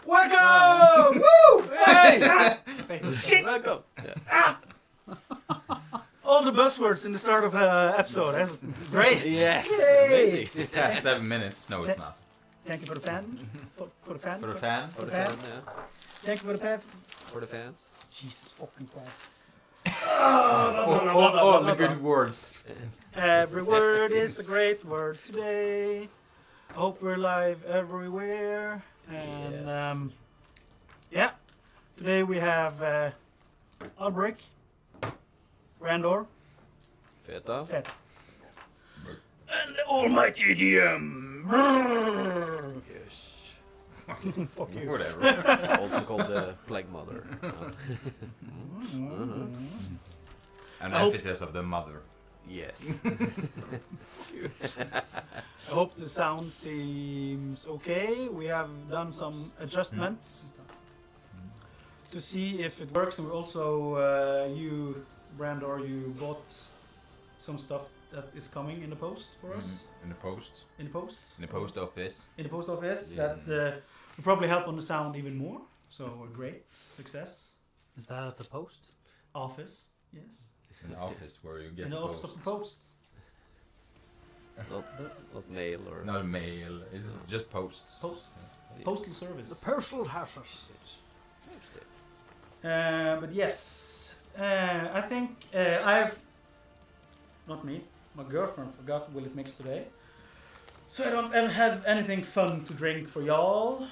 Welcome! Woo! Hey! Shit! Welcome! All the buzzwords in the start of episode. That's great. Yes! Yay! Amazing! Yeah, 7 minutes. No, it's not. Thank you for the fan. For the fan. For the fan. For the fan. fan, yeah. Thank you for the fan. For the fans. Jesus fucking Christ. All the good words. Every word is a great word today. I hope we're live everywhere. And Yes. yeah, today we have Albrecht, Randor, Feta. Fett, and the almighty DM. Yes. Fuck you. Whatever. Also called the Plague Mother. An I hope- emphasis of the mother. Yes. I hope the sound seems okay. We have done some adjustments to see if it works, and we also, you, Brandor, you bought some stuff that is coming in the post for us. In the post. In the post? In the post office. In the post office. Yeah. That will probably help on the sound even more. So a great success. Is that at the post? Office, yes. In the office where you get In the office of the post. Not mail or... Not a mail. It's just posts. Post. Yeah. Postal service. The postal houses. But yes, I think I've, not me, my girlfriend forgot Will It Mix today. So I don't ever have anything fun to drink for y'all.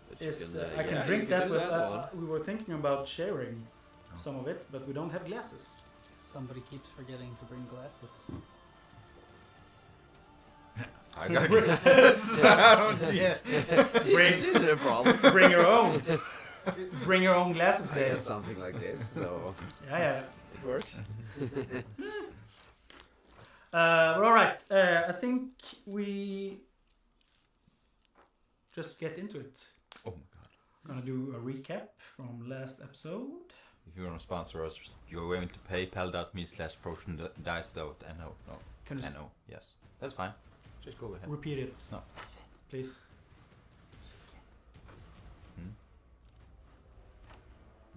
But you I can yeah, drink you can that, do but one. we were thinking about sharing some of it, but we don't have glasses. Somebody keeps forgetting to bring glasses. I got glasses. I don't see it. See the problem. Bring your own. Bring your own glasses, I Dave. get something like this, so Yeah. it works. But all right, I think we just get into it. Oh my god. Gonna do a recap from last episode. If you want to sponsor us, you're going to paypal.me/frozendice.no. No. Can you NO. Yes. That's fine. Just go ahead. repeat it? No. Please.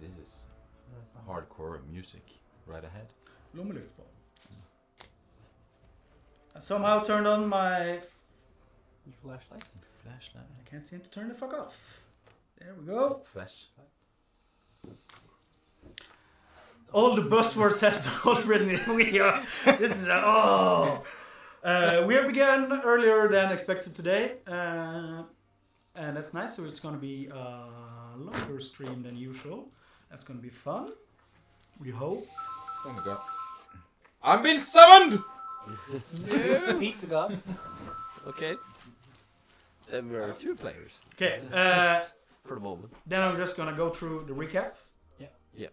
This is hardcore music. Right ahead. Lommelyktball. I somehow turned on my... Your flashlight? Flashlight. I can't seem to turn the fuck off. There we go. Flashlight. All the buzzwords has been already. This is we have begun earlier than expected today, and that's nice. So it's gonna be a longer stream than usual. That's gonna be fun. We hope. Oh my god. I've been summoned! Pizza gods. Okay. Then we are 2 players. Okay. For the moment. Then I'm just gonna go through the recap. Yeah.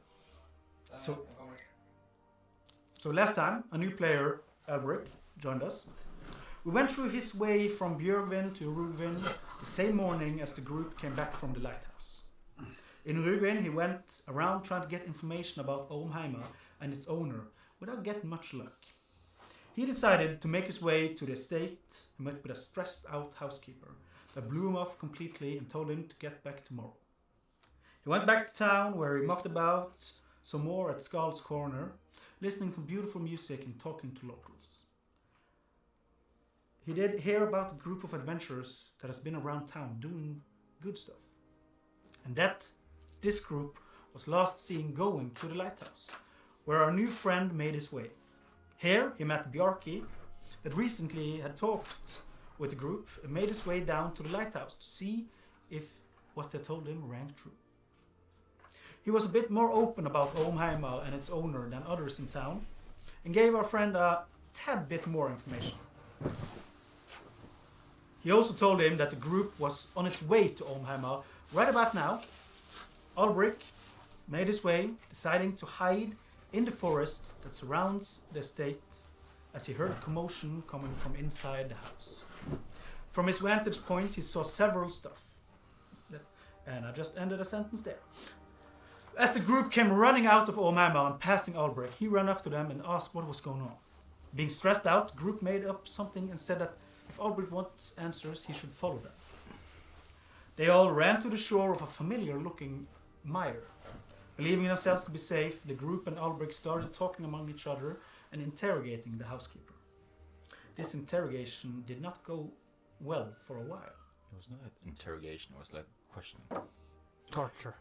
So last time, a new player, Albrecht, joined us. We went through his way from Björgvin to Rugvin the same morning as the group came back from the lighthouse. In Rugvin, he went around trying to get information about Ormheimer and its owner without getting much luck. He decided to make his way to the estate and met with a stressed out housekeeper that blew him off completely and told him to get back tomorrow. He went back to town where he mucked about some more at Skull's Corner, listening to beautiful music and talking to locals. He did hear about a group of adventurers that has been around town doing good stuff. And that this group was last seen going to the lighthouse, where our new friend made his way. Here he met Bjarki, that recently had talked with the group and made his way down to the lighthouse to see if what they told him rang true. He was a bit more open about Ormheimer and its owner than others in town, and gave our friend a tad bit more information. He also told him that the group was on its way to Ormheimer right about now. Albrecht made his way, deciding to hide in the forest that surrounds the estate as he heard commotion coming from inside the house. From his vantage point, he saw several stuff. And I just ended a sentence there. As the group came running out of Ormheimer and passing Albrecht, he ran up to them and asked what was going on. Being stressed out, the group made up something and said that if Albrecht wants answers, he should follow them. They all ran to the shore of a familiar-looking mire. Believing themselves to be safe, the group and Albrecht started talking among each other and interrogating the housekeeper. This interrogation did not go well for a while. It was not an interrogation, it was like questioning. Torture.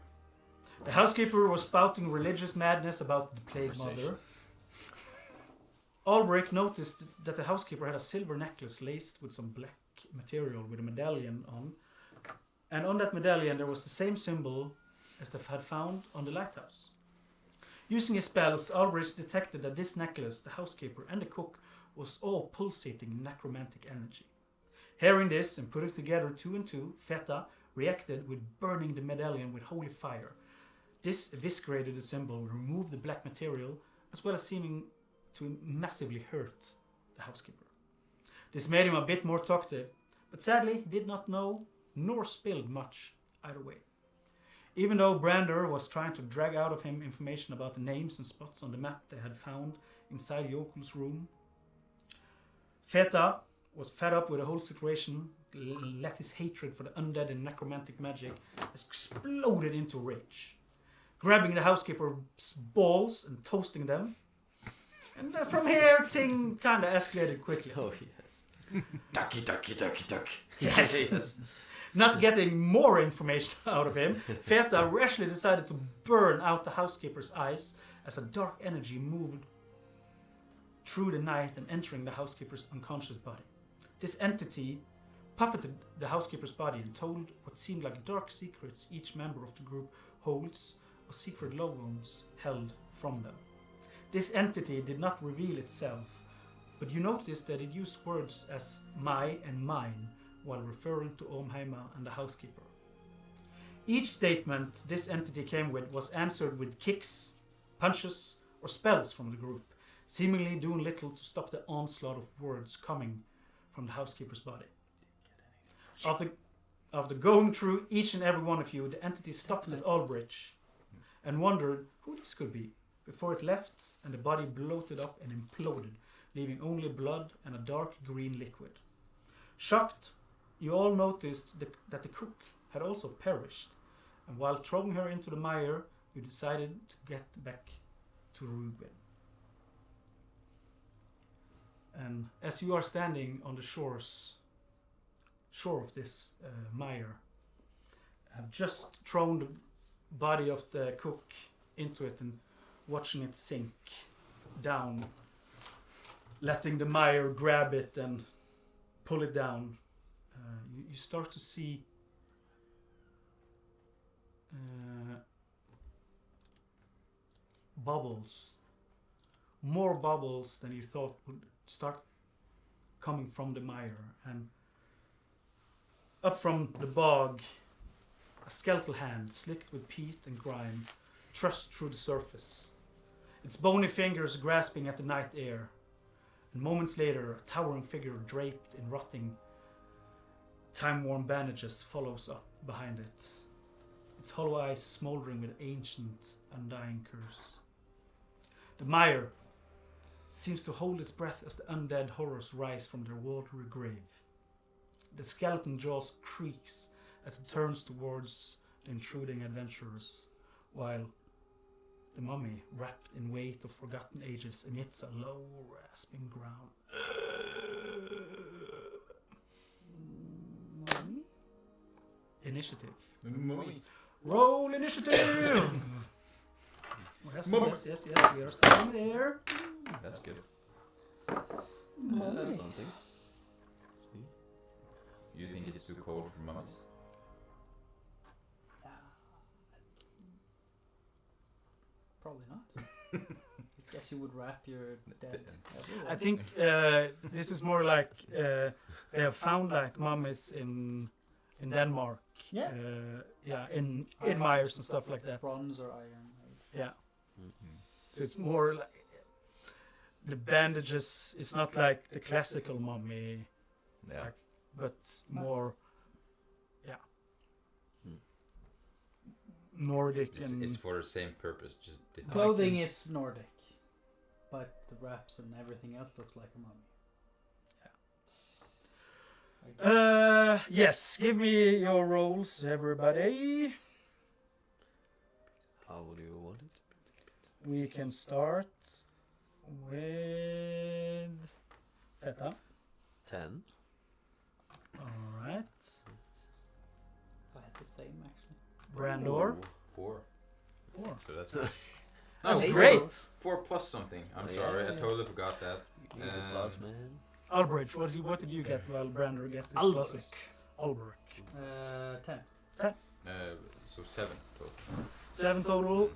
The housekeeper was spouting religious madness about the plague mother. Albrecht noticed that the housekeeper had a silver necklace laced with some black material with a medallion on, and on that medallion there was the same symbol as they had found on the lighthouse. Using his spells, Albrecht detected that this necklace, the housekeeper, and the cook was all pulsating necromantic energy. Hearing this and putting together two and two, Feta reacted with burning the medallion with holy fire. This eviscerated the symbol, removed the black material, as well as seeming to massively hurt the housekeeper. This made him a bit more talkative, but sadly he did not know nor spilled much either way. Even though Brander was trying to drag out of him information about the names and spots on the map they had found inside Jokul's room, Feta was fed up with the whole situation, let his hatred for the undead and necromantic magic exploded into rage. Grabbing the housekeeper's balls and toasting them. And from here, thing kind of escalated quickly. Oh, yes. Ducky, ducky, ducky, duck. Yes. Yes. Not getting more information out of him, Feta rashly decided to burn out the housekeeper's eyes as a dark energy moved through the night and entering the housekeeper's unconscious body. This entity puppeted the housekeeper's body and told what seemed like dark secrets each member of the group holds, or secret love wounds held from them. This entity did not reveal itself, but you noticed that it used words as my and mine while referring to Ormheima and the housekeeper. Each statement this entity came with was answered with kicks, punches, or spells from the group, seemingly doing little to stop the onslaught of words coming from the housekeeper's body. After going through each and every one of you, the entity stopped at Albrecht and wondered who this could be, before it left and the body bloated up and imploded, leaving only blood and a dark green liquid. Shocked, you all noticed that the cook had also perished, and while throwing her into the mire, you decided to get back to Rugven. And as you are standing on the shore of this mire, have just thrown the body of the cook into it and watching it sink down, letting the mire grab it and pull it down. You start to see bubbles, more bubbles than you thought would start coming from the mire, and up from the bog, a skeletal hand slicked with peat and grime thrust through the surface, its bony fingers grasping at the night air, and moments later a towering figure draped in rotting, time-worn bandages follows up behind it, its hollow eyes smoldering with ancient, undying curse. The mire seems to hold its breath as the undead horrors rise from their watery grave. The skeleton jaws creaks as it turns towards the intruding adventurers, while the mummy, wrapped in weight of forgotten ages, emits a low, rasping growl. Initiative. Mummy. Roll initiative! Yes, we are starting there. That's good. That's something. See? You think it's too cold for mummies? Probably not. I guess you would wrap your dead. I think this is more like they have found like mummies in Denmark. Yeah. In mires and stuff like that. Bronze or iron. Yeah. So it's more like the bandages. It's not like the classical mummy, Yeah. Like, but more, Nordic and It's for the same purpose, just different. Clothing is Nordic, but the wraps and everything else looks like a mummy. Yes, give me your rolls, everybody. How do you want it? We can start with Feta. 10. Alright. I had the same actually. Brandor. 4. 4. So that's That's Say great. 4 plus something. I'm Oh, sorry, yeah. I totally forgot that. You need a plus, man. Albridge, what did you get while Brandor gets his Albrecht. pluses? Albrecht. 10. So 7 total. 7 total.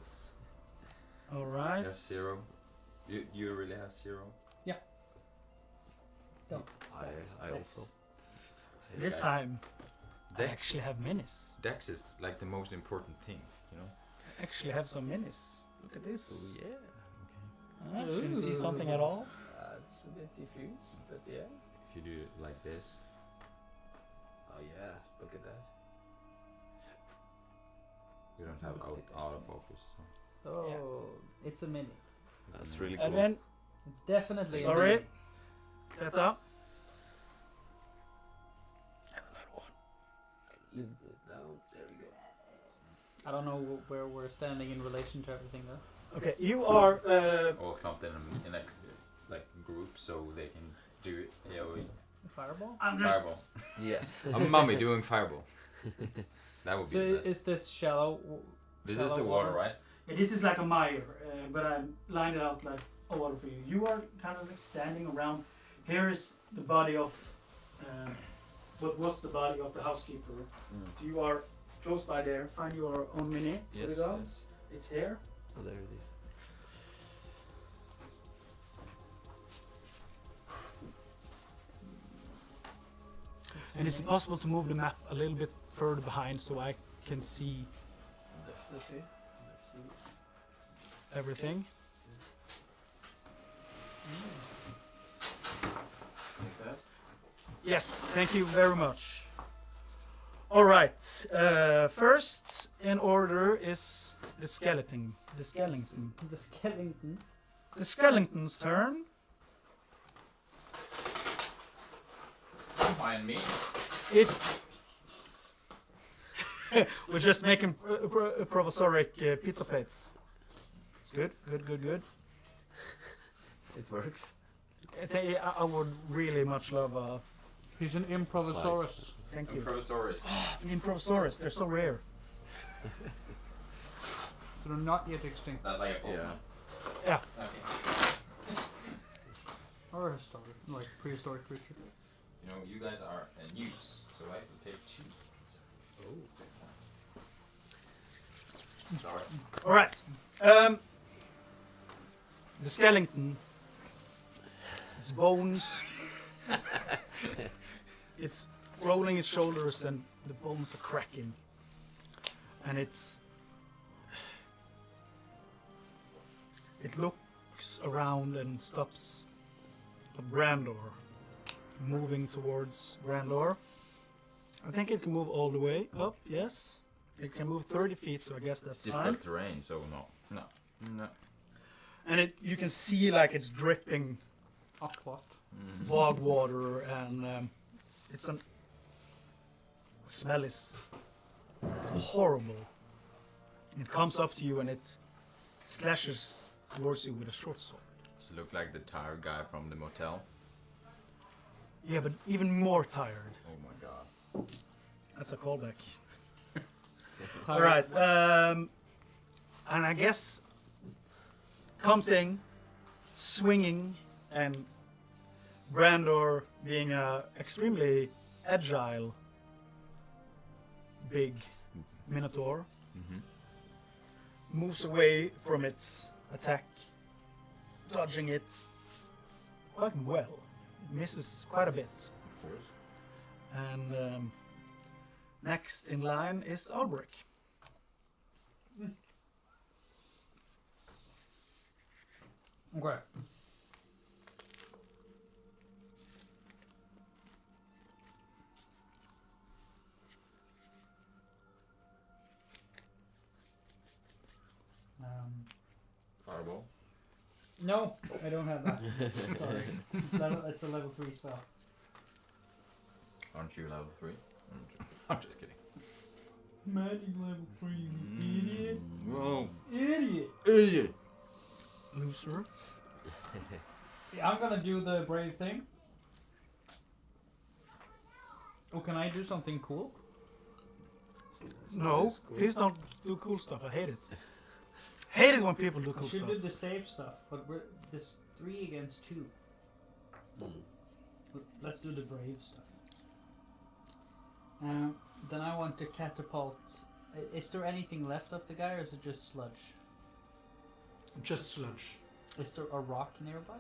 Alright. There's 0. You really have 0? Don't. I also. This time, I Dex. actually have minis. Dex is like the most important thing, you know? I actually have some minis. Look at this. Oh, yeah. Can you see something at all? It's a bit diffuse, but yeah. If you do it like this. Oh yeah, look at that. We don't have autofocus. So. Oh, it's a mini. That's really And cool. then, It's definitely a sorry, mini. Feta. A little bit down. There we go. I don't know where we're standing in relation to everything though. Okay, you are. All clumped in a like group so they can do AoE. Fireball? I'm just. Fireball. Yes. A mummy doing fireball. That would be So the best. is this shallow? This is shallow the water, right? Yeah, this is like a mire, but I lined it out like a water for you. You are kind of like standing around. Here is the body of. What was the body of the housekeeper? So you are close by there. Find your own mini. Put it on. It's here. Oh, there it is. And is it possible to move the map a little bit further behind so I can see Definitely. Let's see. everything? Like that. Yes, thank you very much. All right. First in order is the skeleton. The skeleton. The skeleton. The skeleton's turn. Find me. It. We're just making provisoric pizza plates. It's good, good, good, good. It works. I would really much love a. He's an improvisaurus. Thank you. Improvisaurus. Improvisaurus, they're so rare. They're not yet extinct. That like a Yeah. Pokemon. Yeah. Okay. Or a historic, like prehistoric creature. You know, you guys are a news, so I will take 2. Sorry. All right. The skeleton. Its bones. It's rolling its shoulders and the bones are cracking. And it looks around and stops at Brandor. Moving towards Brandor. I think it can move all the way up, yes. It can move 30 feet, so I guess that's fine. Different terrain, so no. And you can see like it's dripping Aqua. bog water, and it's an smell is horrible. It comes up to you and it slashes towards you with a short sword. Does it look like the tired guy from the motel? Yeah, but even more tired. Oh my god. That's a callback. All right, and I guess comes in, swinging, and Brandor, being a extremely agile, big minotaur, moves away from its attack, dodging it quite well. It misses quite a bit. Of course. And next in line is Albrecht. Okay. Fireball. No, I don't have that. Sorry. It's a level 3 spell. Aren't you level 3? I'm just kidding. Magic level 3, you idiot. Whoa. Idiot. Idiot. Loser. Yeah, I'm gonna do the brave thing. Oh, can I do something cool? No, please don't do cool stuff. I hate it. Hate it when people do I cool should stuff. do the safe stuff, but we're this 3 against 2. Let's do the brave stuff. Then I want to catapult. Is there anything left of the guy, or is it just sludge? Just sludge. Is there a rock nearby?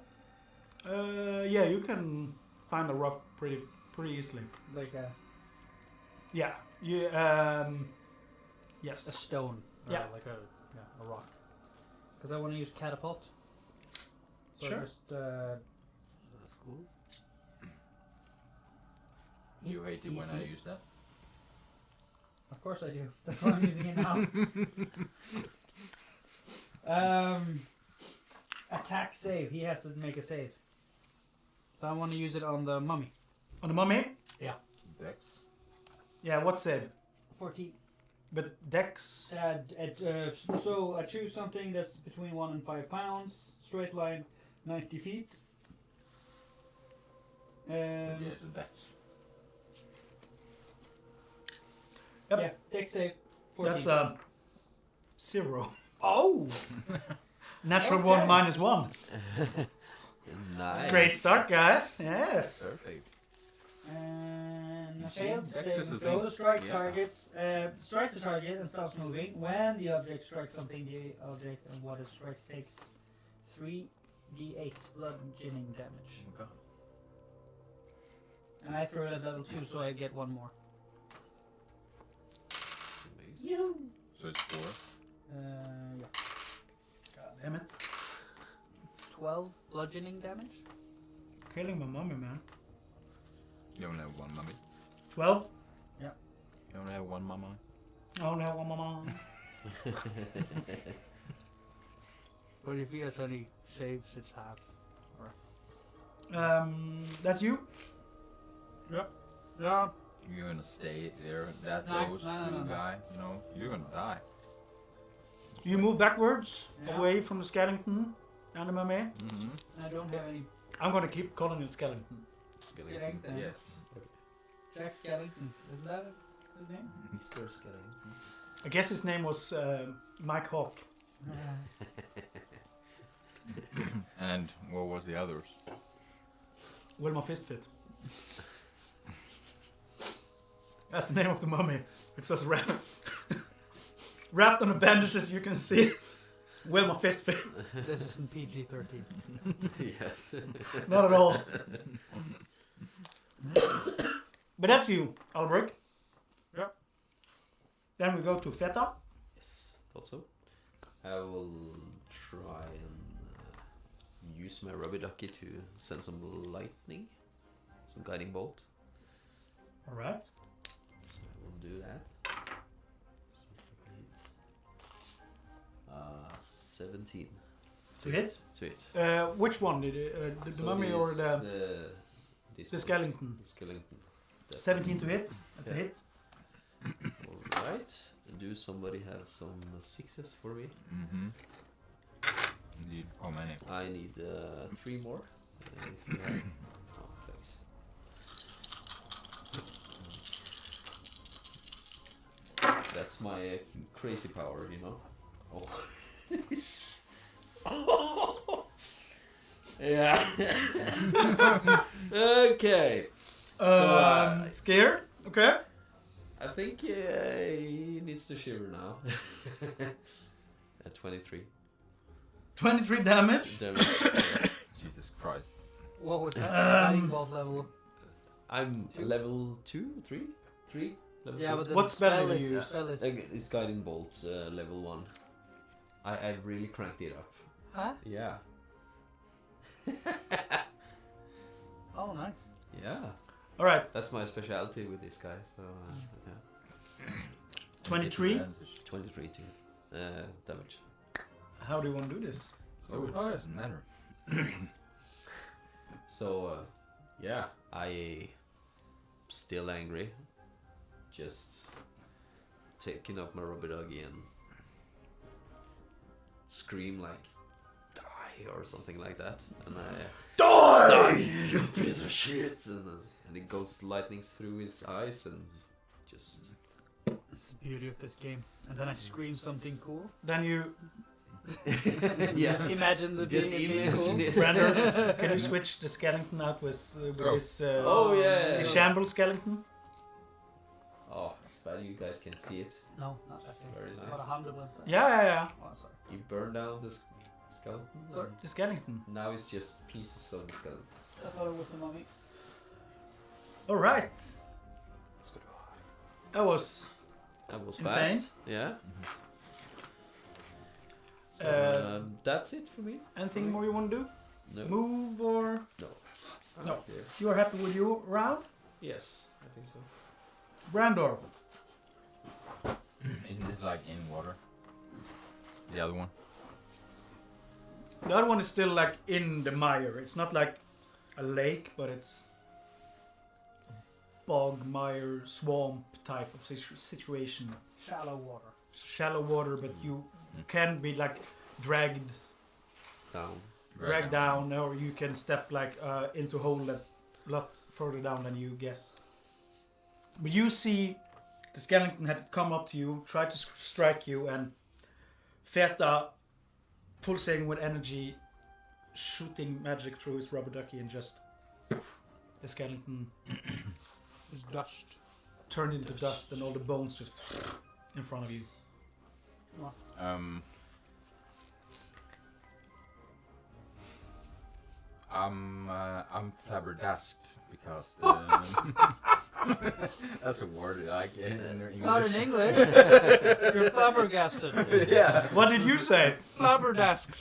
Yeah, you can find a rock pretty easily. Like a Yeah. Yes. stone? Or Yeah. like a rock. Because I want to use catapult. So Sure. Just, That's cool. You hate it when I use that? Of course I do. That's why I'm using it now. Attack save. He has to make a save. So I want to use it on the mummy. On the mummy? Dex? Yeah, what save? 14. But Dex. So I choose something that's between 1 and 5 pounds. Straight line, 90 feet. Yeah, it's a Dex. Yep. Yeah, deck save. 14. That's 0. Oh! Natural Okay. 1 minus 1. Nice. Great start, guys. Yes. Perfect. And You see, failed Dex save is the throw thing. strike Yeah. targets. Strikes the target and stops moving. When the object strikes something, the object and what it strikes takes 3d8 bludgeoning damage. Okay. And I throw it at level 2, so I get 1 more. That's amazing. You. So it's 4. Yeah. God damn it. 12 bludgeoning damage. Killing my mummy, man. You only have 1 mummy. 12. You only have 1 mummy. Oh no, one mama. But if he has any saves, it's half. That's you. Yeah. You're gonna stay there that No, close no, to no, the no. guy. You know, you're gonna die. You move backwards, Yeah. away from the skeleton and the mummy. Mm-hmm. I don't have any. I'm gonna keep calling it skeleton. Skellington. Yes. Jack Skellington. Isn't that his name? Mr. Skeleton. I guess his name was Mike Hawk. And what was the others? Wilma Fistfit. That's the name of the mummy. It's just wrapped. Wrapped on the bandages, you can see Wilma Fistfit. This isn't PG-13. Yes. Not at all. But that's you, Albrecht. Yeah. Then we go to Feta. Yes, thought so. I will try and use my rubber ducky to send some lightning, some guiding bolt. Alright. So I will do that. See if I can hit. 17 To hit. to hit. Which one? The So mummy this- or this the one. skeleton? The skeleton. That 17 to hit. That's a Yeah. hit. Alright. Do somebody have some sixes for me? Mm-hmm. Indeed. How many? I need 3 more. If you have. Oh, thanks. That's my crazy power, you know. Oh. Yeah. Okay. Scared? Okay. I think he needs to shiver now. At 23 23 damage. damage. Jesus Christ. What was that? Guiding bolt level. I'm level 2, 3, 3. Level Yeah, three. but the What spell spell did is, you use? spell is It's guiding bolt level 1. I really cranked it up. Huh? Yeah. Oh, nice. Yeah. Alright. That's my specialty with this guy. So yeah. 23. Disadvantage. 23 to damage. How do you want to do this? Oh, it doesn't matter. So yeah, I still angry, just taking up my rubber doggy and scream like "die" or something like that, and I die, you piece of shit, and it goes lightning through his eyes and just. It's the beauty of this game. And then I scream something cool. Then you, Just imagine the Just being cool. imagine it. Brandon, can you switch the skeleton out with this Oh yeah. the shamble skeleton? Oh, it's bad you guys can't see it. No, not that thing. Very Bara nice. handen med. Yeah. Oh, sorry. You burn down the skeleton. Sorry. The skeleton. Now it's just pieces of the skeleton. I thought it was the mummy. All right. That was That was Insane. fast. Yeah. So, that's it for me. anything more you want to do? No. Move or I'm No. here. you are happy with your round? Yes, I think so. Brandor. Isn't this like in water? The other one? The other one is still like in the mire. It's not like a lake, but it's bog, mire, swamp type of situation. Shallow water. Shallow water, but you can be like dragged down, or you can step like into a hole that a lot further down than you guess. But you see the skeleton had come up to you, tried to strike you, and Feta, pulsating with energy, shooting magic through his rubber ducky, and just the skeleton It's dust. turned into dust, and all the bones just in front of you. I'm flabbergasted because that's a word like in English. Not in English. You're flabbergasted. Yeah. What did you say? Flabbergasted.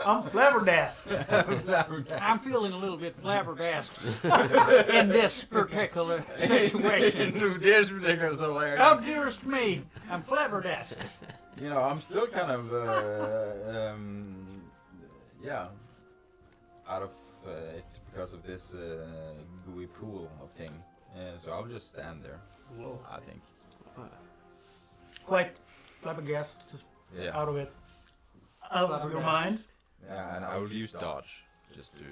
I'm flabbergasted. I'm feeling a little bit flabbergasted in this particular situation. This particular scenario. Oh, dearest me, I'm flabbergasted. You know, I'm still kind of out of it because of this gooey pool of thing. So I'll just stand there. Whoa. I think. Quite flabbergasted, Yeah. out of it, out of your mind. Yeah, and I will use dodge just to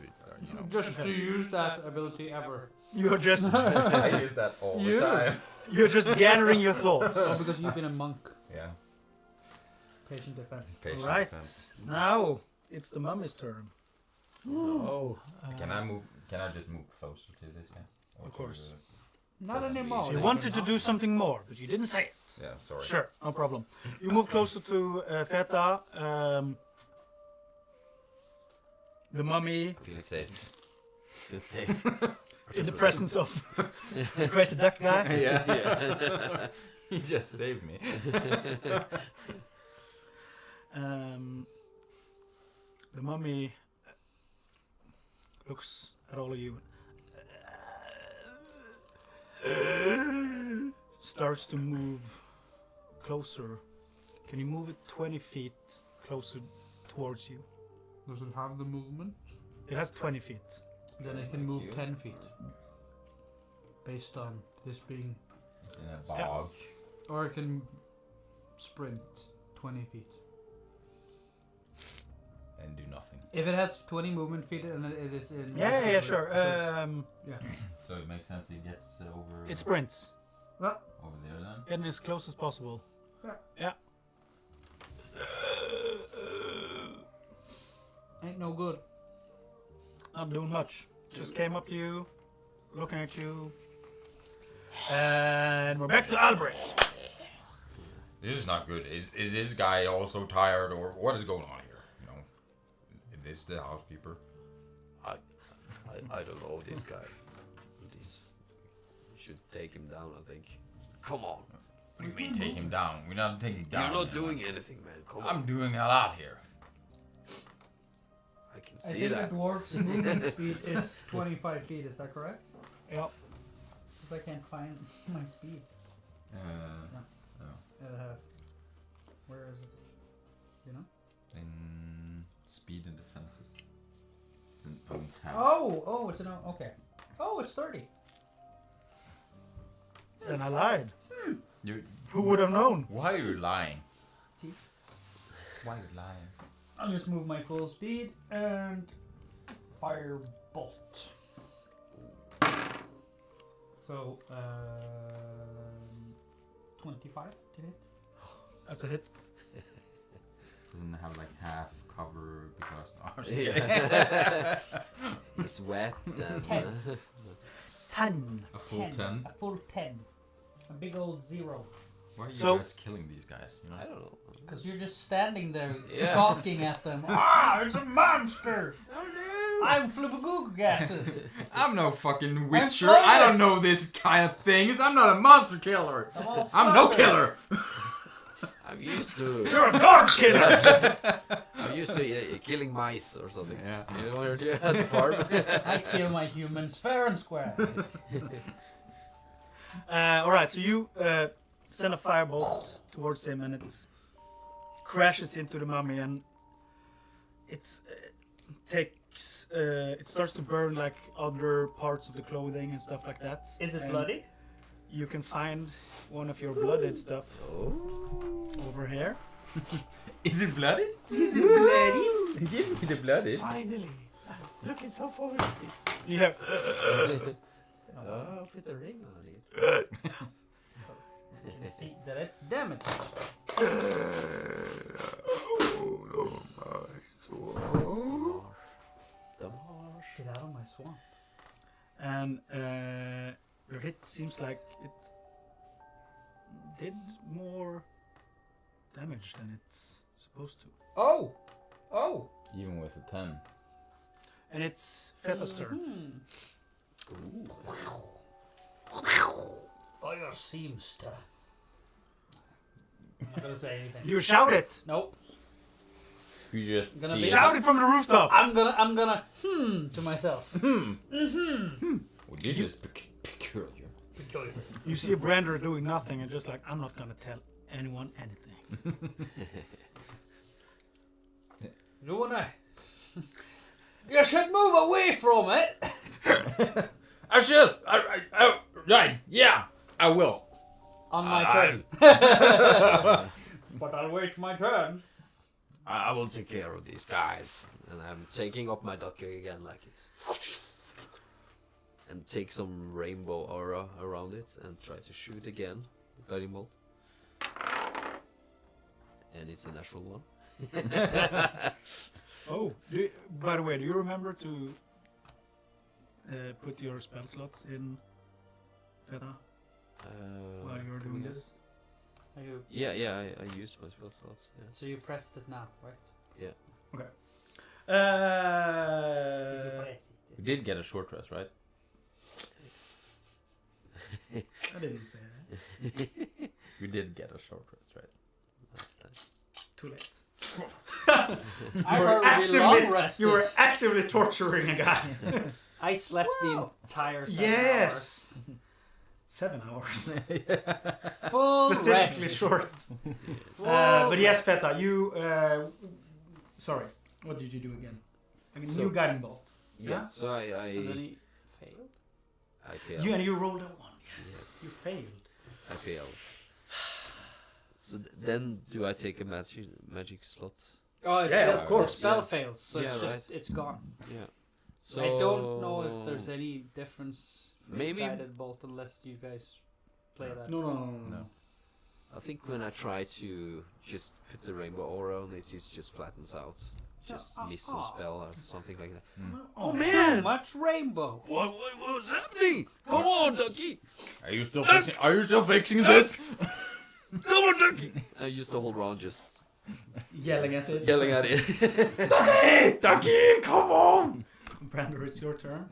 Just to use that ability ever. You're just I use that all You? the time. you're just gathering your thoughts. Oh, because you've been a monk. Yeah. Patient defense. Patient Right defense. now, it's the mummy's turn. Oh. Can I move? Can I just move closer to this guy? Or Of to, course. Not anymore. You wanted to do something more, but you didn't say it. yeah. Sorry. Sure, no problem. You move closer to Feta. The mummy, Feel safe. Feel safe. in the presence of the crazy duck guy. yeah. He just saved me. The mummy looks at all of you. Starts to move closer. Can you move it 20 feet closer towards you? Does it have the movement? It has 20 feet. Then it can move 10 feet. Based on this being... It's in a bog. Or it can sprint 20 feet. And do nothing. If it has 20 movement feet and it is in... Yeah, sure. So it makes sense he gets over. It sprints over there then. and as close as possible. Yeah. Ain't no good. Not doing much. Just came up to you, looking at you. And we're back to Albrecht. This is not good. Is this guy also tired, or what is going on here? You know, is this the housekeeper? I don't know this guy. This you should take him down. I think. Come on. What do you mean take him down? We're not taking him down. You're not you know. doing anything, man. Come I'm on. doing a lot here. I can I see think that. the dwarf's movement speed is 25 feet, is that correct? Yep. Because I can't find my speed. Where is it? You know? In speed and defenses. an own tab. Oh, it's okay. Oh, it's 30. And I lied. You, Who would have known? why are you lying? Why are you lying? I'll just move my full speed and fire bolt. So, 25 to hit. That's a hit. Doesn't have like half cover because Yeah. He's wet and 10. a full 10. A full 10. A big old 0. Why are you So- guys killing these guys? You know? I don't know. Because you're just standing there Yeah. gawking at them. Ah, it's a monster! I'm Flubagoogasted. I'm no fucking witcher. sorry. I don't know this kind of things. I'm not a monster killer. I'm no killer. I'm used to. You're a god killer! I'm used to killing mice or something. Yeah. You know, when you're at the farm. I kill my humans fair and square. Alright, so you send a firebolt towards him and it crashes into the mummy and it's it starts to burn like other parts of the clothing and stuff like that. Is it And bloody? You can find one of your blooded stuff Oh. over here. Is it bloody? Is it bloody? Give me the bloody. Finally. Looking so forward to this. You have Oh, put the ring on it. You can see that it's damaged. The marsh. Get out of my swamp. and your hit seems like it did more damage than it's supposed to. Oh! Oh! Even with a 10. And it's Feta's turn. Hmm. Fire seems to. I'm not gonna say anything. You shout it! Nope. You just Gonna see be- it. Shout it from the rooftop! I'm gonna to myself. Well, this is peculiar. You see a Brander doing nothing and just like, I'm not gonna tell anyone anything. Rona, you should move away from it. I should. Right. Yeah, I will. On my turn. But I'll wait my turn. I will take care of these guys. And I'm taking up my ducky again like this. And take some rainbow aura around it and try to shoot again. Guiding bolt. And it's a natural one. Oh, by the way, do you remember to put your spell slots in Feta while you're doing this? Are you, Yeah, I use my spell slots. Yeah. so you pressed it now, right? Uh, Did you press it? We did get a short rest, right? I didn't say that. We did get a short rest, right? That's nice. Too late. I You were already long rested. You were actively torturing a guy. I slept the entire 7 Yes. hours. 7 hours. Full Specifically rest. short. But yes, Feta, you. Sorry, what did you do again? I mean, So- new guiding bolt. Yeah. Yeah? So And then I he failed. failed. You and you rolled a 1. Yes. Yes. You failed. I failed. So then do I take a magic slot? Oh, it's Yeah, the, of course. The spell Yeah. fails, so Yeah, it's just right. it's gone. Yeah. So I don't know if there's any difference with Maybe- guided bolt unless you guys play that. No. I think when I try to just put the rainbow aura on it, it just flattens out. Just miss a spell or something like that. Oh, So much rainbow. What was happening? Come on, Ducky! Are you still fixing this? Come on, Ducky! I used the whole round just Yelling at it. yelling at it. Ducky, come on! Brander, it's your turn.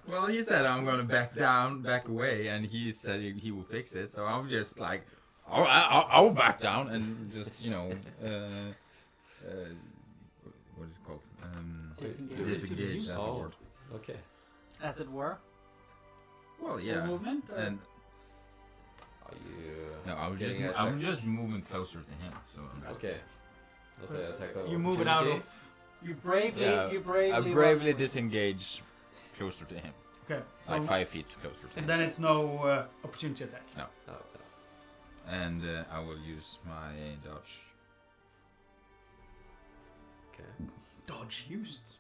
Well, he said I'm gonna back away, and he said he will fix it. So I'm just like, I'll back down and just what is it called? Disengage. Disengage. That's the Oh. word. Okay. As it were. Well, Full yeah. movement. Or? And Are you no, I'm just moving closer to him. So Okay. Not the attack of You move it out of. opportunity? You bravely, Yeah, you bravely. I run bravely away. disengage closer to him. Okay, so, Like 5 feet closer to so him. then it's no opportunity attack. No, no. And I will use my dodge. Okay. Dodge used.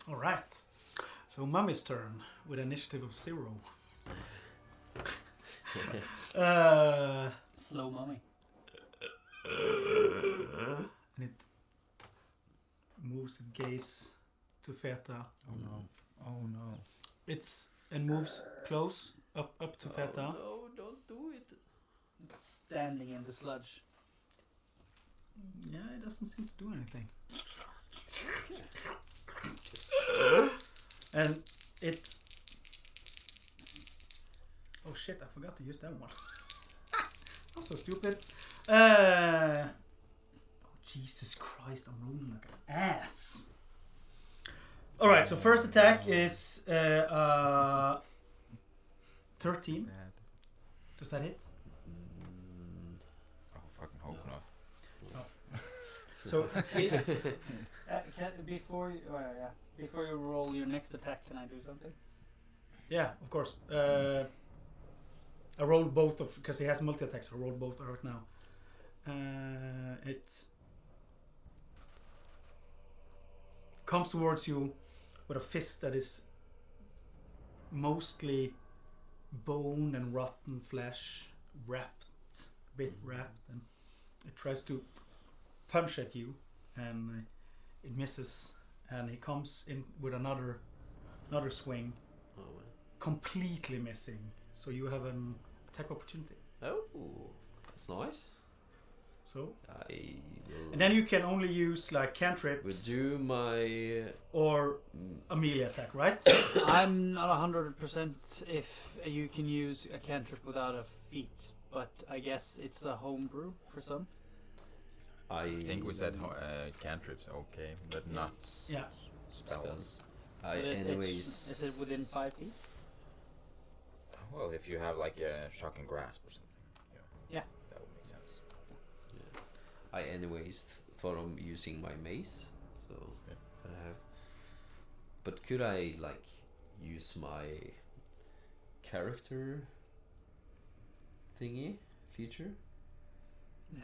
All right. So Mummy's turn with initiative of 0. Slow mummy. And it moves its gaze to Feta. Oh no. Oh no. And moves close up to Feta. No, don't do it. It's standing in the sludge. Yeah, it doesn't seem to do anything. And it. Oh shit! I forgot to use that one. I'm so stupid. Oh Jesus Christ! I'm rolling like an ass. All right. So first attack is 13. Bad. Does that hit? Oh, fucking hope not. So it's Before you roll your next attack, can I do something? yeah, of course. I rolled both of because he has multi attacks. I rolled both right now. It comes towards you with a fist that is mostly bone and rotten flesh, wrapped, and it tries to punch at you, and it misses, and he comes in with another swing, Oh, well. completely missing. So you have an attack opportunity. Oh, that's nice. So, I will. and then you can only use like cantrips Would do my. or a melee attack, right? I'm not 100% if you can use a cantrip without a feat, but I guess it's a homebrew for some. I think we said cantrips, okay, but not Yeah. spells. I But anyways. Is it within 5 feet? Well, if you have like a shocking grasp or something, Yeah. that would make sense. I anyways thought of using my mace, so Yeah. that I have. But could I like use my character thingy feature?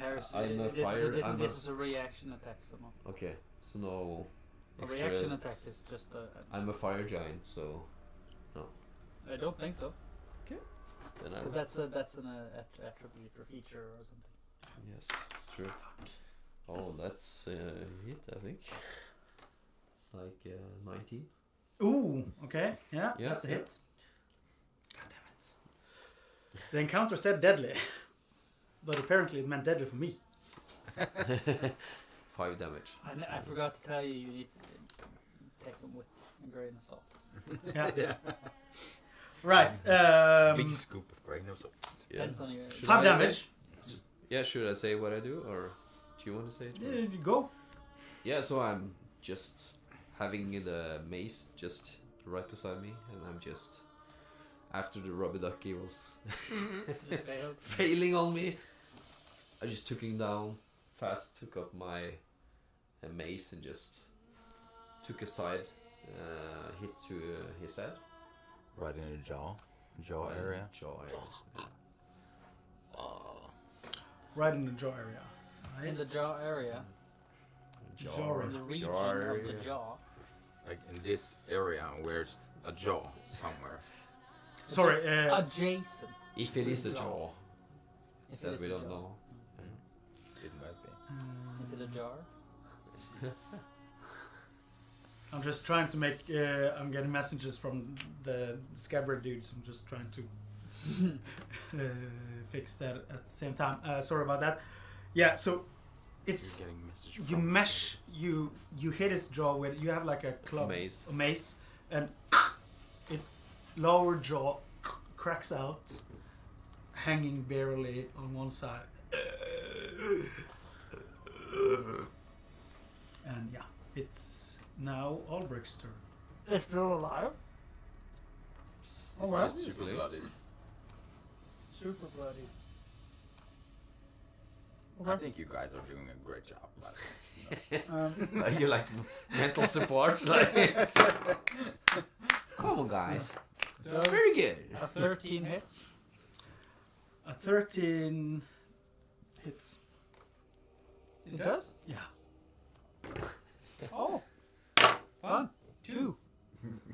I'm a fire- I'm this a- is a reaction attack, someone. Okay, so no. A extra- reaction attack is just a. I'm a fire giant, so I don't think so, then I. because that's an attribute or feature or something. Yes, sure. Oh, that's a hit, I think. It's like 19. Ooh, okay, yeah, Yeah, that's a yeah. hit. God damn it! The encounter said deadly, but apparently it meant deadly for me. 5 damage. I forgot to tell you, you need to take them with a grain of salt. Yeah. Right. Big scoop of grain of salt. Yeah. Depends on your. Should 5 I say- damage. Yeah, should I say what I do, or do you want to say it? Yeah, or- you go. Yeah, so I'm just having the mace just right beside me, and I'm just after the rubber ducky was You failed. failing on me, I just took him down fast, took up my mace, and just took a side hit to his head. Right in the jaw area. Jaw area. Right in the jaw area. Right. In the jaw area, Jaw in the region Jaw of the area. jaw. Like in this area where it's a jaw somewhere. Sorry. Adjacent. If it is a jaw, If it that is we a don't jaw. know. It might be. Is it a jar? I'm just trying to make. I'm getting messages from the scabbard dudes. I'm just trying to fix that at the same time. Sorry about that. Yeah. So it's You're getting message you from mesh. You hit his jaw with. You have like a club, Mace. a mace, and it lower jaw cracks out, hanging barely on one side. And yeah, it's now Albrecht's turn. It's still alive. Oh, wow. Super bloody. Super bloody. I think you guys are doing a great job. But, You like mental support? Like, come on, guys. Does Very good. A 13 hits. A 13 hits. It does? Yeah. Oh. Fun. 2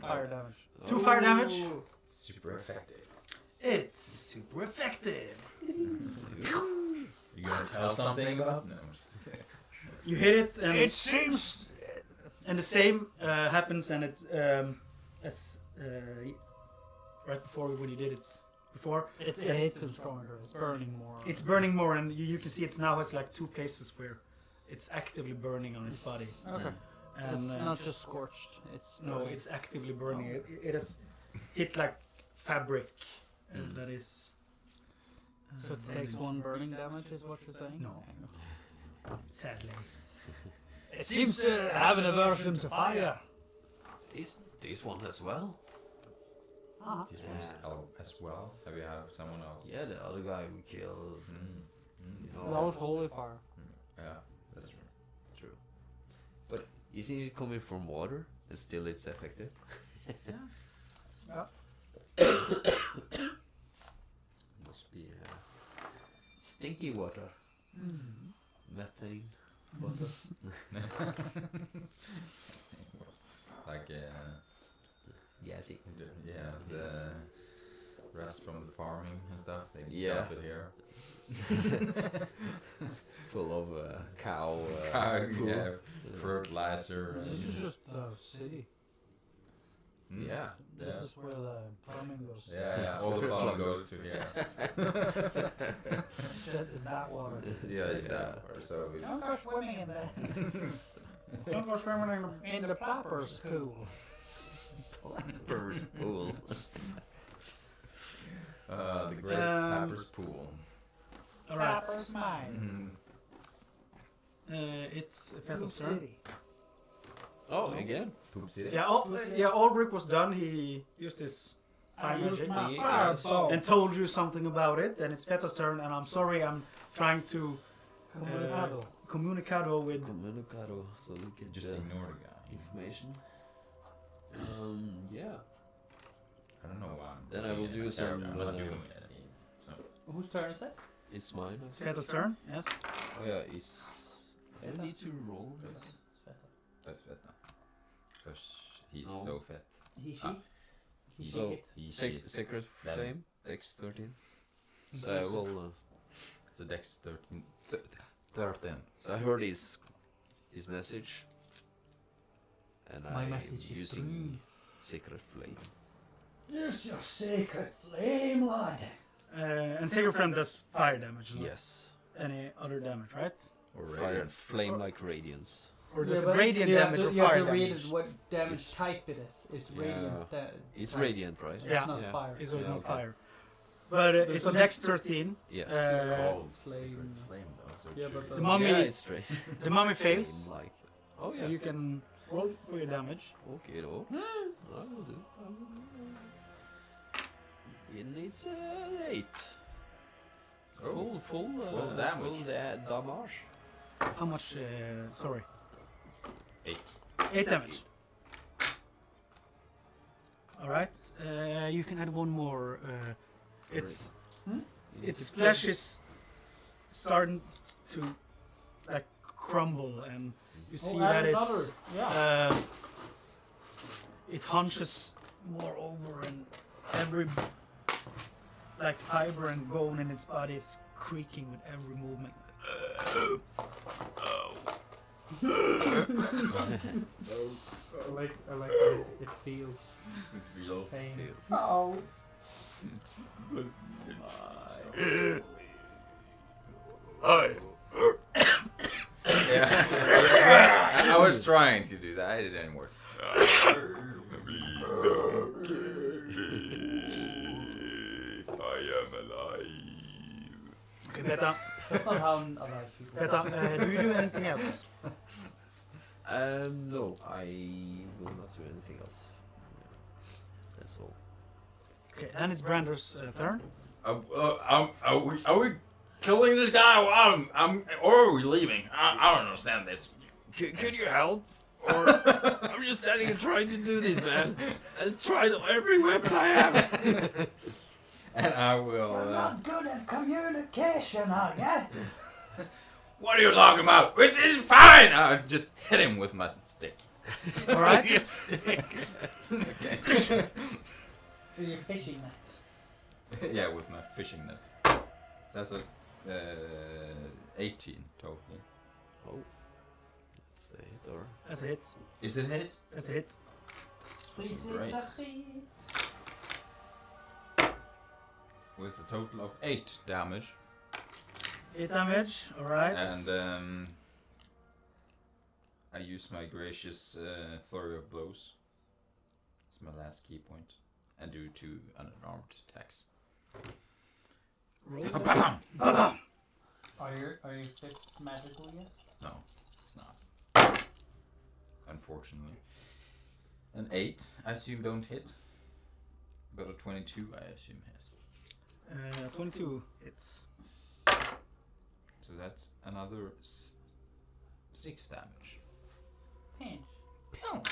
fire damage. 2 fire damage. super effective. It's super effective. You gonna tell something about? No. You hit it, and It seems. the same happens, and it's as right before when you did it before. It's him stronger. It's burning more. It's burning more, and you can see it's now has like 2 places where it's actively burning on its body. Okay. And It's not just scorched. It's no, it's actively burning. It has hit like fabric that is. So it takes 1 burning damage, is what you're saying? No. Sadly. It seems to have an aversion to fire. This one as well. This one's as well. Have you had someone else? Yeah, the other guy we killed. You know, That was holy fire. Yeah, that's true. true. But isn't it coming from water? And still it's effective. Yeah. Must be stinky water. Methane. Water. Like Gassy. the rest from the farming and stuff. They Yeah. dump it here. Full of cow. Poo. Yeah, fertilizer. This is And, just the city. Yeah. This is where the plumbing goes. yeah, all the plumbing goes to here. Shit is that water. Yeah, it's that. Or so Don't it's. go swimming in the Don't go swimming in the ploppers pool. Burst pool. The Great Tapper's Pool. All right. Ploppers mine. It's Fetal's Poop turn. City. Oh, again. Poop City. Yeah, Ulbrich was done. He used his fire magic my He- fireball. and told you something about it. And it's Fetal's turn, and I'm sorry, I'm trying to Comunicado. communicado with. Comunicado, so we get Just the ignore the guy. information. Yeah. I don't know why. I'm Then I will doing do it. some, I'm not doing it. Whose turn is it? It's mine. I It's think. Fetal's turn. Yes. Oh yeah, it's. I need to roll this. That's fat now. Because he's No. so fat. He, she? Ah. He, So, it. He Sacred Then- Flame, Dex 13. So I will. It's a Dex 13. 13. So I heard his message, and My I'm message is using Sacred Flame. Use your sacred flame, lad. And Sacred Flame does fire damage. Not Yes. any other damage, right? Or Fire, radiant. flame like radiance. Or does but radiant you damage have or to, you have fire to read damage? it what damage It's- type it is. It's Yeah. radiant. It's type. radiant, right? It's Yeah. not Yeah. fire. It's always Yeah, on okay. fire. But There's it's a a Dex 13. Yes. Uh, Called flame. Sacred Flame though. So it Yeah, should but be- the mummy- Yeah, it's straight. The mummy fails, Flame like. Oh so yeah. you can roll for your damage. Okay, though. I will do. It needs 8. Oh, Full damage. Full damage. How much? Sorry, 8. 8 damage. All right. You can add one more. Its its flesh is starting to like crumble, and you see that it's it hunches more over, and every like fiber and bone in its body is creaking with every movement. I like how it feels It feels. pain. Oh. Yeah. I was trying to do that. It didn't work. I am alive. Okay, Beta, That's not how alive people Beta, do you do anything else? No, I will not do anything else. Yeah. That's all. Okay, then it's Brander's turn. Are we killing this guy while or are we leaving? I don't understand this. Could you help? Or I'm just standing and trying to do this, man. I tried every weapon I have. And I will. You're not good at communication, are ya? What are you talking about? It's fine. I just hit him with my stick. All right. Your stick. Okay. With your fishing net. Yeah, with my fishing net. That's a 18 total. Oh. That's a hit, or? That's a hit. Is it a hit? That's a hit. Please hit Great. the feet. With a total of 8 damage. 8 damage. All right. And I use my gracious flurry of blows. It's my last key point. And do 2 unarmed attacks. Roll. Are your fists magical yet? No, it's not. Unfortunately. An 8, I assume don't hit. But a 22, I assume hits. 22 hits. So that's another 6 damage. Pinch. Pew!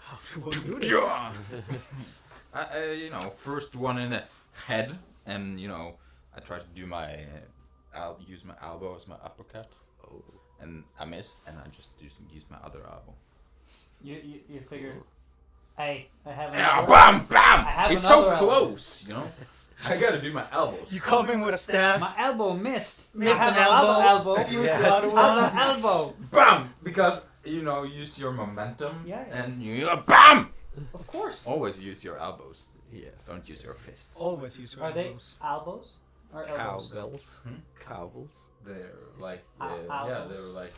How do you want to do this? You know, first one in the head, and you know, I try to do my, I'll use my elbow as my uppercut, and I miss, and I just use my other elbow. You figure. Hey, I have Yeah, another. bam, bam! I have It's so another elbow. close, you know. I gotta do my elbows. You come in with a staff. My elbow missed. Missed I have an another elbow. elbow. Use the Yes. other one. Other elbow. Bam! Because you know, use your momentum, Yeah, yeah. and you bam! Of course. Always use your elbows. Yes. Don't use your fists. Always use your Are they elbows. elbows? Or elbows? Cowbells. Hmm? Cowbells. They're like, Elbows. yeah, they're like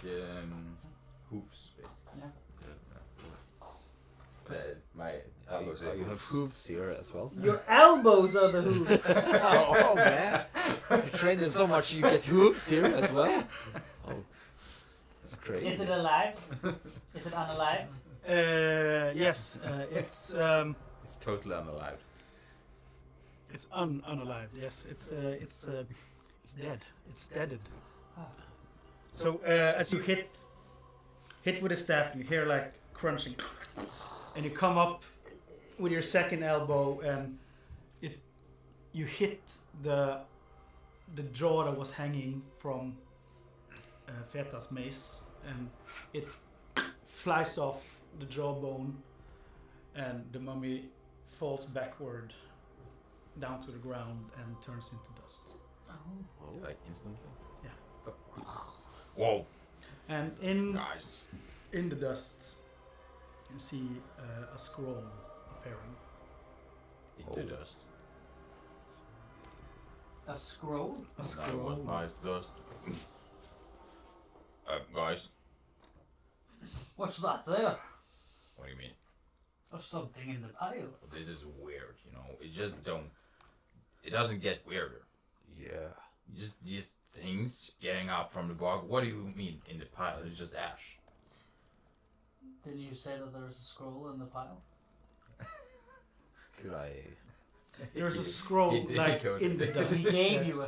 hoofs, basically. Yeah. My Oh, elbows you, are you have hooves here as well. Your elbows are the hooves. Oh man, you train it so much you get hooves here as well. Oh, that's crazy. Is it alive? Is it unalive? Yes, it's It's totally unalived. it's unalived. Yes, it's dead. It's deaded. So as you hit with a staff, you hear like crunching, and you come up with your second elbow, and you hit the jaw that was hanging from Feta's mace, and it flies off the jawbone, and the mummy falls backward down to the ground and turns into dust. Like instantly. Yeah. Whoa, And in guys. the dust, you see a scroll appearing. In the dust. A scroll? A scroll. Nice dust. Guys, What's that there? what do you mean? There's something in the pile. This is weird, you know. It doesn't get weirder. Yeah. Just these things getting up from the bog. What do you mean in the pile? It's just ash. Didn't you say that there's a scroll in the pile? Could I? There's a scroll he like told in the you. dust. He gave Yes. you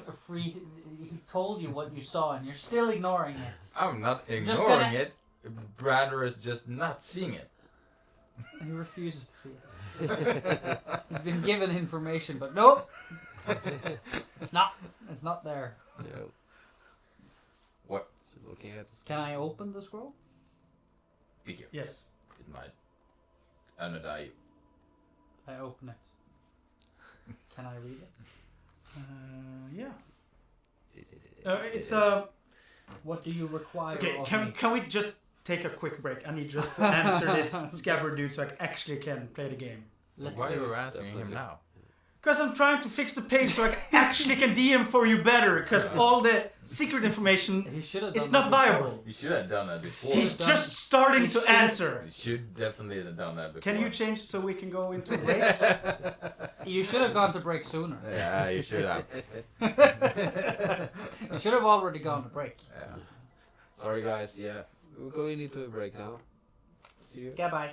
a free. He told you what you saw, and you're still ignoring it. I'm not Just ignoring gonna- it. Brother is just not seeing it. He refuses to see it. He's been given information, but nope. It's not. It's not there. Yeah. What? So looking at. Can I open the scroll? Be careful. Yes. It might untie you. I open it. Can I read it? Yeah. It's a. What do you require Okay. of Can me? can we just take a quick break? I need just to answer this scabbard dude so I actually can play the game. Let's Why do are you it. asking him Definitely. now? Because I'm trying to fix the page so I actually can DM for you better. Because all the secret information He should have. it's done not that before. viable. You should have done that before. He's done- just starting he to should- answer. You should definitely have done that before. Can you change it so we can go into a break? You should have gone to break sooner. Yeah, you should have. You should have already gone to break. Yeah. Sorry guys. Yeah, we're going into a break now. See you. Goodbye.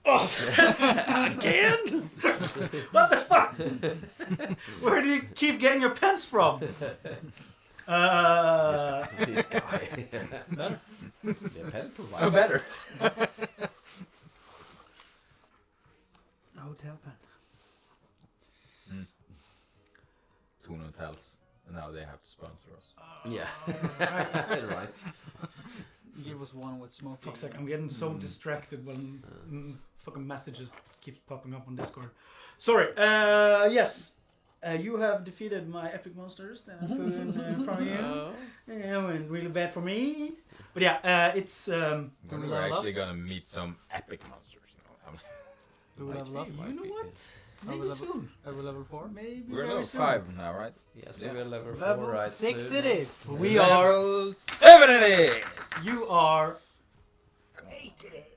Again? What the fuck? Where do you keep getting your pens from? This guy. Better. The pen Oh, provider. better. A hotel pen. Two hotels. And now they have to sponsor us. Yeah. Right. Give us one with smoke. Fuck's sake, I'm getting so distracted when fucking messages keeps popping up on Discord. Sorry. Yes. You have defeated my epic monsters that I put in front of you. Yeah, went really bad for me. But yeah, it's. We're actually gonna meet some epic monsters now. Do we level up? You know what? Are we Maybe level- soon. Are we level 4? Maybe We're very level soon. 5 now, right? Yes, Yeah. we're level 4, Level right? 6 soon. it is. We are. Level 7 it is! You are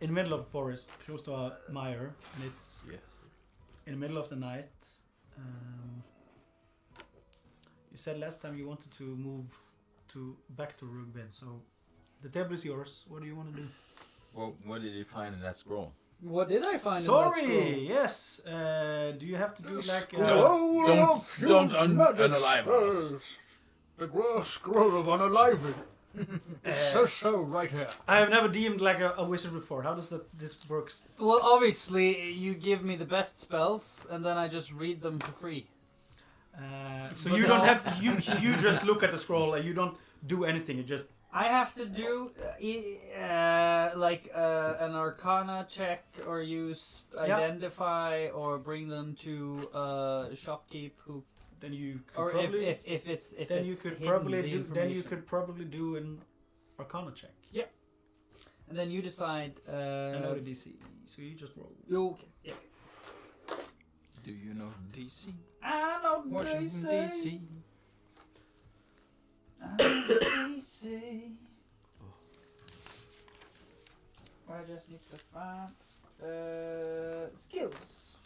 in the middle of the forest, close to a mire, and it's Yes. in the middle of the night. You said last time you wanted to move back to Rugbin, so the table is yours. What do you want to do? Well, what did you find in that scroll? What did I find Sorry, yes. Do you have to do like? Don't unalive us. The scroll of unaliving. It says so right here. I have never deemed like a wizard before. How does this works? Well, obviously, you give me the best spells, and then I just read them for free. So But you don't no. have you just look at the scroll and you don't do anything. You just I have to do an Arcana check, or use Identify, or bring them to Shopkeep, who, then you could or probably if it's then you it's could hidden, probably the do information. do an Arcana check. And then you decide. I know the DC, so you just roll. Okay. Yeah. Do you know DC? I know Washington, DC. DC. I just need to find skills.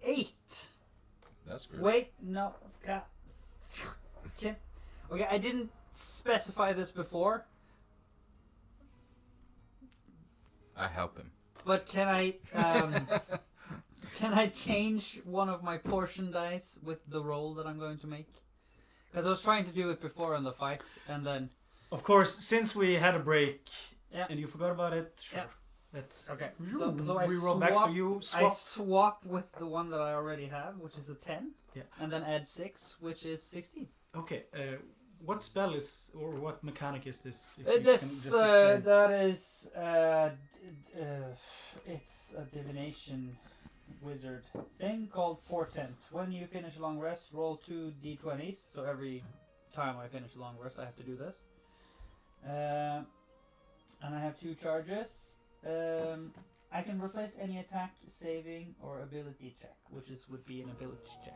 8. That's good. Wait, no. Okay, I didn't specify this before, I help him. but can I change one of my portion dice with the roll that I'm going to make? Because I was trying to do it before in the fight, and then Of course, since we had a break Yeah. and you forgot about it, sure. Yeah. Let's okay. So I we roll back. So you I swap. swap with the one that I already have, which is a 10. Yeah. And then add 6, which is 16. Okay. What spell is or what mechanic is this? If you can This just explain. that is it's a divination wizard thing called Portent. When you finish a long rest, roll 2 d20s. So every time I finish a long rest, I have to do this. And I have 2 charges. I can replace any attack, saving, or ability check, which would be an ability check.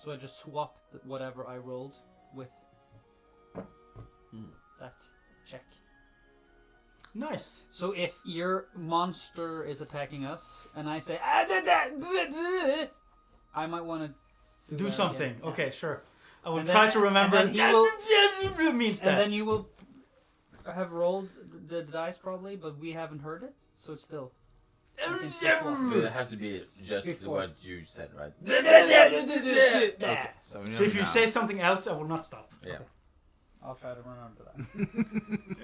So I just swapped whatever I rolled with that check. Nice. So if your monster is attacking us, and I say, I might want to Do that something. again. Yeah. Okay, sure. I will And try then- to remember. and then he means that. And then you will have rolled the dice probably, but we haven't heard it, so it's still. You can still swap. But it has to be just Before. what you said, right? Yeah. So if you say something else, I will not stop. yeah. I'll try to remember that.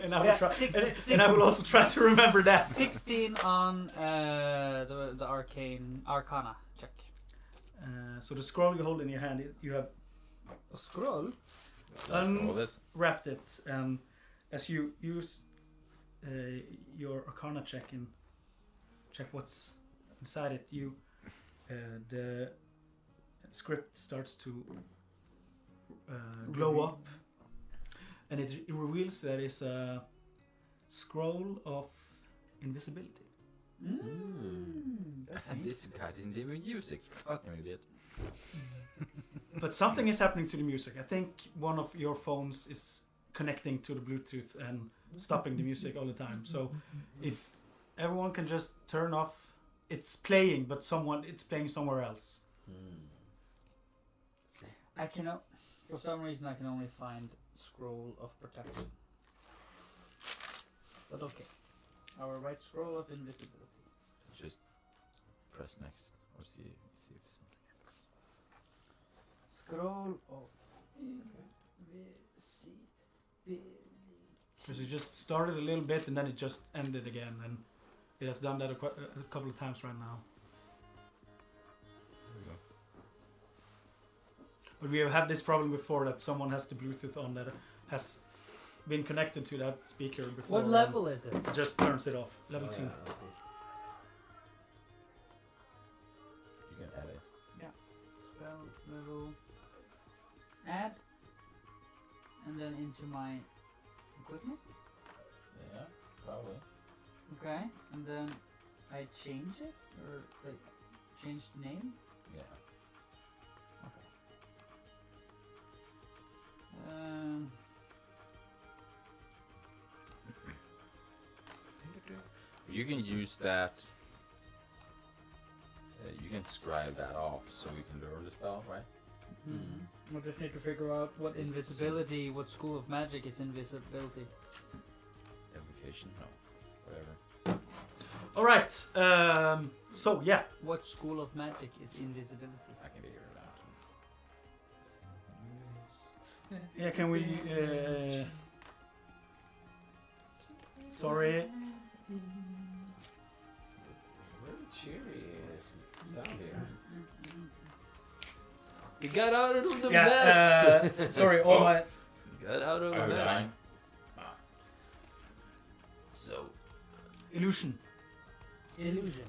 And I will Yeah, try. six- and I will also try to remember that. 16 on the Arcana check. So the scroll you hold in your hand, you have A scroll? All this. wrapped it, and as you use your Arcana check and check what's inside it, the script starts to glow up, and it reveals that it's a scroll of invisibility. That's neat. This guy didn't even use it. Fucking idiot. But something is happening to the music. I think one of your phones is connecting to the Bluetooth and stopping the music all the time. So if everyone can just turn off, it's playing, but it's playing somewhere else. I cannot. For some reason, I can only find scroll of protection. But okay. our right scroll of invisibility. Just press next or see if something. Scroll of invisibility. Because it just started a little bit and then it just ended again, and it has done that a couple of times right now. There we go. But we have had this problem before, that someone has the Bluetooth on that has been connected to that speaker before. What level is it? It just turns it off. Level 2. Yeah, I see. You can add it. Spell level. Add. And then into my equipment. Yeah, probably. Okay. And then I change it? Or like, change the name? Yeah. Okay. You can use that. You can scribe that off so we can learn the spell, right? I just need to figure out what invisibility, what school of magic is invisibility. Evocation? No. Whatever. Alright, so yeah. What school of magic is invisibility? I can figure it out. Yeah, can we... sorry. Very cheery sound here. You got out of the mess! Sorry, all my... You got out of the Are we mess. dying? So, Illusion. Illusion.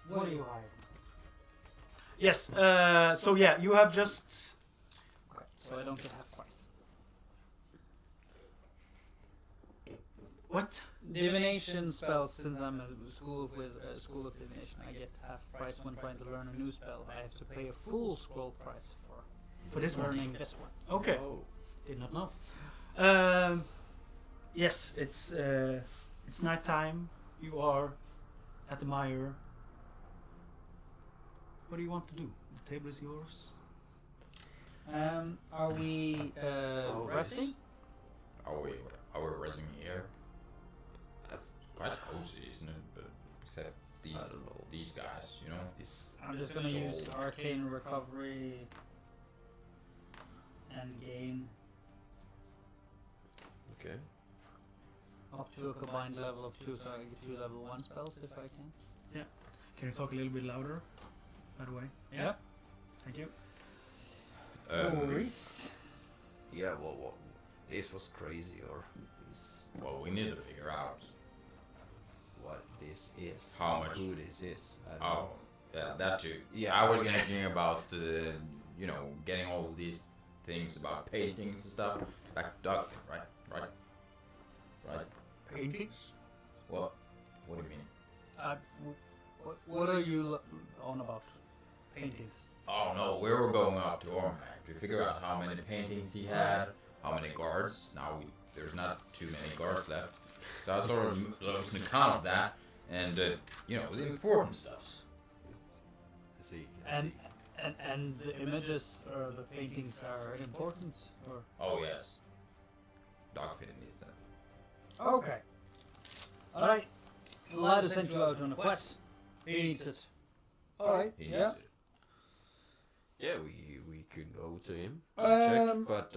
What are you hiding? Yes, so yeah, you have just... Okay, so I don't get half price. What? Divination spells, since I'm a school of school of divination, I get half price when trying to learn a new spell. I have to pay a full scroll price For this one? learning this one. Okay, oh, did not know. Yes, it's nighttime. You are at the mire. What do you want to do? The table is yours. Are we resting? Are we resting here? Quite cozy, isn't it? But except these I don't know. these guys, you know. It's I'm just gonna use arcane recovery and gain okay. up to a combined level of 2, so I can get 2 level 1 spells if I can. Can you talk a little bit louder, by the way? Yeah. Thank you. Yeah, well, this was crazy, or this, Well, we need to figure out. what this is. How much? Who this is. I don't Oh, know. yeah, that too. Yeah, I was thinking about getting all of these things about paintings and stuff back to Doug, right? Paintings? What do you mean? What are you on about? Paintings. Oh no, we were going up to Ormac to figure out how many paintings he had, how many guards. Now there's not too many guards left, so I was sort of losing count of that, and the important stuff. I see. And the images or the paintings are important, or Oh yes, Dogfin needs that. okay. All right. The lad who sent you out on a quest. He needs it. All right. He Yeah. needs it. Yeah, we could go to him, Um, check, but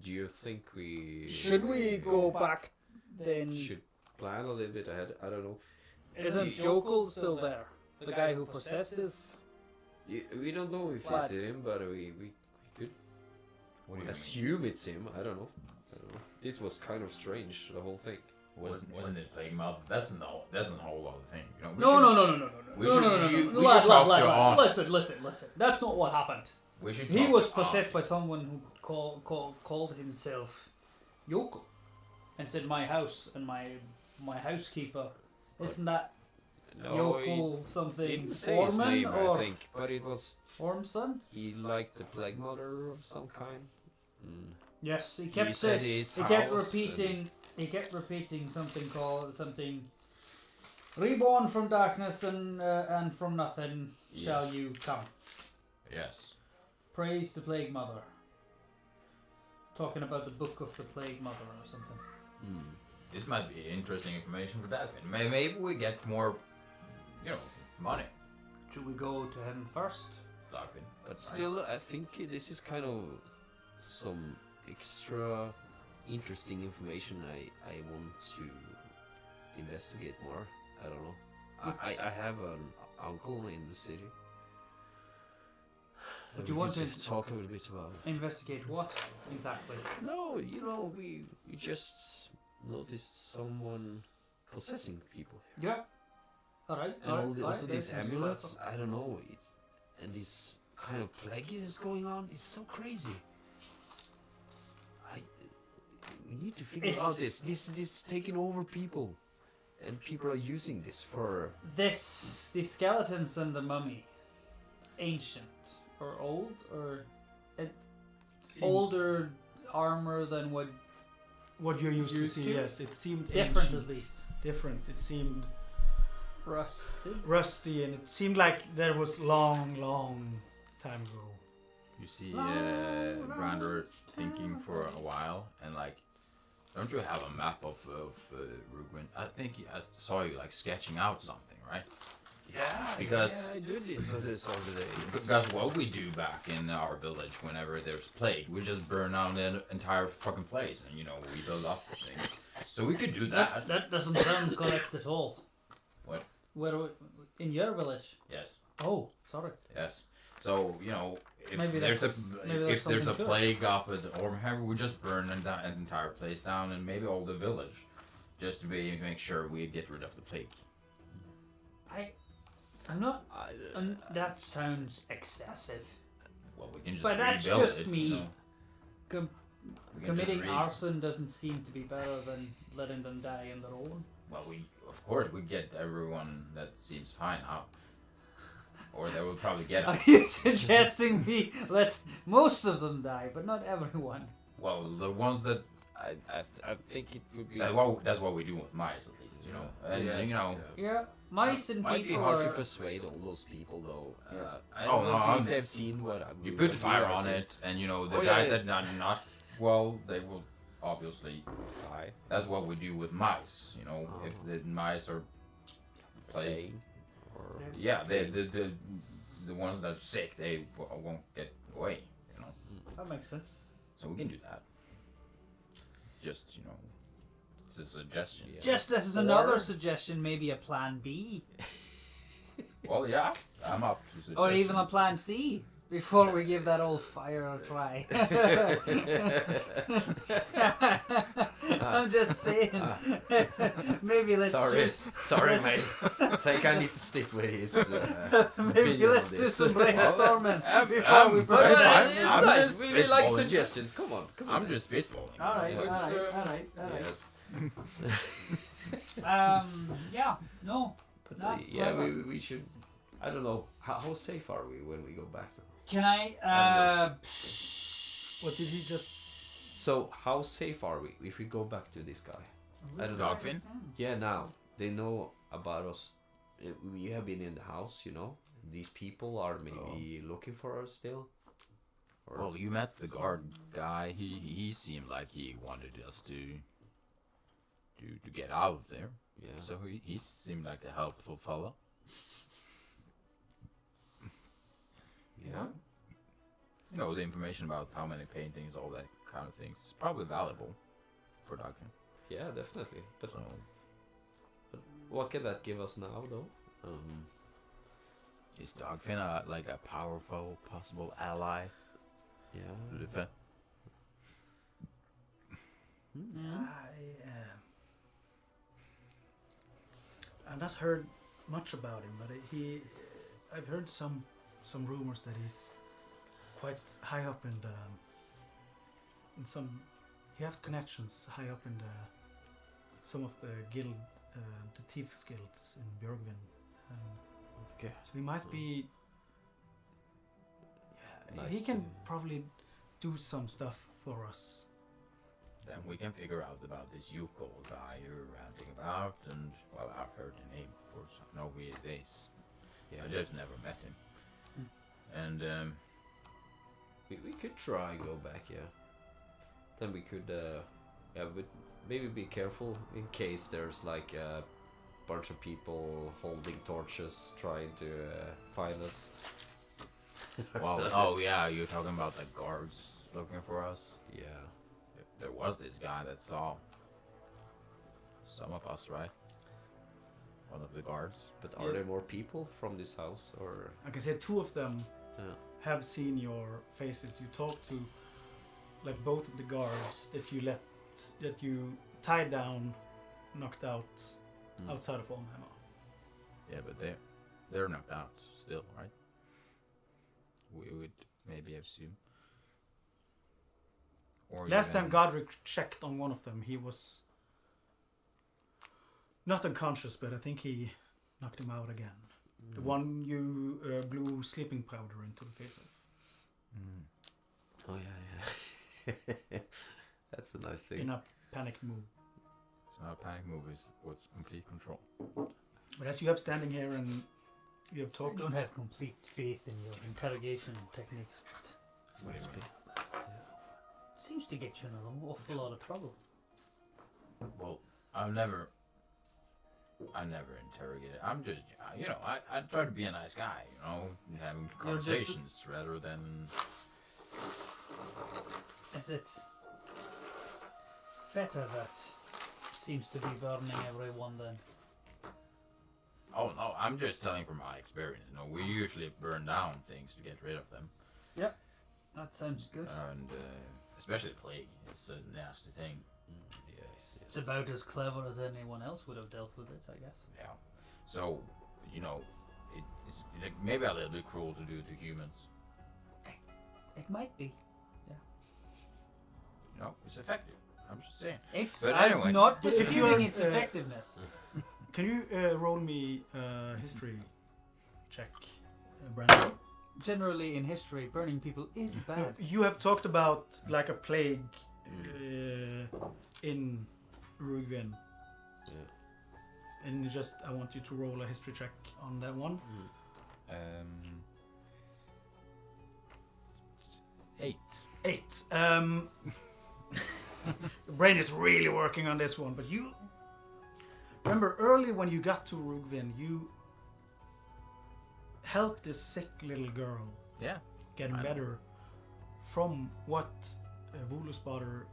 do you think we Should we go back then? should plan a little bit ahead? I don't know. Isn't Jokul still there? The guy who possessed this? We don't know if What? it's him, but we could What do you mean? assume it's him. I don't know. This was kind of strange, the whole thing. Wasn't it playing mouth? That's a whole other thing. You know. No. We should Lad, talk lad, to lad. Aunt. Listen. That's not what happened. We should. He talk was to possessed Aunt. by someone who called himself Yoko, and said my house and my housekeeper. Isn't that No, Yoko he something didn't say his Orman name, I or think, but it was Ormson? he liked the plague mother of some kind. Mm. Yes, he He kept said saying. his He kept house repeating. He kept repeating something. Reborn from darkness and from nothing shall Yes. you come. Yes. Praise the plague mother. Talking about the book of the plague mother or something. And, this might be interesting information for Dagfin. Maybe we get more, money. Should we go to him first? Dagfin. But still, I think this is kind of some extra interesting information I want to investigate more. I don't know. I have an uncle in the city. But you want to talk a little bit about it. investigate what exactly? No, we just noticed someone possessing people. Yeah. Alright. And also these amulets, I don't know, and this kind of plague is going on. It's so crazy. We need to figure out this. This is taking over people, and people are using this for. The skeletons and the mummy, ancient or old or older armor than what you're used to Used see. to? Yes, it seemed different ancient, at least. Different. It seemed Rusty, and it seemed like there was long time ago. You see Brander thinking for a while, and like, don't you have a map of Rugwin? I think I saw you like sketching out something, right? Yeah, Because- I do this over the Because what we do back in our village whenever there's plague, we just burn down the entire fucking place, and we build up the thing. So we could do that. That doesn't sound correct at all. What? In your village? Yes. Oh, sorry. Yes. So if Maybe there's that's a something to it. plague up at Ormhammer, we just burn the entire place down, and maybe all the village, just to make sure we get rid of the plague. I'm not. I, That sounds excessive. Well, we can just But that's rebuild just it, me. We can Committing just arson doesn't seem to be better than letting them die in their own. Well, of course we get everyone that seems fine out, or they will probably get Are it. you suggesting we let most of them die, but not everyone? Well, the ones that I think it would be. that's what we do with mice, at least, and Yes, Yeah, mice and Might be people hard are. to persuade all those people, though. Yeah. I Oh, don't know no, if they've seen what I you what put we fire are on seeing. it, and the Oh, guys yeah. that are not well, they will obviously. Aye. That's what we do with mice. If Oh. the mice are Staying. Or yeah, the ones that are sick, they won't get away. That makes sense. So we can do that. Just it's a suggestion. Yeah. Just as another suggestion, maybe a plan B, Well, yeah, I'm up to suggestions. or even a plan C, before we give that old fire a try. I'm just saying. Maybe let's Sorry, let's- mate. I think I need to stick with his. maybe opinion let's on do this. some brainstorming before I'm- we I'm burn But fine. it. it's I'm nice. just We like spitballing. suggestions. Come on. I'm just spitballing. All right, all It's, right, all right, all right. Yes. Yeah, no. But Not yeah, clever. we should. I don't know. How safe are we when we go back now? Can I? What did he just? So how safe are we if we go back to this guy? I don't know. Dogfin? Yeah, now they know about us. We have been in the house, These people are maybe looking for us still. Or Well, you met the guard guy. He seemed like he wanted us to get out of there. yeah. So he seemed like a helpful fellow. Yeah. The information about how many paintings, all that kind of things, is probably valuable for Dogfin. Yeah, definitely. But So what can that give us now, though? is Dogfin like a powerful possible ally Yeah. to defend? I've not heard much about him, but I've heard some rumors that he's quite high up in the. He has connections high up in some of the guild, the thieves guilds in Björgvin. Okay. So he might be. Yeah, he Nice can to- probably do some stuff for us. Then we can figure out about this Yuko guy you're ranting about, and well, I've heard the name, of course. I know who it is. Yeah. I just never met him. And We could try go back, yeah. Then we could Yeah, but maybe be careful in case there's like a bunch of people holding torches trying to find us. Well, oh yeah, you're talking about the guards looking for us? Yeah. There was this guy that saw some of us, right? One of the guards. But are there more people from this house or? I can say 2 of them Yeah. have seen your faces. You talked to like both of the guards that you tied down, knocked out outside of Ormhammer. Yeah, but they're knocked out still, right? We would maybe assume. Or Last time even- Godric checked on one of them, he was not unconscious, but I think he knocked him out again. The one you blew sleeping powder into the face of. Mm. Oh yeah. That's a nice thing. In a panicked move. It's not a panic move, it's what's complete control. But as you have standing here and you have I talked, don't have complete faith in your interrogation techniques, but it seems to get you in an awful lot of trouble. Well, I've never interrogated. I'm just, I try to be a nice guy, having You're just- conversations rather than. Is it Feta that seems to be burning everyone then? Oh no, I'm just telling from my experience. We usually burn down things to get rid of them, That sounds good. and especially plague. It's a nasty thing. Yes. It's about as clever as anyone else would have dealt with it, I guess. Yeah. So, it's like maybe a little bit cruel to do to humans. It might be. It's effective. I'm just saying. It's But I'm anyway. not But if disputing you're, its uh, effectiveness. can you roll me history check, Brandon? Generally in history, burning people is bad. You have talked about like a plague in Rugvin. Yeah. And I want you to roll a history check on that one. 8. 8. Your brain is really working on this one, but you remember early when you got to Rugvin, you helped this sick little girl Yeah. getting I know. better. From what Volusbader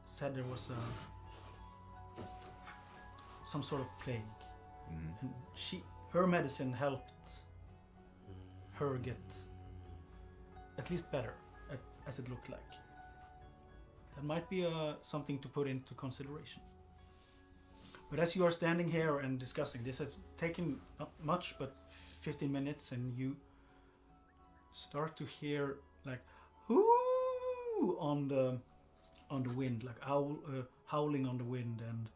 said, there was some sort of plague, and her medicine helped her get at least better, as it looked like. That might be something to put into consideration. But as you are standing here and discussing, this has taken not much, but 15 minutes, and you start to hear like "hoo" on the wind, like howling on the wind, and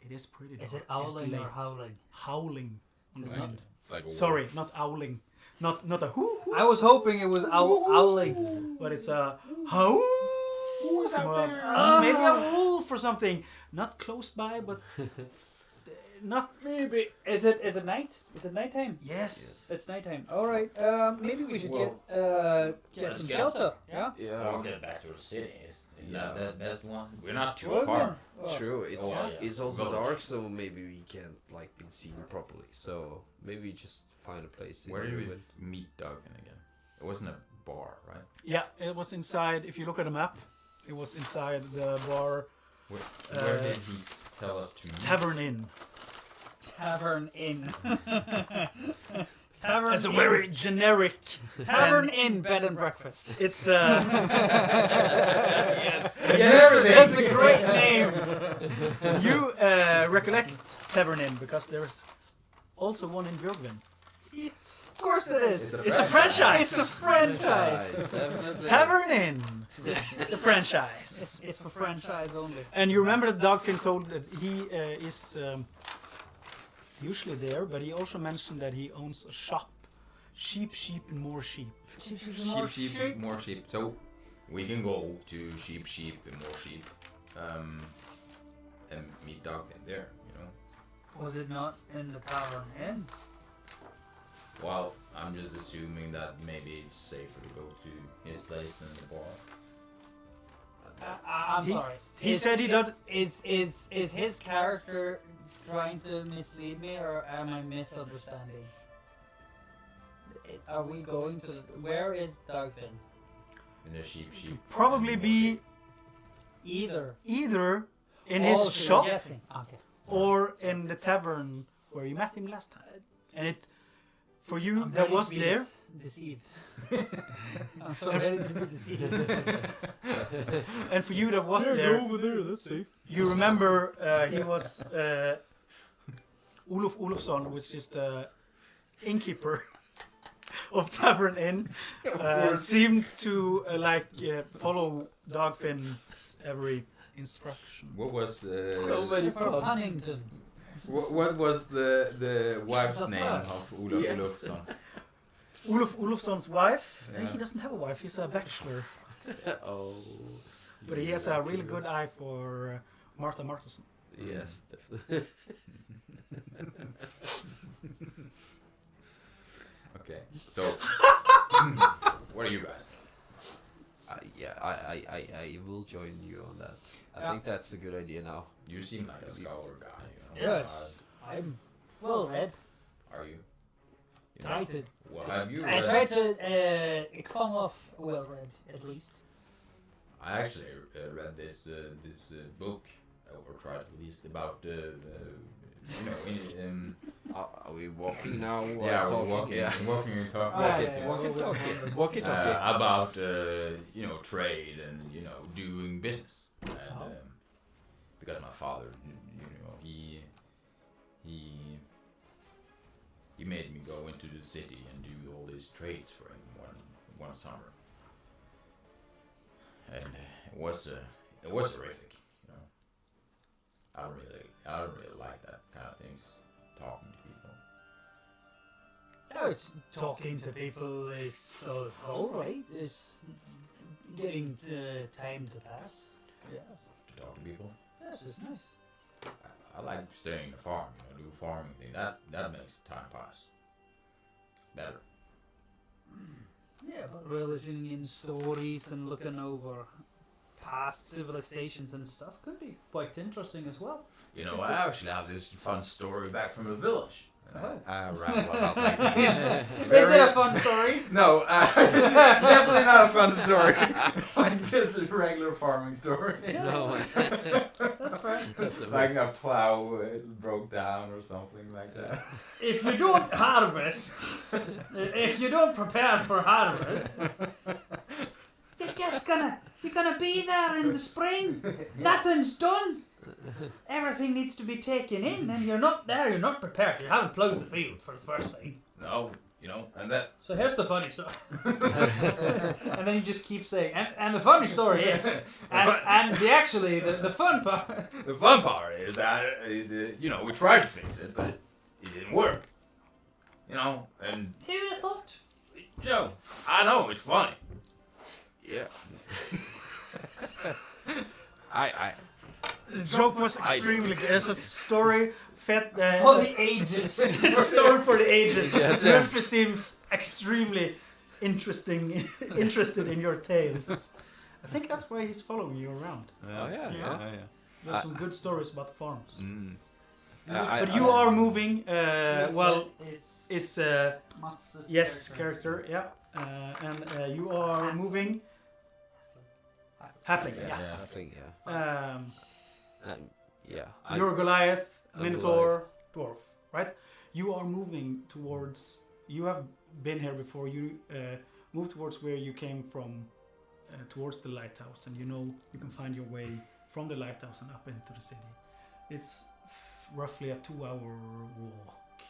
it is pretty dark. Is it It's owling or late. howling? Howling on the Is it- wind. Like a Sorry, wolf. not owling. Not a hoo, I was hoping it was owling. but it's a how. Maybe a wolf or something. Not close by, but not. Maybe. Is it night? Is it nighttime? Yes. It's nighttime. All right. Maybe we should Well, get some get- shelter. Yeah. We'll get back to the city. Is that the best one? We're not too Well, far. yeah. True. It's Oh, yeah. it's also Village. dark, so maybe we can't like be seen properly. So maybe we just find a place. in Where did we Ruin. meet Duggan again? It wasn't a bar, right? Yeah, it was inside. If you look at the map, it was inside the bar Where did he tell us to meet? Tavern Inn. Tavern Inn. Tavern It's a Inn. very generic Tavern and Inn bed and breakfast. It's Yes. That's a great name. you recollect Tavern Inn because there's also one in Björgvin. Of course it is. It's a franchise. It's a franchise. Definitely. Tavern Inn, the franchise. It's for franchise only. And you remember that Dogfin told that he is usually there, but he also mentioned that he owns a shop. Sheep, and more sheep. Sheep, more sheep. So we can go to sheep, and more sheep, and meet Duggan there. Was it not in the Tavern Inn? Well, I'm just assuming that maybe it's safer to go to his place than the bar. I'm He- sorry. he said he don't- Is his character trying to mislead me, or am I misunderstanding? Are we going to? Where is Dogfin? In the sheep. Probably be Either. either in Oh, his so you're shop guessing. Okay. or in the tavern where you met him last time. And it, for you, I'm that ready was to be there. Deceived. I'm so ready to be deceived. And for you, that was there. over there. That's safe. You remember he was Olof Olofsson, which is the innkeeper of Tavern Inn, seemed to follow Dogfin's every instruction. What was So many For pubs. Punnington. what was the wife's name of Olof Yes. Olofsson? Olof Olofsson's wife, Yeah. he doesn't have a wife, he's a bachelor. Oh. But he has a really good eye for Martha Martensen. Yes, definitely. Okay, so what are you guys? I will join you on that. I Yeah. think that's a good idea now. You seem like a scholar guy. You know? Yes. I'm well read. Are you? You know, Try to. Well, have you I read? try to come off well read at least. I actually read this book, or tried at least about Are we walking now? Or yeah, we're talking? walking, Yeah. walking and talking. Ah, Walkie talkie. About trade and doing business. And, Oh. because my father, he made me go into the city and do all these trades for him one summer, and it was horrific. I don't really like that kind of things, talking to people. No, it's talking to people is alright. Is getting time to pass. Yeah. To talk to people. Yes, it's nice. I like staying in the farm, do farming thing. That makes time pass better. Yeah, but relishing in stories and looking over past civilizations and stuff could be quite interesting as well. I actually have this fun story back from the village. Oh. I ramble about like this. Is it a fun story? No, definitely not a fun story. Just a regular farming story. No. That's fair. That's Like amazing. a plow broke down or something like that. If you don't harvest, if you don't prepare for harvest, you're gonna be there in the spring. Nothing's done. Everything needs to be taken in, and you're not there. You're not prepared. You haven't plowed the field for the first thing. No, and that. So here's the funny story. And then you just keep saying, and the funny story is, and the fun part. The fun part is that we tried to fix it, but it didn't work. And Who'd have thought? I know it's funny. Yeah. I The joke was extremely good. It's a story fit For the ages. it's a story for the ages. Yes, Memphis seems extremely interested in your tales. I think that's why he's following you around. Oh, yeah. Yeah. There's some good stories about the farms. Mm. But you are moving. Is Is Mats' yes character, yeah, and you are moving. Halfling, yeah. I think, yeah. Yeah. You're Goliath, I'm Minotaur, Dwarf, right? You are moving towards. You have been here before. You move towards where you came from, towards the lighthouse, and you can find your way from the lighthouse and up into the city. It's roughly a 2-hour walk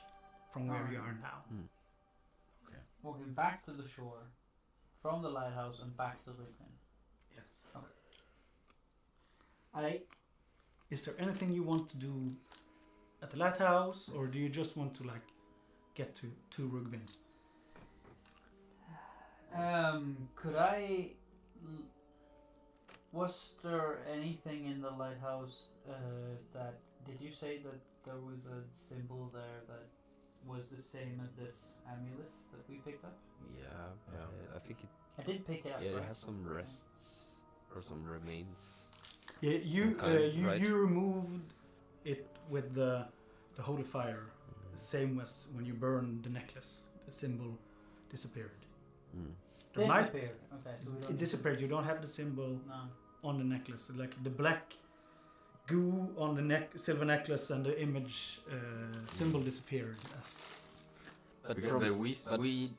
from where you are now. walking back to the shore, from the lighthouse and back to Brooklyn. Yes. I Is there anything you want to do at the lighthouse, or do you just want to get to Rugbin? could I? Was there anything in the lighthouse that? Did you say that there was a symbol there that was the same as this amulet that we picked up? Yeah, I think it. I did pick it up. Yeah, it right? has some rests. or some remains. Yeah, Some kind, right? you removed it with the holy fire, same as when you burned the necklace. The symbol disappeared. Mm. There might- Disappeared. Okay, so we don't. It need to- disappeared. You don't have the symbol No. on the necklace. Like the black goo on the silver necklace and the image symbol disappeared. As But Because from we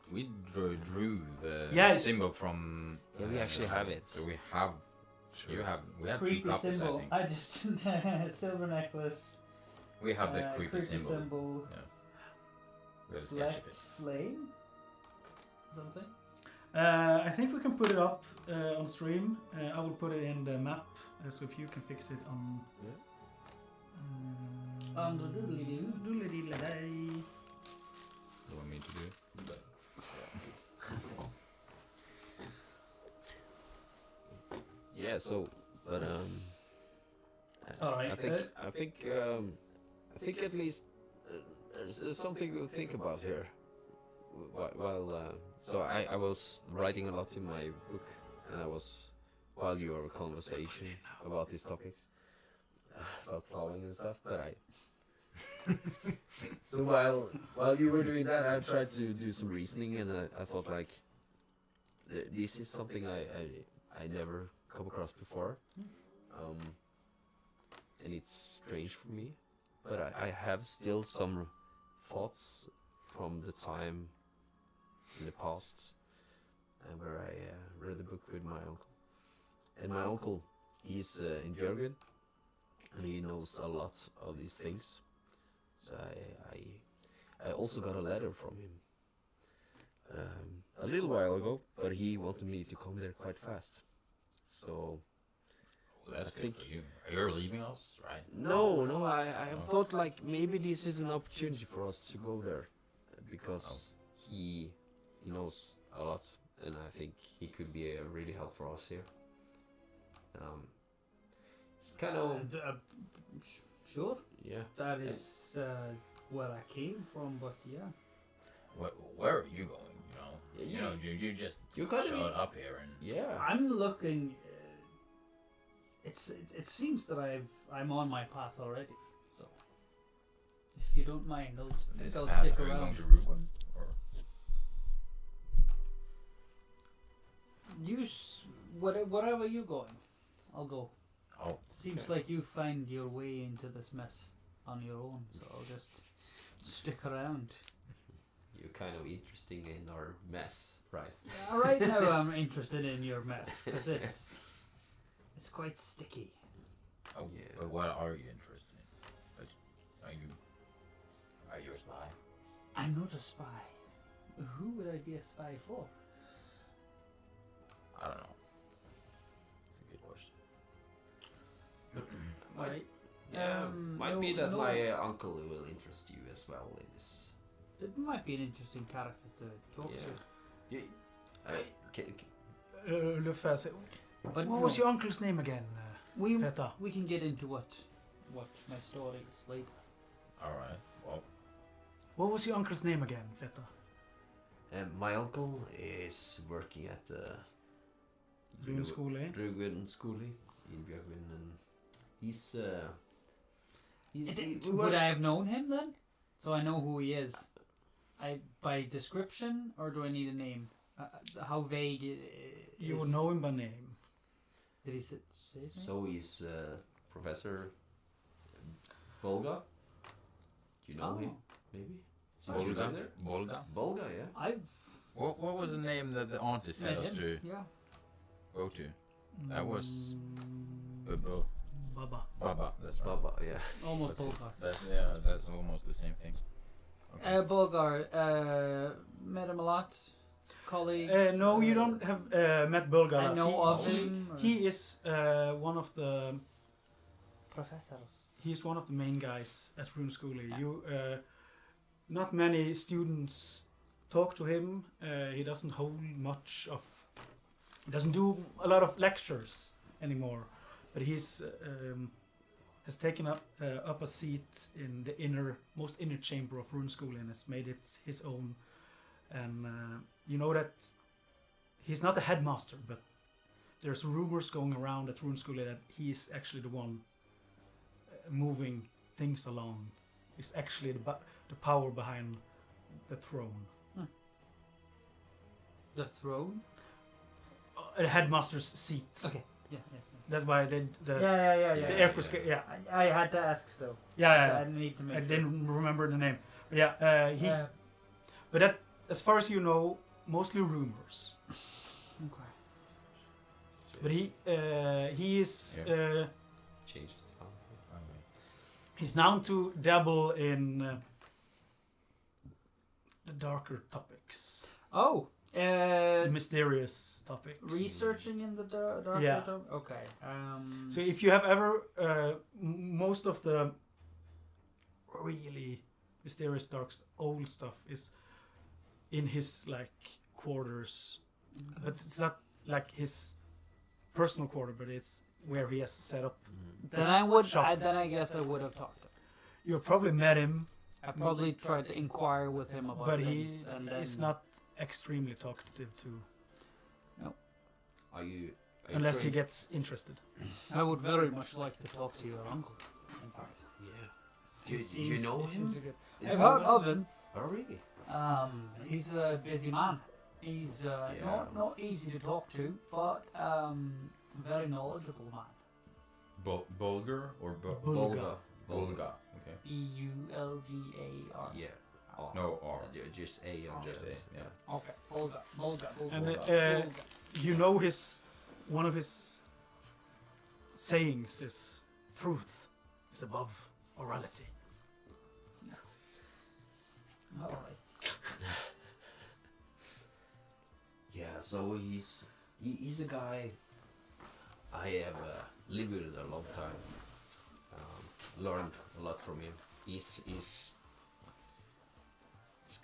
drew the Yes. symbol from. Yeah, we actually have it. So we have. Sure. We have two Creepy copies, symbol. I think. I just silver necklace. We have the creepy symbol. We have a sketch Black of it. flame. Something. I think we can put it up on stream. I will put it in the map, so if you can fix it on. Yeah. On the doodly-doo. Doodly-dee-la-day. You want me to do it? Yeah. So, but All right, I think at least there's something to think about here. While so I was writing a lot in my book, and I was while your conversation about these topics, about plowing and stuff. But so while you were doing that, I tried to do some reasoning, and I thought like this is something I never come across before, and it's strange for me. But I have still some thoughts from the time in the past where I read the book with my uncle. And my uncle, he's in Jörgen, and he knows a lot of these things. So I also got a letter from him a little while ago, but he wanted me to come there quite fast. So Well, that's I good think- for you. You're leaving us, right? no, I thought like maybe this is an opportunity for us to go there because he knows a lot, and I think he could be a really help for us here. It's kind of Sure. yeah. That is where I came from, but yeah. Where are you going? Yeah, You know, you just you gotta showed be- up here and. Yeah. I'm looking. It seems that I'm on my path already. So, if you don't mind, I'll This stick path, are you going around. to Ruguen? Or Wherever you're going, I'll go. oh, Seems Okay. like you find your way into this mess on your own, so I'll just stick around. You're kind of interesting in our mess, right? Right now, I'm interested in your mess because it's quite sticky. oh, Yeah. But what are you interested in? But are you a spy? I'm not a spy. Who would I be a spy for? I don't know. It's a good question. Might, Right. yeah, might be that no. my uncle will interest you as well in this. It might be an interesting character to talk Yeah. to. You, Lufas, But what was your uncle's name again? we Feta. we can get into what my story is later. All right. Well, What was your uncle's name again, Feta? my uncle is working at the Rune School, eh? Druggen Skole in Björgvin, and he's Would I have known him then? So I know who he is. By description, or do I need a name? How vague? You would know him by name. Did he say his name? So he's Professor Bolga. Do you know him? Maybe. Since you've been there? Bolga. Bolga, yeah. I've What was the name that the auntie said met us him. to Yeah. go to? That was Baba. Baba. That's right. Baba, yeah. Almost Okay. Bulgar. That's almost the same thing. Okay. Bulgar, met him a lot. Colleague. No, you don't have met Bulgar. I know of him. He is one of the. Professors. He's one of the main guys at Rune School. Yeah. You, not many students talk to him. He doesn't hold much of. He doesn't do a lot of lectures anymore, but he's has taken up a seat in the most inner chamber of Rune School and has made it his own. And you know that he's not a headmaster, but there's rumors going around at Runeskulle that he's actually the one moving things along. He's actually the power behind the throne. The throne? A headmaster's seat. Okay. Yeah. That's why they the Yeah. aircraft. Yeah. I had to ask still. Yeah. I need to make I sure. didn't remember the name. But yeah, he's. But that, as far as you know, mostly rumors. Okay. But he is Changed his sound. he's known to dabble in the darker topics, Oh. mysterious topics. Researching in the dark. Yeah. Okay. So if you have ever most of the really mysterious old stuff is in his like quarters, but it's not like his personal quarter, but it's where he has set up. then I would. shop. Then I guess I would have talked to him. You probably met him, I probably tried to inquire with him about but things, and then is not extremely talkative to, Are you unless he trained? gets interested. I would very much like to talk to your uncle. In fact, Yeah. You know him? I've heard of him. Oh, really? He's a busy man. He's not easy to talk to, but very knowledgeable man. Bulgar or Bulga. Bulga. Okay. Bulgar. Yeah. Oh. No R. Just A on Just the. A, yeah. Okay, Bulgar. And Bulgar. you know one of his sayings is truth is above orality. All right. Yeah, so he's a guy I have lived with a long time. Learned a lot from him. He's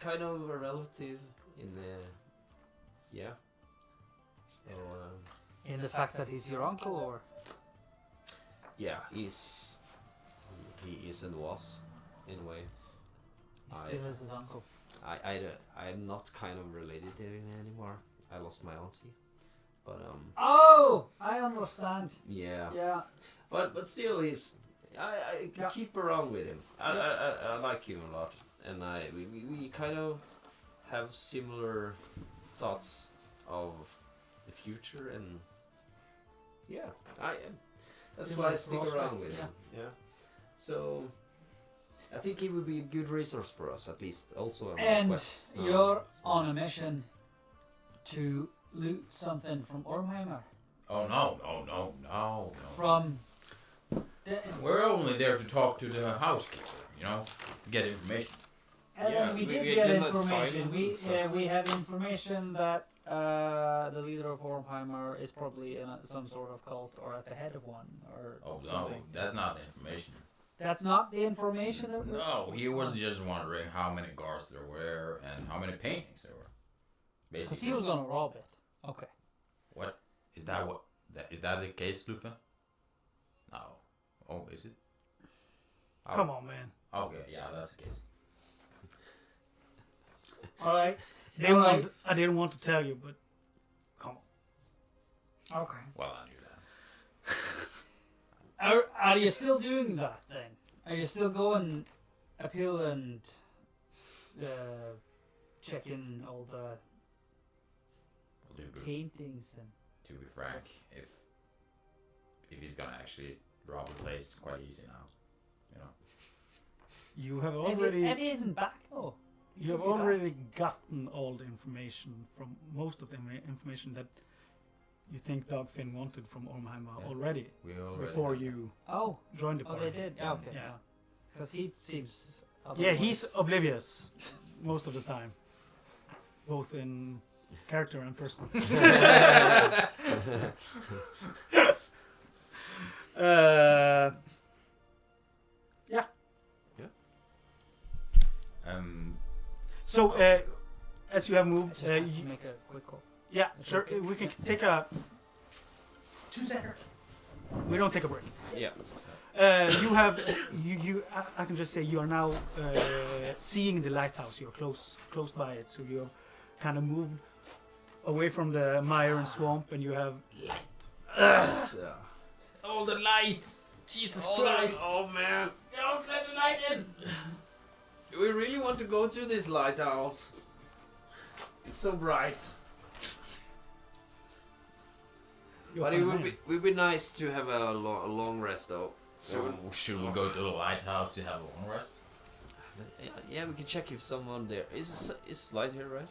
kind of a relative in yeah. So In the fact that he's your uncle, or yeah, he is and was in a way. he still is his uncle? I'm not kind of related to him anymore. I lost my auntie, but Oh, I understand. yeah. Yeah. But still, I Yeah. keep around with him. I like him a lot, and we kind of have similar thoughts of the future, and yeah, that's why I stick Similar around prospects, with him. Yeah. So I think he would be a good resource for us, at least. Also, on our And quests. you're So- on a mission to loot something from Ormheimer. Oh no. From We're only there to talk to the housekeeper, get information. And Yeah, then we did we get did not information. find We it, so- we have information that the leader of Ormheimer is probably in some sort of cult or at the head of one or Oh no, something. that's not the information. That's not the information that we're... No, he was just wondering how many guards there were and how many paintings there were. Because Basically. he was gonna rob it. Okay. What? Is that the case, Lufa? No. Oh, is it? Oh, Come on, man. Okay, yeah, that's the case. All right. I didn't want to tell you, but come on. Okay. Well, I knew that. Are you still doing that then? Are you still going uphill and checking all the paintings and? To be frank, if he's gonna actually rob the place, it's quite easy now. You have Eddie already isn't back though. you have could be back. already gotten all the information from most of the information that you think Dogfin wanted from Ormheimer Yeah. already We already before have- you Oh, joined the oh, party. they did. Yeah, okay. Yeah. Because he seems. Yeah, he's otherwise- oblivious most of the time, both in character and person. Yeah. So as you have I moved, just have to make a quick call. yeah, sure. We can take a 2 second. We don't take a break. Yeah. You have you. I can just say you are now seeing the lighthouse. You're close by it, so you're kind of moved away from the mire and swamp, and you have light Oh, the light! Jesus Oh, Christ! oh man! Don't let the light in! Do we really want to go to this lighthouse? It's so bright. But it would be nice to have a long rest though. So, should we go to the lighthouse to have a long rest? Yeah, we can check if someone there is light here, right?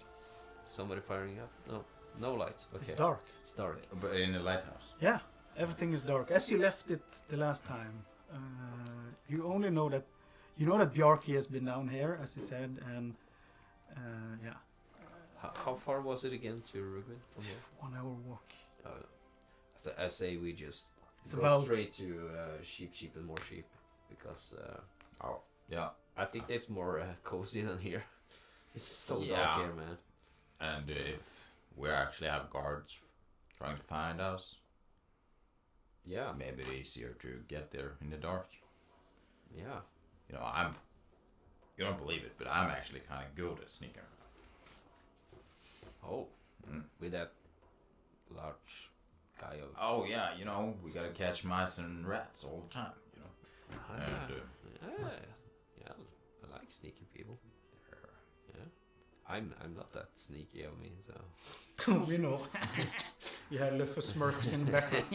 Somebody firing up? No light. Okay. It's dark. It's dark. But in the lighthouse. Yeah, everything is dark. As you left it the last time, you only know that Bjarki has been down here, as he said, and yeah. How far was it again to Rugvin from here? 1 hour walk. I say we just It's go about straight to sheep and more sheep because Oh, yeah. I think that's more cozy than here. It's so Yeah. dark here, man. And if we actually have guards trying to find us, Yeah, maybe it's easier to get there in the dark. yeah. You know, you don't believe it, but I'm actually kind of good at sneaking. Oh, Mm. with that large guy of. Oh yeah, you know, we gotta catch mice and rats all the time, you know. And Yeah, I like sneaky people. Yeah, I'm not that sneaky of me, so. we know. You had Luffa smirks in the background.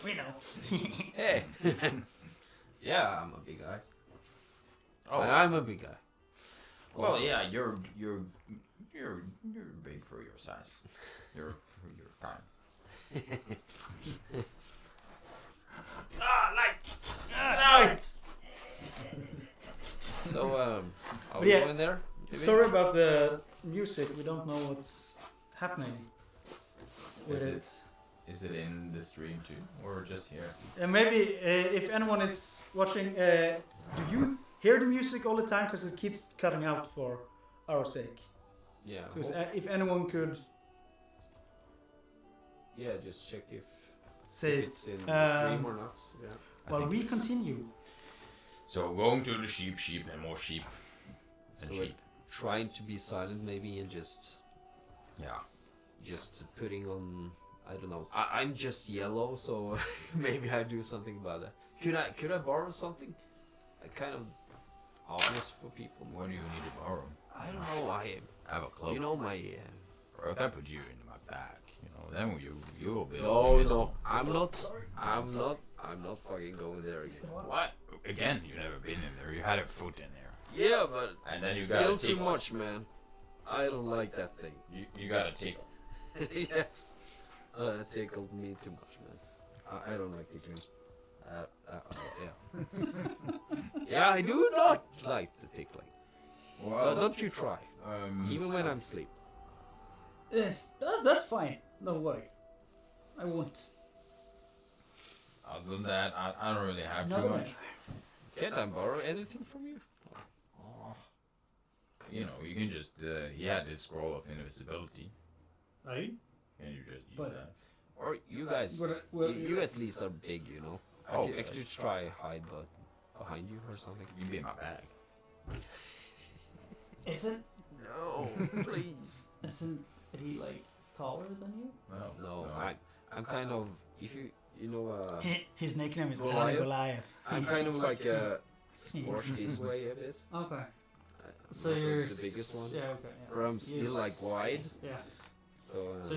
We know. Hey. Yeah, I'm a big guy. oh, I'm a big guy. well, Also- yeah, you're big for your size. You're fine. Right. So, are But we yeah, going there? Maybe? Sorry about the music. We don't know what's happening with Is it. it- Is it in the stream too, or just here? And maybe if anyone is watching, do you hear the music all the time? Because it keeps cutting out for our sake. Yeah. So if anyone could Yeah, just check if say, it's in the stream or not. Yeah. well, think we it's- continue. So going to the sheep, and more sheep, and So sheep. trying to be silent maybe and just Yeah. putting on. I don't know. I'm just yellow, so maybe I do something about that. Could I borrow something? Kind of obvious for people. What do you need to borrow? I don't know. I have a cloak. You know my. Or I can put you in my bag. You know, then you will be. No. I'm not fucking going there again. What? Again, you've never been in there. You had a foot in there. Yeah, but And then you still gotta too take- much, man. I don't like that thing. You got a tickle. Yeah. That tickled me too much, man. I don't like tickling. Yeah. Yeah, I do not like the tickling. Well, Don't you try, even when I'm asleep. That's fine. Don't worry. I won't. Other than that, I don't really have No, too no. much. Can't I borrow anything from you? You know, you can just he had this scroll of invisibility, Aye. and you just use But- that. Or you guys, you at least are big, you know. Oh, I could just try hide, but behind you or something. You can be in my bag. Isn't No, please. isn't he like taller than you? No, I'm kind of if you know His nickname is Goliath? Tiny Goliath. I'm kind of like a squash this way a bit. Okay. So Not you're the biggest one. Yeah. Okay. Yeah. Or I'm still like wide. Yeah. So, So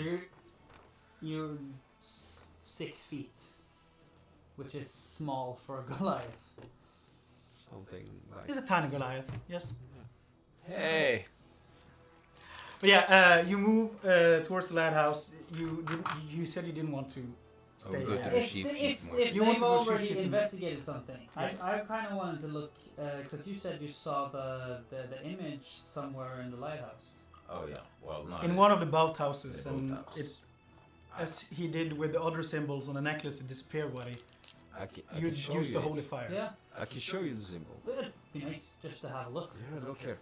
you're 6 feet, which is small for a Goliath. something He's like. a tiny Goliath. Yes. Hey. But yeah, you move towards the lighthouse. You said you didn't want to stay good to there. the If, sheep if, more. if You want they've to go already sheep. investigated something, Yes. I kind of wanted to look because you said you saw the image somewhere in the lighthouse. Oh yeah. Well, not In one of the boathouses, The and boathouses. as he did with the other symbols on the necklace, it disappeared when I you can show used you the it. holy fire. Yeah, I can show you the symbol. but it'd be nice just to have a look. Yeah, look here.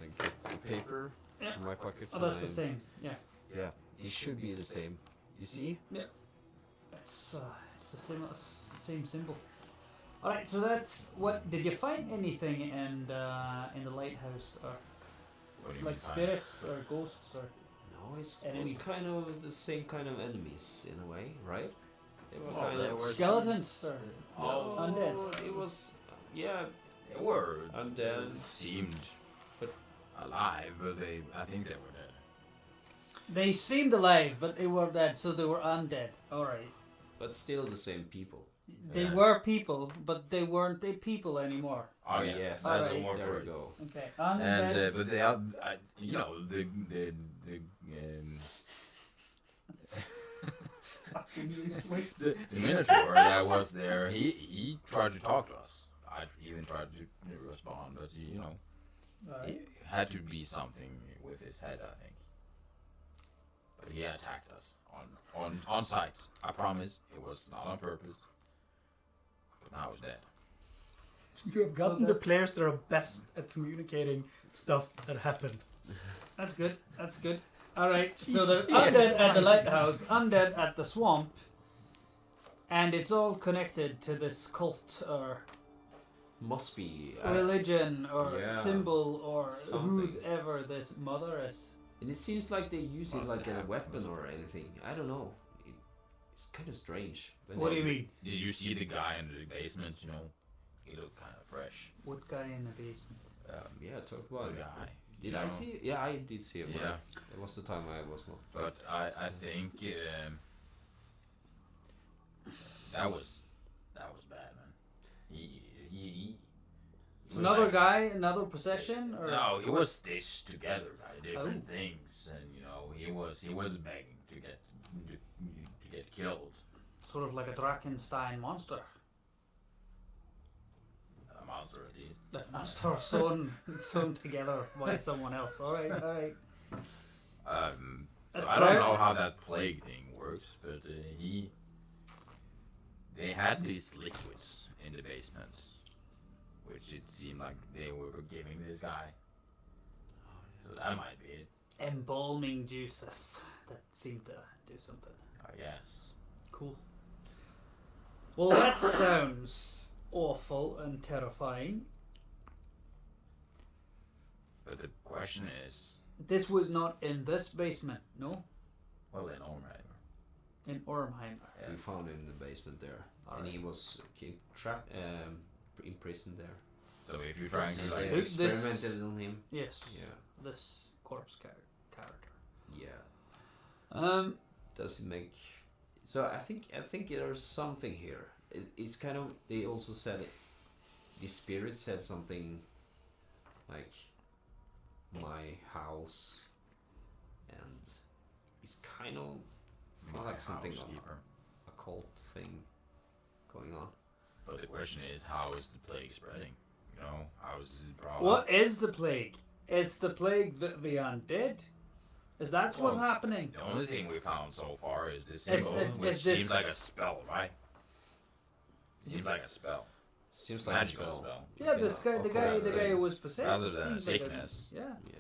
I get some paper Yeah. from my pocket. Oh, that's the and same. Yeah, Yeah, it should be the same. You see? it's the same symbol. All right, so that's what. Did you find anything in the lighthouse, or What do you like mean, spirits or ghosts or? No, No, it's Enemies. kind of the same kind of enemies in a way, right? They were Well, kind they of were- Skeletons. Or Oh, Undead. It was, yeah, they were undead. seemed But- alive, but I think they were dead. they seemed alive, but they were dead, so they were undead. All right. But still the same people. They Yeah. were people, but they weren't people anymore. Oh Yes. yes, that's Alright. the word There for we it. go. Okay. And Undead. but they are, you know, the Fucking useless. the Minotaur that was there, he tried to talk to us. I even tried to respond, but he, you know, Alright. it had to be something with his head, I think. But he attacked us on sight. I promise it was not on purpose. But now he's dead. You have gotten the players that are best at communicating stuff that happened. That's good. That's good. All right. So Jesus there's Christ. undead at the lighthouse, undead at the swamp, and it's all connected to this cult or Must be. religion or yeah. symbol or Something. whoever this mother is. And it seems like they use it Must like a have, weapon must or anything. I don't know. It's kind of strange. When What do they- you mean? Did you see the guy in the basement? You know, he looked kind of fresh. What guy in the basement? Yeah, talk The about it. guy. Did you I know? see it? Yeah, I did see it. but Yeah. It was the time I was not. But I think that was bad, man. He Another guy, another possession, or No, he was stitched together by different things, and you know he was begging to get killed. sort of like a Drakenstein monster. A monster at least. That monster sewn together by someone else. All right, all right. So That's I don't so- know how that plague thing works, but they had these liquids in the basement, which it seemed like they were giving this guy. So that might be it, Embalming juices that seem to do something. I guess. Cool. Well, that sounds awful and terrifying. But the question is, This was not in this basement, no? well, in Ormheimer. In Ormheimer. Yeah. We found him in the basement there, and he was imprisoned there. So if you're trying to And like they Who- this- experimented on him. Yes. Yeah. This corpse character. Yeah. Does it make? So I think there's something here. It's kind of. They also said it. The spirit said something like my house, and it's kind of my like something on housekeeper. a cult thing going on. But the question is, how is the plague spreading? You know, how is it brought What up? is the plague? Is the plague the undead? Is that what's Well, happening? The only thing we found so far is this Is symbol, it- which is this- seems like a spell, right? Seems like a spell. Seems like Magical a spell. spell. Yeah, this guy, the guy Rather who was possessed. rather than seems like sickness. yeah, Yeah.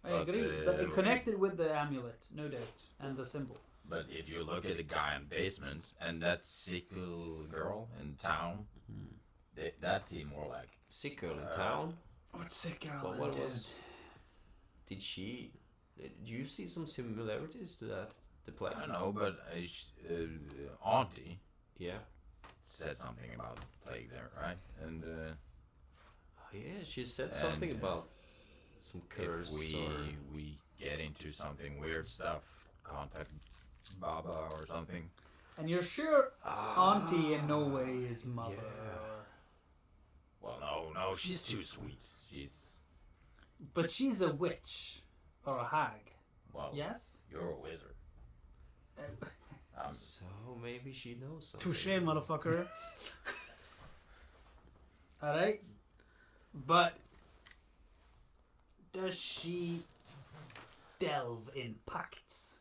I But, agree. It connected with the amulet, no doubt, and the symbol. But if you look at the guy in the basement and that sick little girl in town, that seemed more like Sick girl in town. What's sick girl? But what was? Did she? Did you see some similarities to that? The play. I don't know, but Auntie Yeah. said something about plague there, right? And Yeah, she said something And, about some curse if or. we get into something weird stuff, contact Baba or something. And you're sure Auntie in no way is mother? Yeah. Well, no, she's too sweet. She's But she's a witch or a hag. well, Yes. you're a wizard. So maybe she knows something. Touche, motherfucker. All right. But does she delve in pacts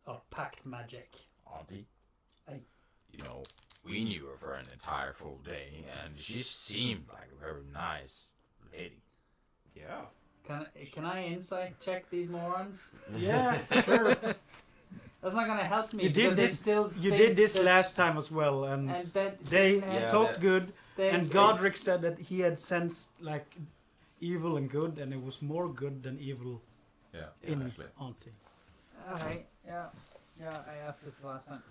or pact magic? Auntie. Aye. You know, we knew her for an entire full day, and she seemed like a very nice lady. Yeah. Can I insight check these morons? Yeah, sure. That's not gonna help me. You did because they this- Still You think did this that- last time as well, and And that they Yeah, talked that- good. they- And Godric said that he had sensed like evil and good, and it was more good than evil Yeah, in actually. Auntie. Alright, yeah. Yeah, I asked this last time.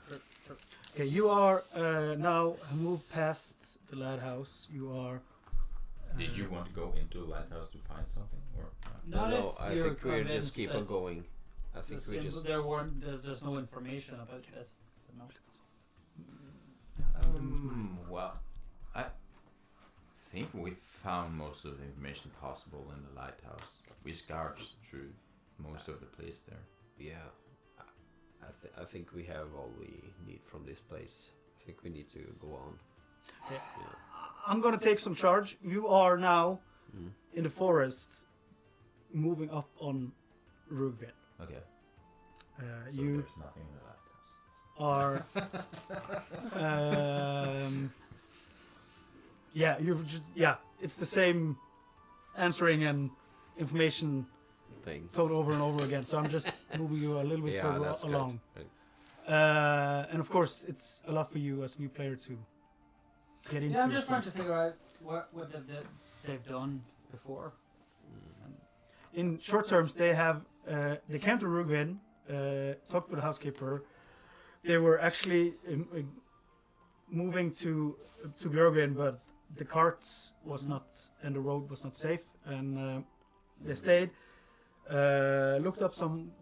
Okay, you are now moved past the lighthouse. You are. Did you want to go into the lighthouse to find something, or? Not No, if I you're think we just convinced keep on that going. I think we just. there's no information about this. No. Well, I think we found most of the information possible in the lighthouse. We scoured through most of the place there. Yeah, I think we have all we need from this place. I think we need to go on. Okay. Yeah. I'm gonna take some charge. You are now Mm. in the forest, moving up on Rugvin. Okay. So You there's nothing in the lighthouse. are. Yeah, you've just it's the same answering and information Thing. told over and over again. So I'm just moving you a little bit Yeah, further that's along. good. And of course, it's a lot for you as a new player to get into. Yeah, I'm just it. trying to figure out what they've done before. In short terms, they have they came to Rugvin, talked with the housekeeper. They were actually moving to Björgvin, but the carts was not and the road was not safe, and they stayed. Looked up some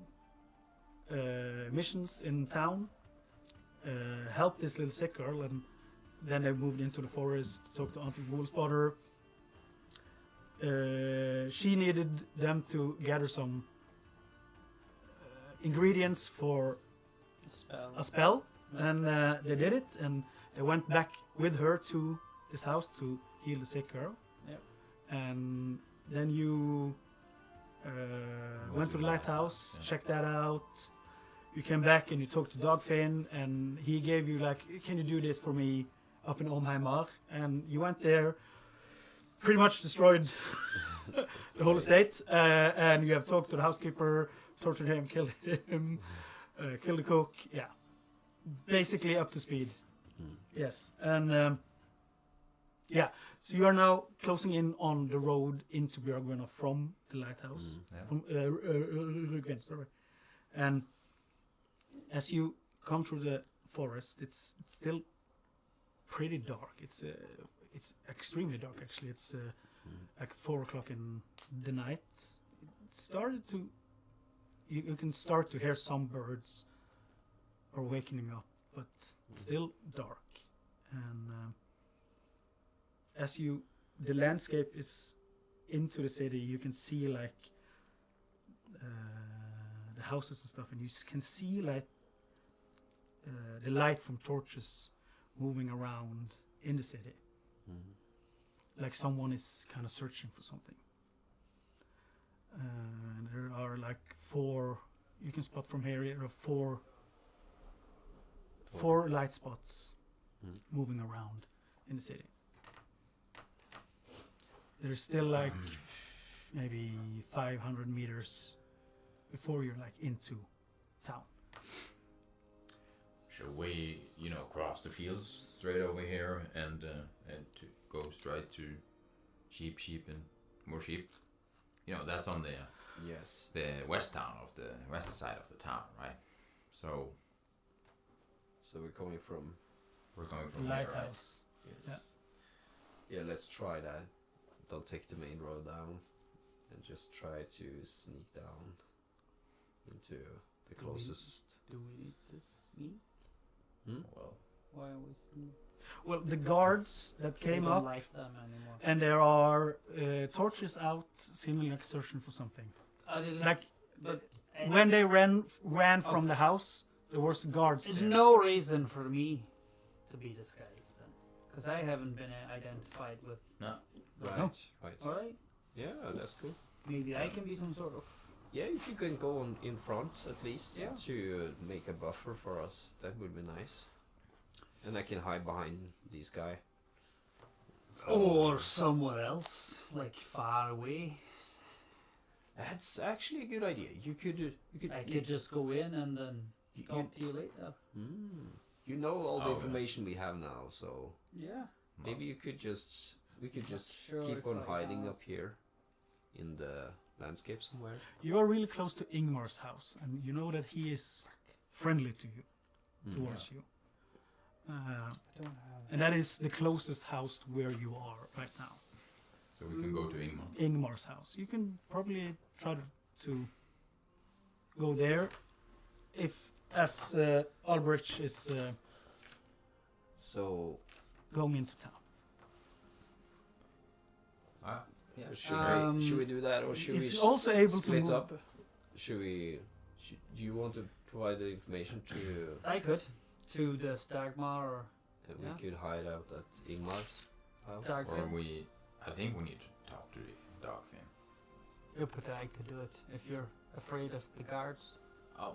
missions in town. Helped this little sick girl, and then they moved into the forest. Talked to Auntie Woolspotter. She needed them to gather some ingredients for a spell, and they did it, and they went back with her to this house to heal the sick girl. Yep. And then you went to the lighthouse, checked that out. You came back and you talked to Dogfin, and he gave you like, can you do this for me up in Omheimar? And you went there, pretty much destroyed the whole estate, and you have talked to the housekeeper, tortured him, killed him, killed the cook. Yeah, basically up to speed. Yes, and yeah, so you are now closing in on the road into Björgvin from the lighthouse, Yeah. from Rugvin, sorry. And as you come through the forest, it's still pretty dark. It's extremely dark actually. It's like 4 o'clock in the night. It started to you can start to hear some birds are waking up, but it's still dark. And as the landscape is into the city, you can see like the houses and stuff, and you can see like the light from torches moving around in the city. Like someone is kind of searching for something. And there are like 4, you can spot from here, there are 4 light spots moving around in the city. There's still like maybe 500 meters before you're like into town. Should we, cross the fields straight over here and to go straight to sheep and more sheep? That's on the Yes. west side of the town, right? So So we're coming from. we're going from here, right? Lighthouse. Yes. Yeah. Yeah, let's try that. Don't take the main road down, and just try to sneak down into the closest. Do we need to sneak? Well, Why are we sneak? Well, the guards that came We don't up, like them anymore. and there are torches out, seemingly like searching for something. Like but when they ran from the house, there was guards there's there. no reason for me to be disguised then, because I haven't been identified with. Right. No. Right. All right, Yeah, that's cool. maybe I can be some sort of. Yeah, if you can go on in front at least Yeah. to make a buffer for us, that would be nice. And I can hide behind this guy. Or somewhere else, like far away. That's actually a good idea. You could. I could just go in and then You, talk to you later. you know all the Oh, yeah. information we have now, so Yeah. maybe you could just. We could Not just sure keep if on I hiding have- up here. in the landscape somewhere? You are really close to Ingmar's house, and you know that he is friendly to you, towards you. And that is the closest house to where you are right now. So we can go to Ingmar. Ingmar's house. You can probably try to go there if, as Albrecht is So going into town. Ah, yeah, should we do that, or should we It's also able to split move. up? Should we? Do you want to provide the information to? I could. To the Stagmar or And Yeah. we could hide out at Ingmar's house. or Dagfinn. I think we need to talk to the Dagfinn. You but I could do it if you're afraid of the guards. Oh,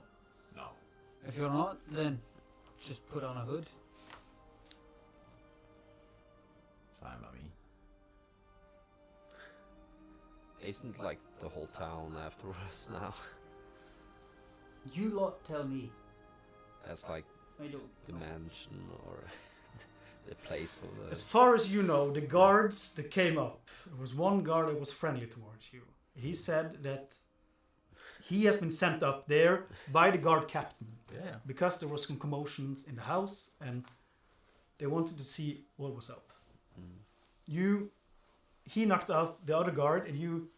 no. If you're not, then just put on a hood. Fine by me. Isn't like the whole town after us now? You lot tell me. That's like I do. the mansion or the place of the. As far as you know, the guards that came up, there was one guard that was friendly towards you. He said that he has been sent up there by the guard captain Yeah. because there was some commotions in the house and they wanted to see what was up. Mm. He knocked out the other guard and you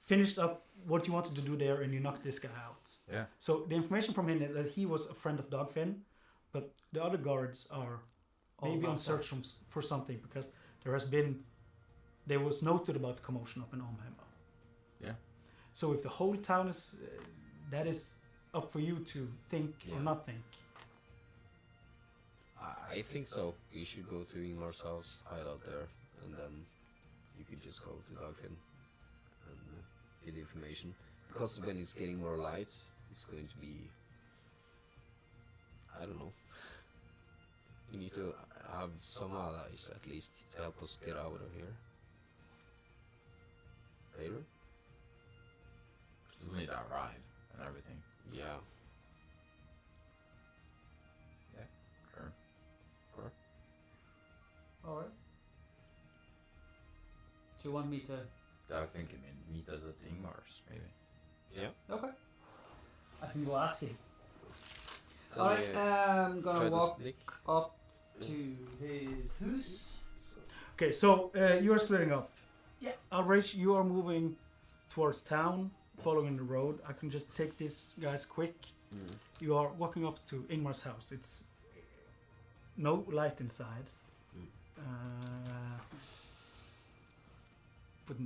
finished up what you wanted to do there and you knocked this guy out. Yeah. So the information from him is that he was a friend of Dagfinn, but the other guards are maybe on search for something because there was noted about the commotion up in Almheim. Yeah. So if the whole town is, that is up for you to think or Yeah. not think. I think so. We should go to Ingmar's house, hide out there, and then you could just go to Dagfinn and get the information. Because when it's getting more light, it's going to be. I don't know. We need to have some allies at least to help us get out of here. Later? We need our ride and everything. Yeah. Sure. Alright. Do you want me to? Dagfinn can meet us at Ingmar's, maybe. Yeah. Okay. I can go ask him. Then I we am try gonna to walk sneak. up to his house. Okay, so you are splitting up. Yeah. Albrecht, you are moving towards town, following the road. I can just take these guys quick. Mm. You are walking up to Ingmar's house. It's no light inside. But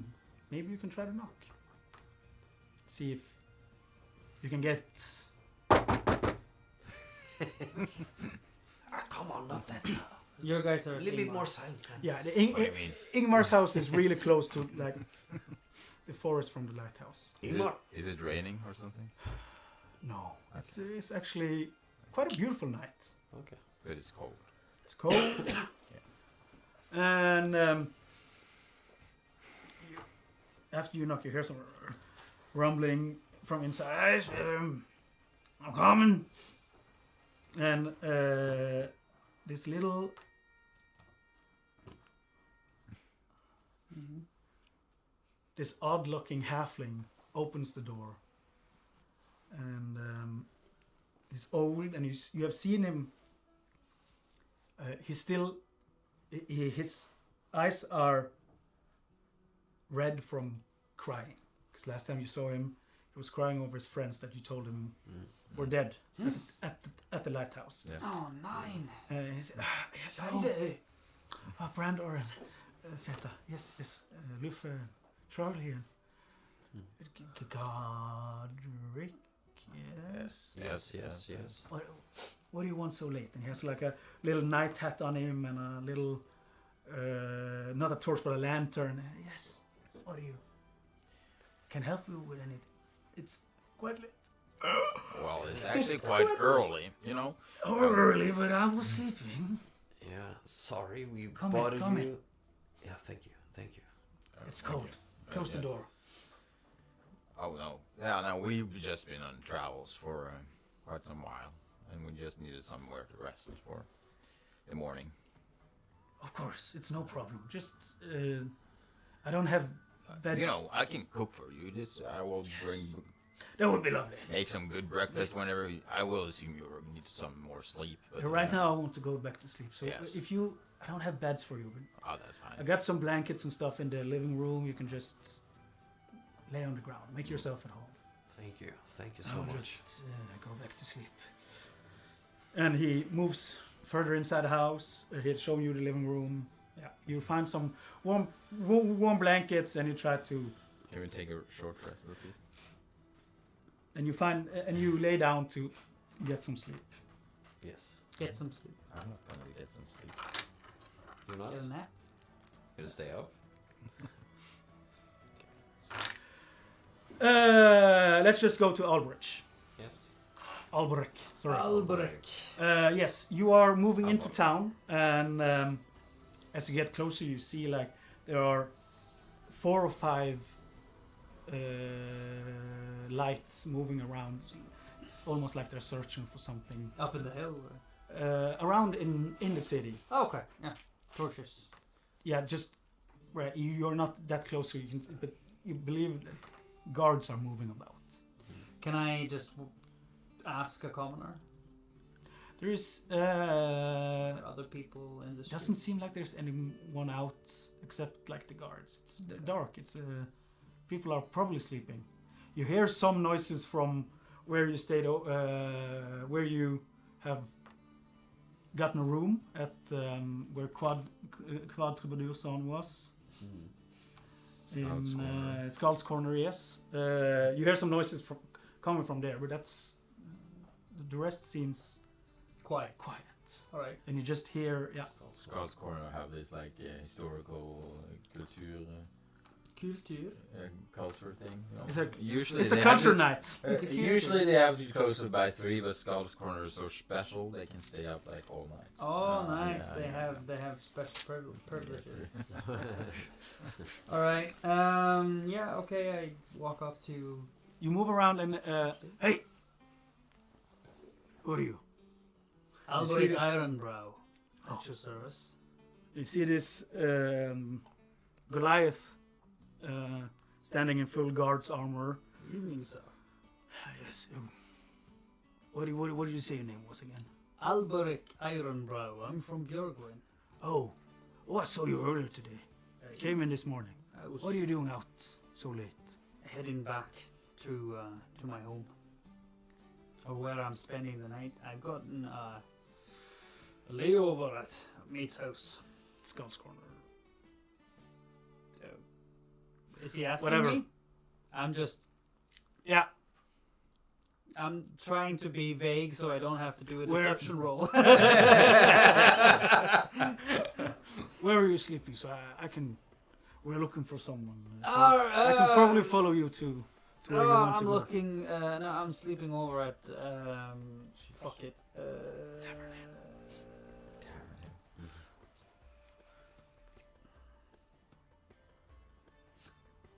maybe you can try to knock. See if you can get. Come on, not that. Your guys are A little bit Ingmar. more silent. Yeah, What do you mean? Ingmar's house is really close to like the forest from the lighthouse. Ingmar. Is it raining or something? No, it's actually quite a beautiful night. Okay. But it's cold. It's cold. And after you knock, you hear some rumbling from inside. I'm coming. And this little this odd-looking halfling opens the door. And he's old, and you have seen him. He's still. His eyes are red from crying. Because last time you saw him, he was crying over his friends that you told him were dead at the lighthouse. Yes. Oh, 9. He said, Brandor and Feta. Yes. Luffe, Charlie and Godric. Yes. What do you want so late? And he has like a little night hat on him and a little, not a torch but a lantern. Yes. What do you? Can help you with anything? It's quite late. Well, it's actually quite early, you know. Early, but I was sleeping. Yeah, sorry we Come bothered in. you. Yeah, thank you. It's cold. Close the door. Oh no. Yeah, no, we've just been on travels for quite some while, and we just needed somewhere to rest for the morning. Of course, it's no problem. Just, I don't have beds. You know, I can cook for you. I will That would be lovely. make some good breakfast whenever. I will assume you need some more sleep. But, Right now, I want to go back to sleep. So Yes. if you, I don't have beds for you. Oh, that's fine. I got some blankets and stuff in the living room. You can just lay on the ground. Make yourself at home. Thank you so I'll much. just go back to sleep. And he moves further inside the house. He'll show you the living room. Yeah, you find some warm blankets, and you try to. Can we take a short rest at least? And you find and you lay down to get some sleep. Yes. Get some sleep. I'm not gonna get some sleep. You're not Get a nap. gonna stay up. Let's just go to Albrecht. Yes. Albrecht, sorry. Albrecht. Yes, you are moving into town, and as you get closer, you see like there are 4 or 5 lights moving around. It's almost like they're searching for something Up in the hill. around in the city. Oh, okay. Yeah. Torches. Yeah, just right. You're not that close, so you can, but you believe that guards are moving about. Can I just ask a commoner? There is Other people in the street? doesn't seem like there's anyone out except like the guards. It's dark. It's people are probably sleeping. You hear some noises from where you stayed, where you have gotten a room at where Quad Troubadourson was. Skull's Corner. In Skull's Corner, yes. You hear some noises coming from there, but that's the rest seems Quiet. quiet. All right. And you just hear, yeah. Skull's Corner have this like historical culture thing. You know? It's a Usually it's a they culture have night. to, usually they have to close it by 3, but Skull's Corner is so special they can stay up like all night. Oh, nice. Yeah, They have special privileges. All right. Yeah. Okay. I walk up to. You move around and hey, who are you? Albrecht this- Ironbrow. Oh. At your service. You see this Goliath standing in full guard's armor. Evening, sir. Yes. What did you say your name was again? Albrecht Ironbrow. I'm from Björgwin. Oh, I saw you earlier today. Came in this morning. I was What are you doing out so late? heading back to my home, or where I'm spending the night. I've gotten a layover at mate's house. Skull's Corner. Is he asking Whatever. me? I'm just. Yeah. I'm trying to be vague so I don't have to do a Where- deception roll. Where are you sleeping? So I can. We're looking for someone. So Oh, I can probably follow you to where you No, want to I'm go. looking. No, I'm sleeping over at. Fuck it.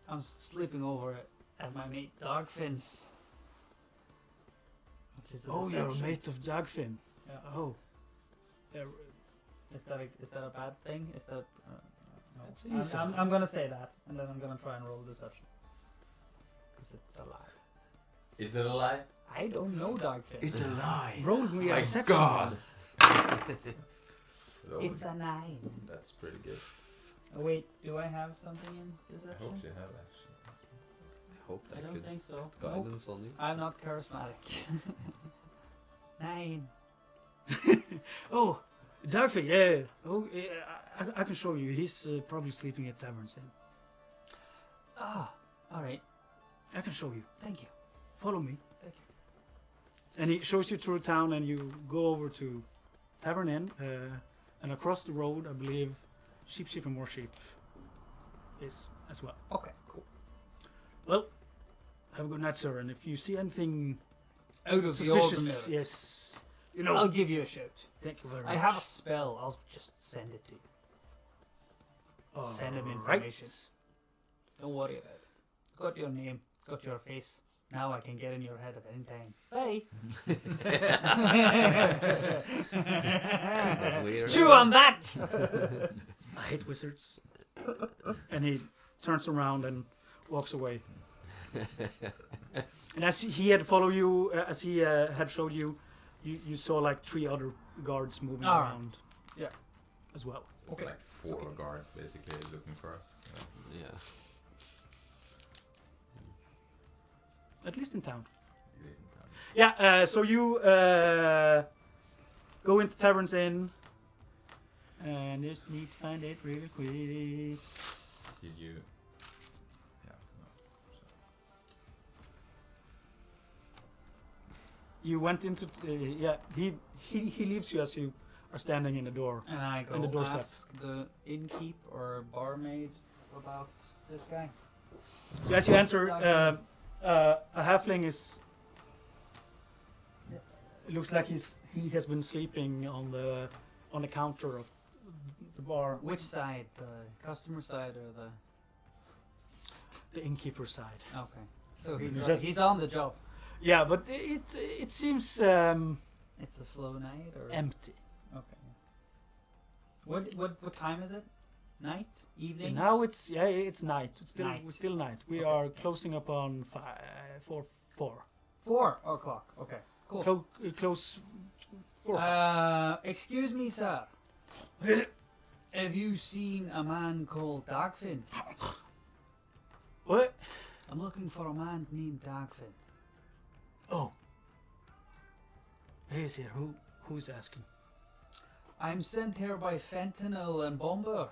I'm sleeping over at my mate Dogfin's. Which is a Oh, you're a deception. mate of Dagfinn. Yeah. Oh. Yeah, Is that a bad thing? Is that? No. It's easy. I'm gonna say that, and then I'm gonna try and roll deception. Because it's a lie. Is it a lie? I don't know Dogfin. It's a lie. roll me a My deception. God. It's a 9. That's pretty good. Oh, wait, do I have something in I deception? hope you have actually. I hope I that don't could think so. Nope. guidance on you. I'm not charismatic. 9. Oh, Dagfinn, yeah. Oh, yeah, I can show you. He's probably sleeping at taverns then. Ah, alright. I can show you. Thank you. Follow me. Thank you. And he shows you through town, and you go over to Tavern Inn, and across the road, I believe, Sheep and More Sheep is as well. Okay, cool. Well, have a good night, sir. And if you see anything Out of the suspicious, ordinary. yes, you know. I'll give you a shout. Thank you very much. I have a spell. I'll just send it to you. Send him information. Don't worry about it. Got your name. Got your face. Now I can get in your head at any time. Bye. That's not weird. Chew on that. I hate wizards. And he turns around and walks away. And as he had followed you, as he had showed you, you saw like 3 other guards moving Alright. around, as well. Okay. Like 4 guards basically looking for us. Yeah. At least in town. It is in town. Yeah. So you go into Tavern's Inn, and just need to find it real quick. Did you? Yeah. No. You went into he leaves you as you are standing in the door. And I go And the doorstep. ask the innkeep or barmaid about this guy. So as you enter, a halfling is. It looks like he has been sleeping on the counter of the bar. Which side? The customer side or The innkeeper side. the... Okay. So Just- he's on the job. Yeah, but it seems It's a slow night or... empty. Okay. What time is it? Night? Evening? And now it's night. It's Night. still night. We Okay. are closing up on 4. 4 o'clock. Okay. Cool. Close 4. Excuse me, sir. Have you seen a man called Dagfinn? What? I'm looking for a man named Dagfinn. Oh. He's here. Who's asking? I'm sent here by Fentanyl and Bomber.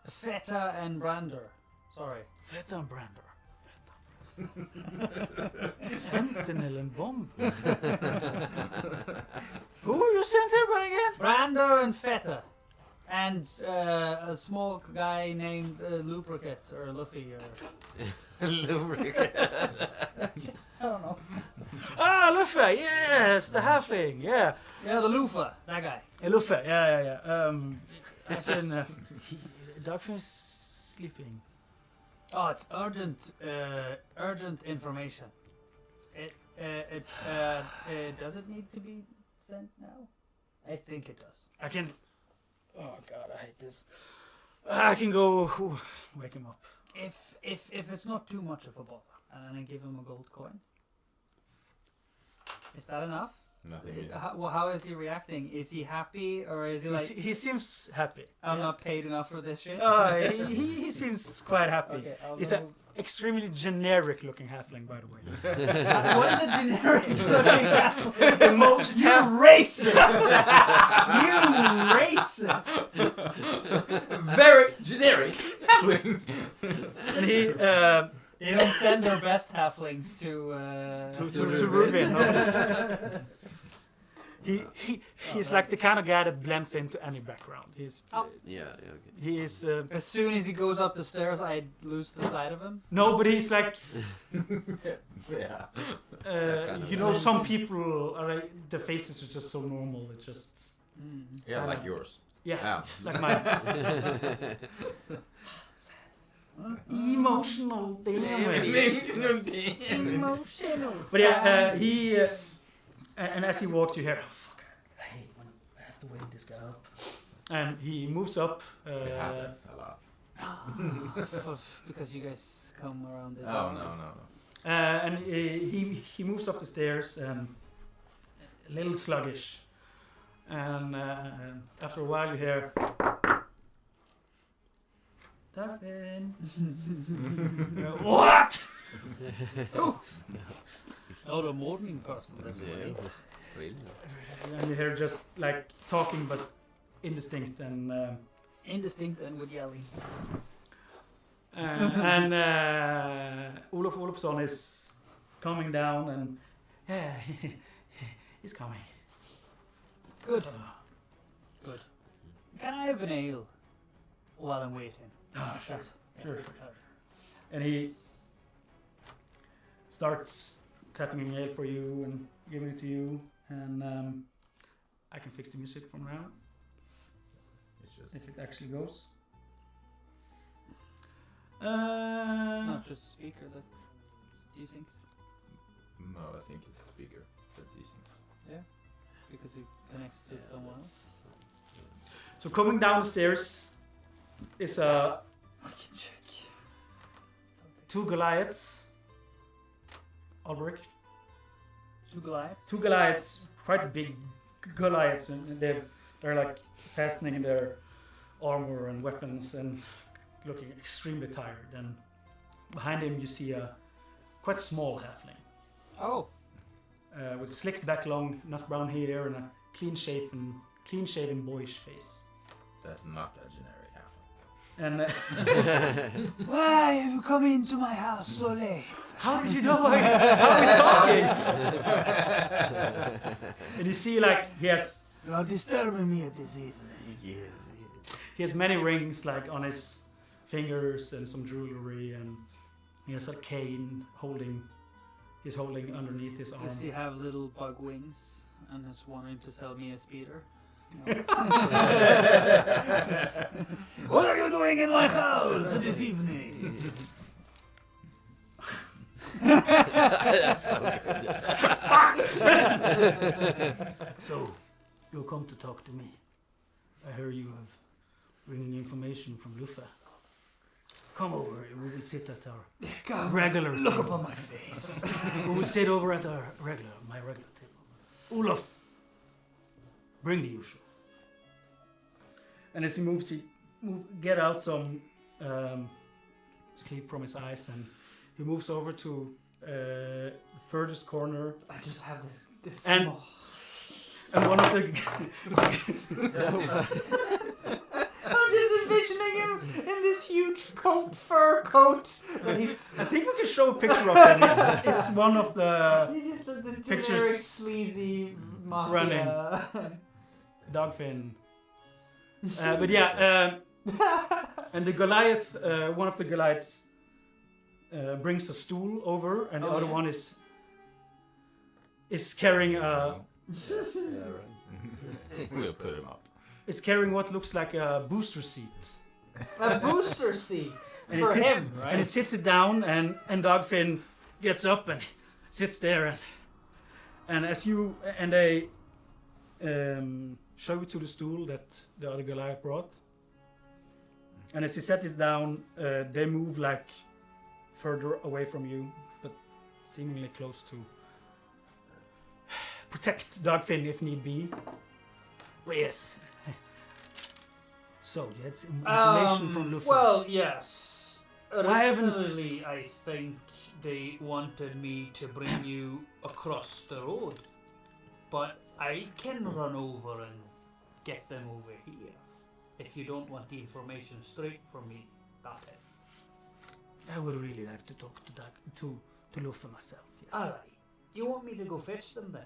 Feta and Brander. Sorry. Feta and Brander. Fentanyl and bomb. Who are you sent here by again? Brander and Feta. And a small guy named Lubricate or Luffy or... Lubricant. I don't know. Ah, Luffy. Yes, the halfling. Yeah. Yeah, the loofah. That guy. Luffy. Yeah. I can. Dagfinn's sleeping. Oh, it's urgent information. Does it need to be sent now? I think it does. I can. Oh God, I hate this. I can go wake him up. If it's not too much of a bother, and then I give him a gold coin. Is that enough? Nothing. Really. How is he reacting? Is he happy or is he like, He seems happy. I'm not paid enough for this shit? He seems quite happy. Okay, I'll He's go- an extremely generic looking halfling, by the way. What is a generic looking halfling? The most You racist! You racist! Very generic. And he They don't send their best halflings to to Rubin. No. He's like the kind of guy that blends into any background. He's Yeah, okay. he is As soon as he goes up the stairs, I lose the sight of him. no, but he's like Yeah. kind of you know, guy. some people are like, the faces are just so normal. It just Yeah, like yours. yeah, Yeah. like mine. Emotional damage. Emotional. But yeah, he and as he walks, you hear, oh, fuck, I hate when I have to wake this guy up. And he moves up. It happens a lot. Because you guys come around this. Oh no. And he moves up the stairs and a little sluggish. And after a while, you hear. Daphne. What? Not a morning person this Yeah. way. Really? And you hear just like talking but indistinct and Indistinct and with yelling. Olof Olofsson is coming down and yeah, he's coming. Good. Good. Can I have an ale while I'm waiting? Ah, sure. And he starts tapping an ale for you and giving it to you, and I can fix the music from now It's just. if it actually goes. It's not just a speaker that these things. No, I think it's bigger than these things. Because it connects to someone else. So coming down the stairs is a I can check. 2 Goliaths. Ulrich. 2 Goliaths. 2 Goliaths, quite big Goliaths, and they're like fastening their armor and weapons and looking extremely tired. And behind him you see a quite small halfling Oh. with slicked back, long, nut brown hair and a clean-shaven, boyish face. That's not a generic half. And Why have you come into my house so late? how did you know how he's talking? And you see, like, he has You are disturbing me at this evening. He has many rings like on his fingers and some jewelry, and he has a cane he's holding underneath his arm. Does he have little bug wings and is wanting to sell me a speeder? What are you doing in my house this evening? That's so good. So, you come to talk to me. I hear you have bringing information from Lufa. Come over, we will sit at our regular Look table. upon my face. We will sit over at my regular table. Olaf, bring the usual. And as he moves, get out some sleep from his eyes, and he moves over to the furthest corner. I just have this And- small... And one of the I'm just envisioning him in this huge fur coat. And he's I think we can show a picture of him. It's one of the just the Pictures generic sleazy mafia. running. Dogfin. But yeah, and the Goliath, one of the Goliaths brings a stool over, and the other one is carrying a. We'll put him up. It's carrying what looks like a booster seat. A booster seat And for it sits, him, right? And it sits it down, and Dogfin gets up and sits there, and as you and they show you to the stool that the other Goliath brought. And as he set it down, they move like further away from you, but seemingly close to protect Dogfin if need be. Well, yes. So you had some information from Lufa. Well, yes. I haven't- Originally, I think they wanted me to bring you across the road, but I can run over and get them over here. If you don't want the information straight from me, that is. I would really like to talk to Lufa myself. Yes. Alright. You want me to go fetch them then?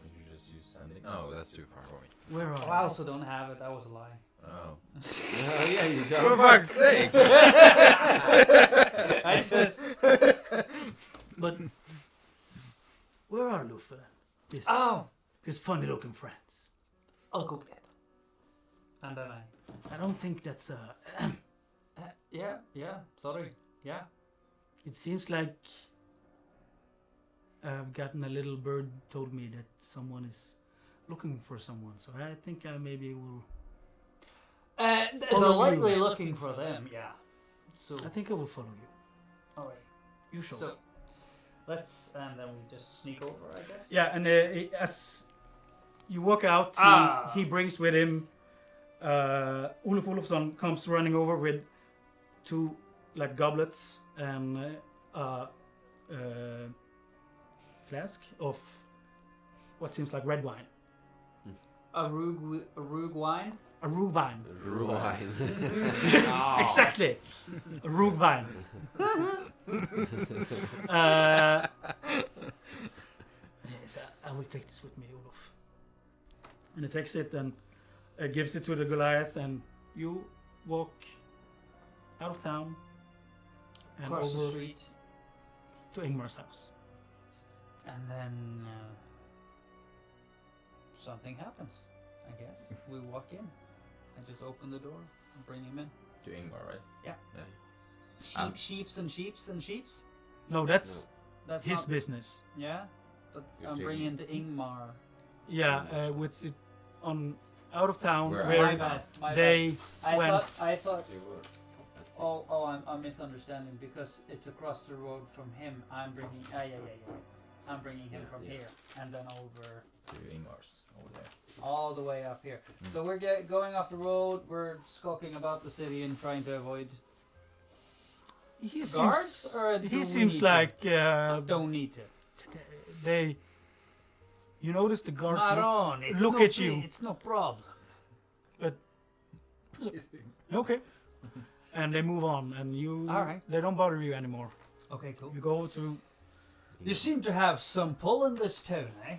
Would you just use sending? Oh, that's too far away. Where Oh, are I you? also don't have it. That was a lie. Oh. Oh yeah, you For don't. fuck's sake! I just. But where are Lufa? Oh, His funny-looking friends. I'll go get them. and then I don't think that's yeah. Sorry. Yeah. It seems like I've gotten a little bird told me that someone is looking for someone, so I think I maybe will. They're Follow likely you. looking for them, yeah. So, I think I will follow you. alright. You show. So let's and then we just sneak over, I guess. Yeah, and as you walk out, he brings with him. Olaf Olofsson comes running over with 2 like goblets and a flask of what seems like red wine. A rogue wine. A rug wine. Wine. Exactly. A rug wine. Yes, I will take this with me, Olof. And he takes it and gives it to the Goliath, and you walk out of town and Across the over street. to Ingmar's house. And then something happens, I guess. We walk in. I just open the door and bring him in. To Ingvar, right? Yeah. Um, Sheeps and sheeps. No, that's That's his not, business. yeah. But You're I'm taking- bringing to Ingmar. Yeah, with it on out of town Where where I- My bad. they I went. thought I'm misunderstanding because it's across the road from him. I'm bringing. I'm bringing him from here and then over To Ingvar's over there. all the way up here. So we're going off the road. We're skulking about the city and trying to avoid He guards. seems, Or do he we seems need like don't need to. they. You notice the guards Maron, it's look no at you. It's no problem. Okay. And they move on, and you. All right. They don't bother you anymore. Okay, cool. You go to. You seem to have some pull in this town, eh?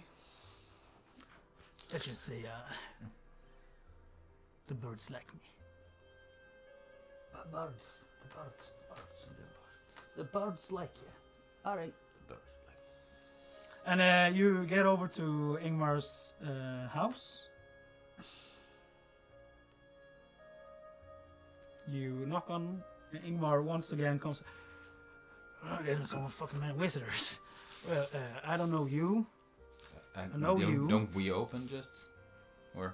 Let's just say, the birds like me. The birds like you. All right. And you get over to Ingmar's house. You knock on, and Ingmar once again comes. Oh, there's so fucking many visitors. Well, I don't know you. I know you. Don't we open just? Or?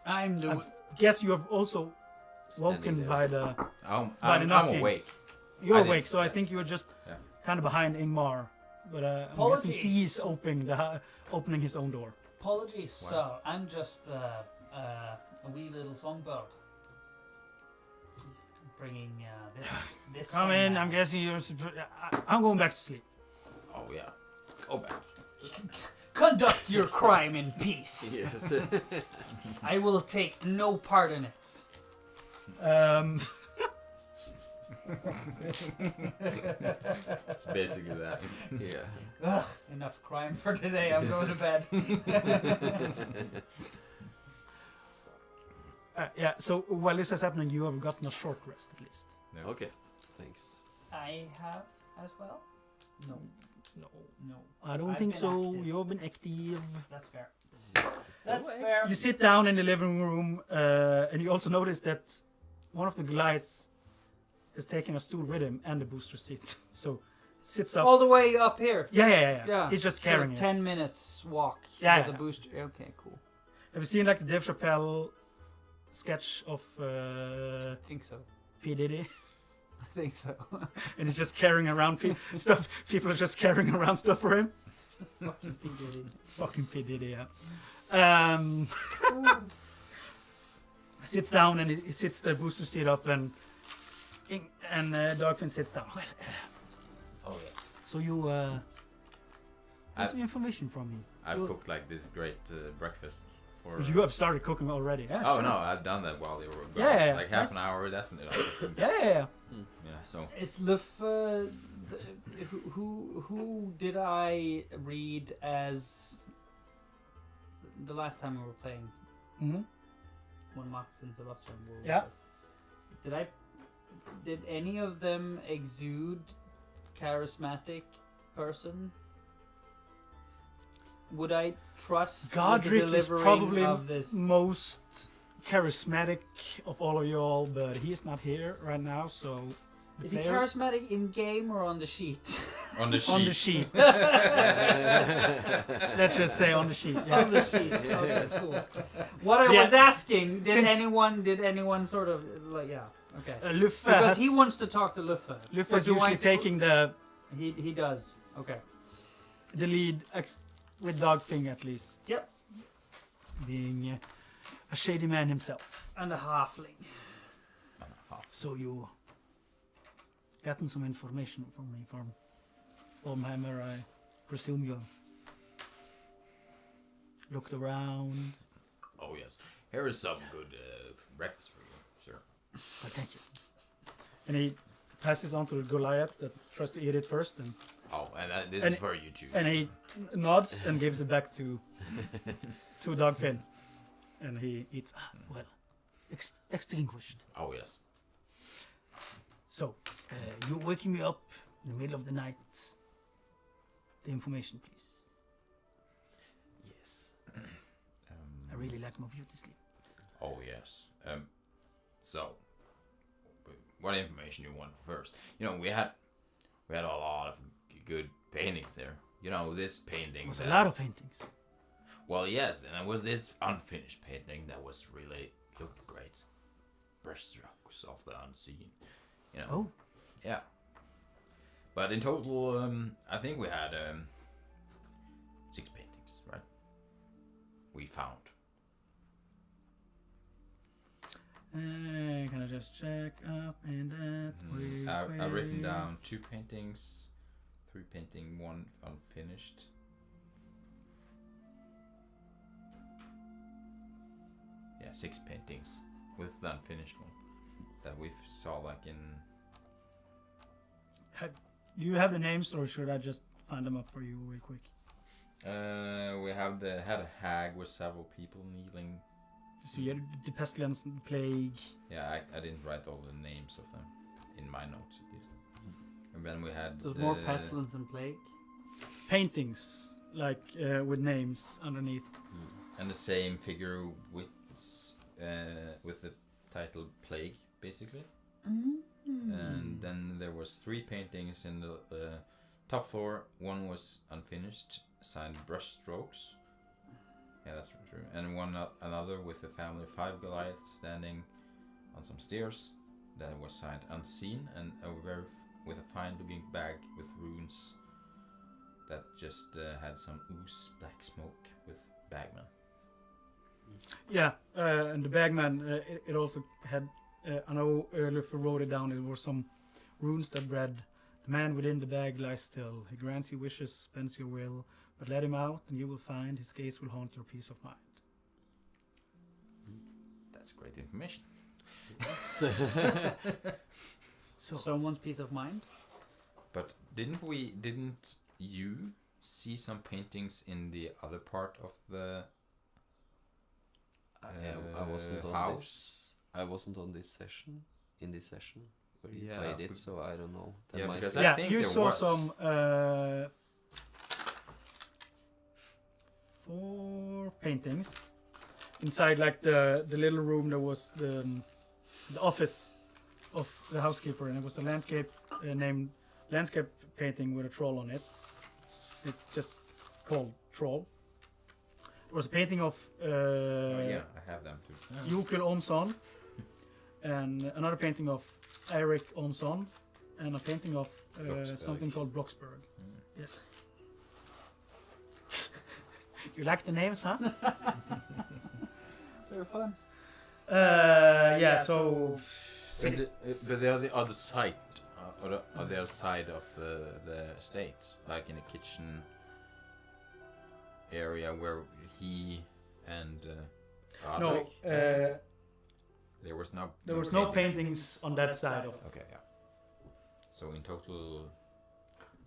I'm the. I guess you have also woken Standing there. by the. I'm knocking. awake. You're I awake, didn't- so I yeah. think you're just Yeah. kind of behind Ingmar. But I'm guessing Apologies. he's opening his own door. Apologies, Wow. sir. I'm just a wee little songbird. Bringing this. Come from, in. I'm guessing you're. I'm going back to sleep. Oh yeah. Go back. Conduct your crime in peace. Yes. I will take no part in it. It's basically that. yeah. Ugh, enough crime for today. I'm going to bed. Yeah. So while this is happening, you have gotten a short rest at least. Okay. Thanks. I have as well. No, No, no. I don't I've think been so. active. You've been active. That's fair. That's fair. You sit down in the living room, and you also notice that one of the Goliaths is taking a stool with him and the booster seat. So sits up. All the way up here. Yeah. He's just carrying so it. 10 minutes walk. Yeah, with yeah. the booster. Okay, cool. Have you seen like the Dave Chappelle sketch of I think so. P Diddy? I think so. And he's just carrying around stuff. People are just carrying around stuff for him. Fucking P. Diddy. Fucking P Diddy, yeah. Sits down and he sits the booster seat up and Dogfin sits down. Well, Oh yes. so you I- have some information from me. I've You- cooked like this great breakfast for. You have started cooking already. Yeah, Oh sure. no, I've done that while they were gone. Yeah, Like half that's- an hour. That's enough. Yeah. Yeah. So Is Luff, who did I read as the last time we were playing Mm-hmm. when Max and Sebastian were Yeah. with us? Did any of them exude charismatic person? Would I trust Godric the is delivering probably of this? most charismatic of all of you all, but he's not here right now, so. the Is he player- charismatic in game or on the sheet? on the sheet. On the sheet. Let's just say on the sheet. Yeah. On the sheet. Okay, cool. What I Yeah. was asking, did Since- anyone sort of like okay. Luffe Because has, he wants to talk to Luffe. Luffe But is do I usually tr- taking the He does. Okay. lead with Dogfing at least. Yep. Being a shady man himself. And a halfling. So you gotten some information from me from Ormhammer, I presume you looked around. Oh yes. Here is some good breakfast for you, sir. Oh, thank you. And he passes on to the Goliath that tries to eat it first, and Oh, and this And- is for you too. and he nods and gives it back to Dogfin, and he eats. Well, extinguished. Oh yes. So you're waking me up in the middle of the night. The information, please. Yes. I really like my beauty sleep. Oh yes. So, what information you want first? You know, we had a lot of good paintings there. You know, this painting. It was a that- lot of paintings. Well, yes, and it was this unfinished painting that was really looked great. Brushstrokes of the unseen. You know. Oh. Yeah. But in total, I think we had 6 paintings, right? We found. Can I just check up and that? I've written down 2 paintings, 3 painting, 1 unfinished. Yeah, 6 paintings with the unfinished one that we saw like in. Do you have the names, or should I just find them up for you real quick? We had a hag with several people kneeling. So you had the pestilence, the plague. Yeah, I didn't write all the names of them in my notes at least. And then we had. There's more pestilence and plague. Paintings, like with names underneath. And the same figure with the title Plague, basically. And then there was 3 paintings in the top floor. 1 was unfinished, signed Brushstrokes. Yeah, that's true. And another with a family of 5 Goliaths standing on some stairs. That was signed Unseen, and with a fine-looking bag with runes that just had some ooze black smoke with Bagman. Yeah, and the bagman, it also had, I know earlier if we wrote it down, it were some runes that read, "The man within the bag lies still. He grants you wishes, spends your will, but let him out and you will find his gaze will haunt your peace of mind." That's great information. So, Someone's peace of mind. But didn't you see some paintings in the other part of the I wasn't on house? this. I wasn't on this session. In this session where you Yeah, played it, but- so I don't know. That Yeah, might because be- I yeah, think you there saw was. some 4 paintings inside, like the little room that was the office of the housekeeper, and it was a landscape named landscape painting with a troll on it. It's just called Troll. There was a painting of Oh, yeah, I have them too. Jokul Onson, and another painting of Eric Onson, and a painting of Bloxburg. something called Bloxburg. Yes. You like the names, huh? They're fun. Yeah, so. But they're the other side, or the other side of the estates, like in the kitchen area where he and No, Godric, there was no. there was no paintings on that side of. Okay, yeah. So in total,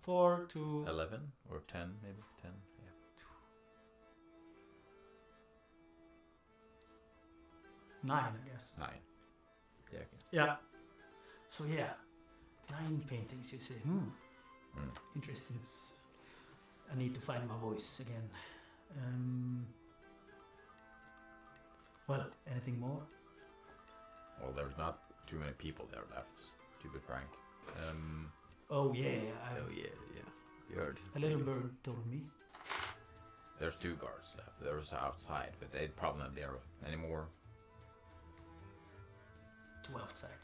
4 to 11 or 10, maybe 10. Yeah. 9, I guess. 9. Yeah. Okay. Yeah. So yeah, 9 paintings. You say, interesting. I need to find my voice again. Well, anything more? Well, there's not too many people there left, to be frank. Oh yeah, Oh yeah. You heard. a little bird told me. There's 2 guards left. There's outside, but they're probably not there anymore. 2 outside.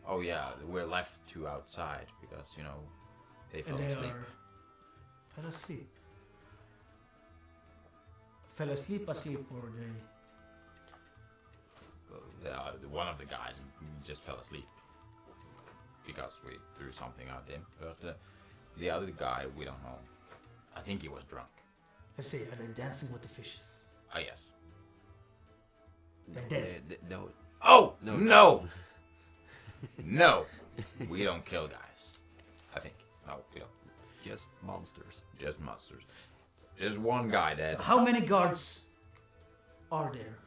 Oh yeah, we're left 2 outside because they fell And they asleep. fell asleep. Fell asleep, or they. One of the guys just fell asleep because we threw something at him. But the other guy, we don't know. I think he was drunk. Let's see, are they dancing with the fishes? Oh yes. They're No, dead. no. Oh No. no, no. We don't kill guys. I think no, we don't. Just monsters. Just monsters. There's one guy dead. So how many guards are there?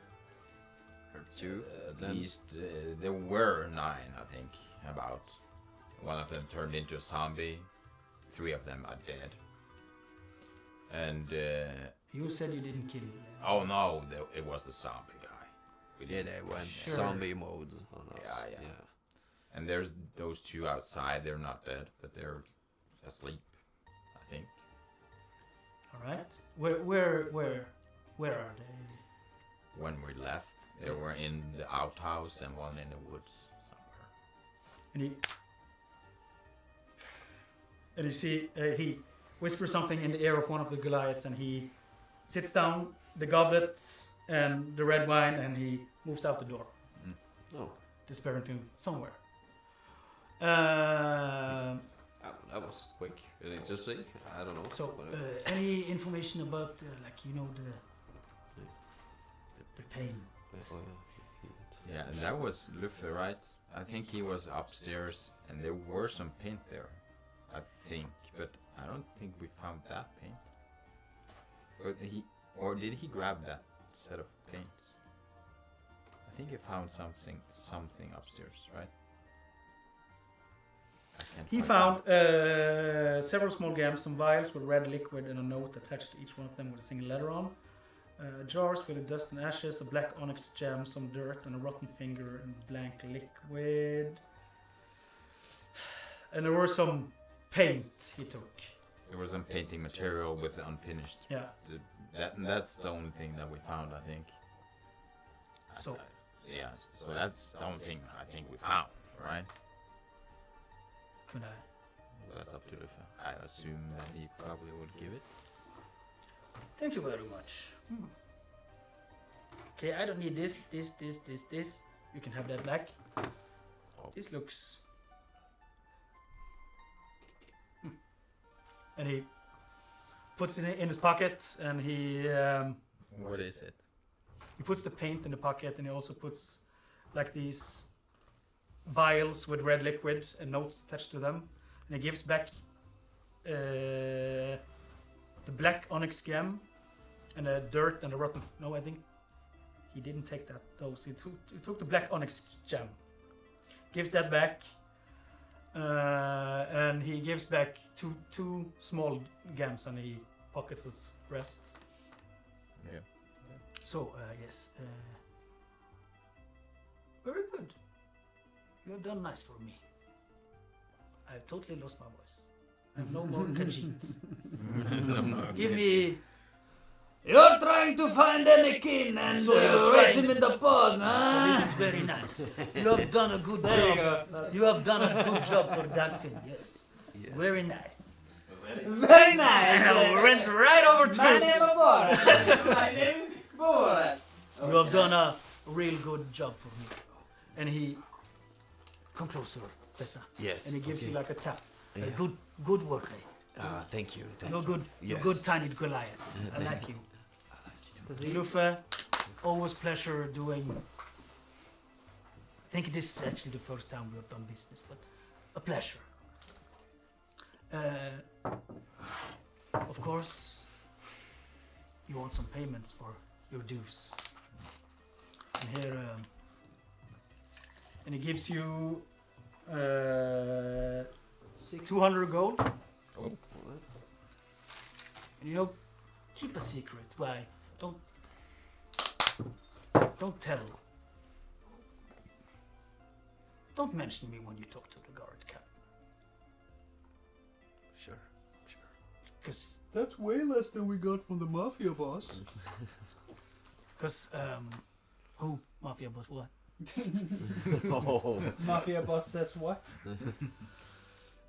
Heard 2. At then least there were 9, I think. About. One of them turned into a zombie. 3 of them are dead. And You said you didn't kill him. oh no, it was the zombie guy. We yeah, did. they went Sure. zombie mode on us. Yeah. And there's those 2 outside. They're not dead, but they're asleep. I think. All right. Where are they? When we left, they were in the outhouse and one in the woods somewhere. and you see he whispers something in the ear of one of the Goliaths, and he sits down, the goblets and the red wine, and he moves out the door, Oh, disappearing to somewhere. that was quick. Interesting. I don't know. So, Whatever. any information about, the pain? Oh, yeah. Yeah, and that was Luffy, right? I think he was upstairs, and there were some paint there. I think, but I don't think we found that paint. Or did he grab that set of paints? I think he found something upstairs, right? I can't He quite found several small gams, some vials with red liquid and a note attached to each one of them with a single letter on. Jars with dust and ashes, a black onyx gem, some dirt, and a rotten finger and blank liquid. And there were some paint he took. There was some painting material with the unfinished. Yeah. That's the only thing that we found, I think. So, Yeah, so that's the only thing I think we found, right? could I? That's up to the I assume that he probably would give it. Thank you very much. Okay, I don't need this. You can have that back. Oh. This looks... And he puts it in his pocket, and he What is it? puts the paint in the pocket, and he also puts like these vials with red liquid and notes attached to them, and he gives back the black onyx gem and the dirt and the rotten. No, I think he didn't take those. He took the black onyx gem, gives that back, and he gives back two small gems, and he pockets his rest. Yeah. So yes, very good. You have done nice for me. I've totally lost my voice. I have no more Khajiit. Give me. You're trying to find Anakin and So you're raise trying- him in the pod, So huh? this is very nice. You have done a good job. You have done a good job for Dagfin. Yes. Very nice. Very nice. And we went right over to. My name is Borat. My name is Borat. You have done a real good job for me. And he. Come closer, Beta. Yes. And he gives you like a tap. Yeah. Good work, eh? Thank you. You're good. You're Yes. good, tiny Goliath. I like you. Luffy, always pleasure doing. I think this is actually the first time we have done business, but a pleasure. Of course, you want some payments for your dues. And here, and he gives you 200 gold. Oh. And keep a secret. Why? Don't tell. Don't mention me when you talk to the guard captain. Sure. Because, That's way less than we got from the mafia boss. who? Mafia boss, what? Oh. Mafia boss says what?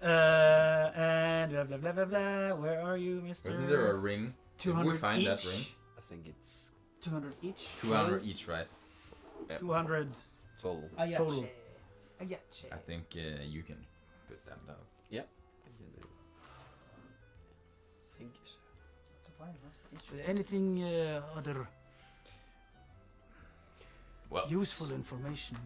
And blah blah blah blah blah. Where are you, Mister? Wasn't there a ring? Did 200 we find each. that ring? I think it's 200 each. 200 each, right? 200 total. Ayache. Total. Ayache. I think you can put them down. Thank you, sir. anything other Well, useful information?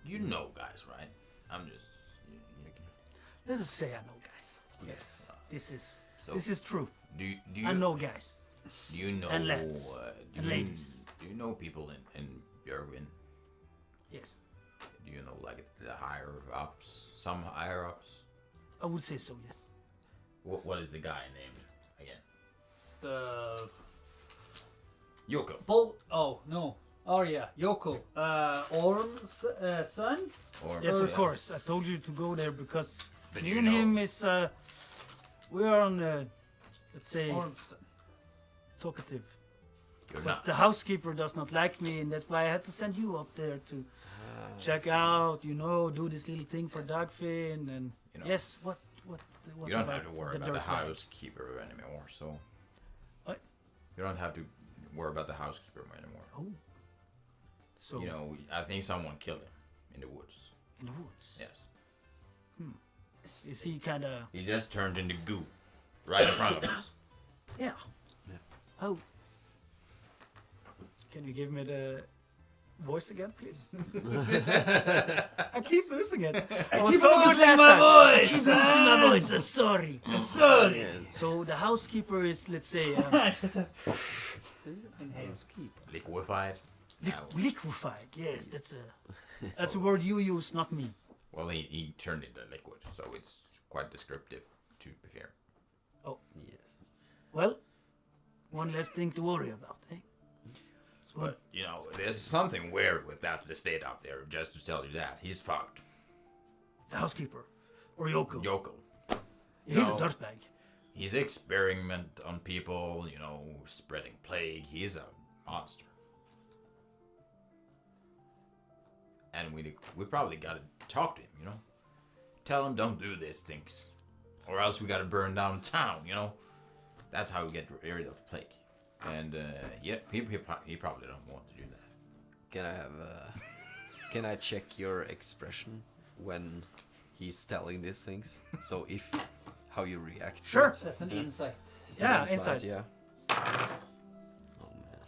you know, guys, right? I'm just. Let us say I know, guys. Yes, So this is true. do you I know, guys. Do you know? And lads. Do And you, ladies. Do you know people in Björgvin? Yes, Do you know like the higher ups? Some higher ups. I would say so. Yes. What is the guy named again? The Yoko. Bull. Oh no. Oh yeah, Yoko. Orm's son. Or Yes, of course. I told you to go there because But me you and know- him is we are on let's say Orm's son. talkative. You're But not. the housekeeper does not like me, and that's why I had to send you up there to check out, do this little thing for Dogfin, and You know, yes, what you don't about have to worry the about the dirtbag? housekeeper anymore. So What? you don't have to worry about the housekeeper anymore. Oh, so I think someone killed him in the woods. in the woods. Yes. Is he kind of He just turned into goo right in front of us. yeah? Yeah. Oh, can you give me the voice again, please? I keep losing it. I keep losing my voice, I keep losing my voice. Sorry. Sorry. So the housekeeper is, let's say, Liquefied. liquefied. Yes, that's a word you use, not me. Well, he turned into liquid, so it's quite descriptive, to be fair. Yes. Well, one less thing to worry about, eh? It's good. But, there's something weird with that estate up there, just to tell you that. He's fucked. The housekeeper, or Yoko. Yokel. He's a No. dirtbag. He's experiment on people, spreading plague. He's a monster. And we probably gotta talk to him, Tell him don't do these things. Or else we gotta burn down town, That's how we get rid of plague. And, he probably don't want to do that. Can I check your expression when he's telling these things? So how you react. to Sure. it. That's an insight. Yeah, Insight, insight. Yeah. Oh man.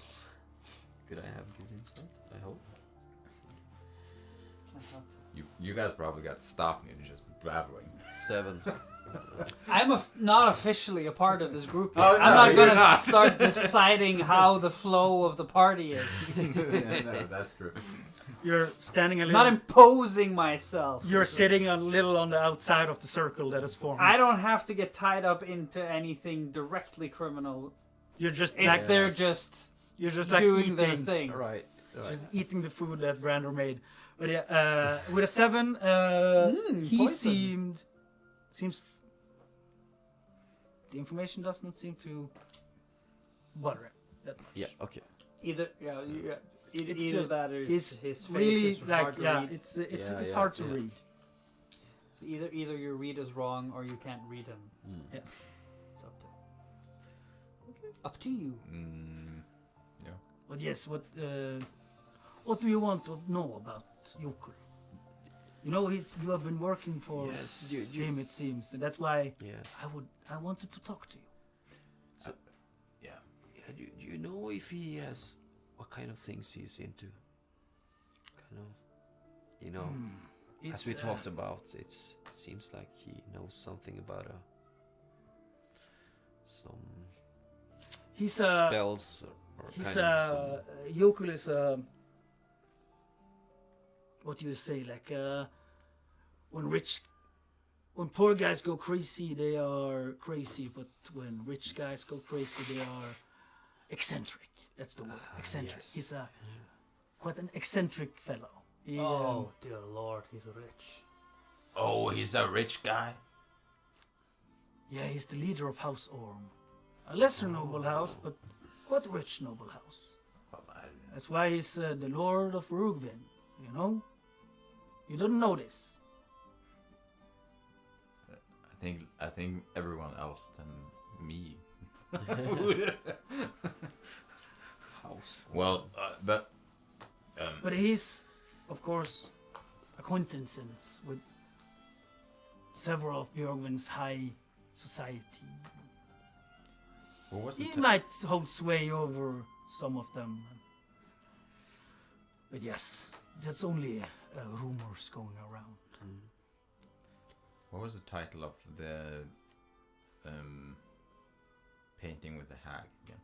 Could I have good insight? I hope. You guys probably gotta stop me and just babbling. 7. I'm not officially a part of this group yet. Oh, no, I'm not you're gonna not. start deciding how the flow of the party is. No, that's true. You're standing a I'm little. not imposing myself. You're sitting a little on the outside of the circle that is formed. I don't have to get tied up into anything directly criminal You're just if like they're just you're just like doing eating, their thing. Right. just eating the food that Brander made. But yeah, with a 7, he poison. seems. The information doesn't seem to bother him that much. Yeah. Okay. Either It's, either that or It's his face really is like hard to read. it's Yeah, hard to yeah. read. So either your read is wrong or you can't read him. Yes. It's up to you. Yeah. But yes, what do you want to know about Yokur? You have been working for Yes. him, it seems, and that's why Yes. I wanted to talk to you. Yeah. Yeah, do you know if he has what kind of things he's into? Kind of, as we talked about, it seems like he knows something about some He's spells or he's kind of Yokur is what do you say, like when poor guys go crazy, they are crazy, but when rich guys go crazy, they are eccentric. That's the word, eccentric. Yes. He's quite an eccentric fellow. He, Oh, dear Lord, he's rich. Oh, he's a rich guy? yeah, he's the leader of House Orm. A lesser noble house, but quite a rich noble house. That's why he's the Lord of Rugvin, You didn't know this. I think everyone else than me. house. Well, but But he's, of course, acquaintances with several of Björgvin's high society. what was the He might hold sway over some of them. But yes, that's only rumors going around. What was the title of the painting with the hag again?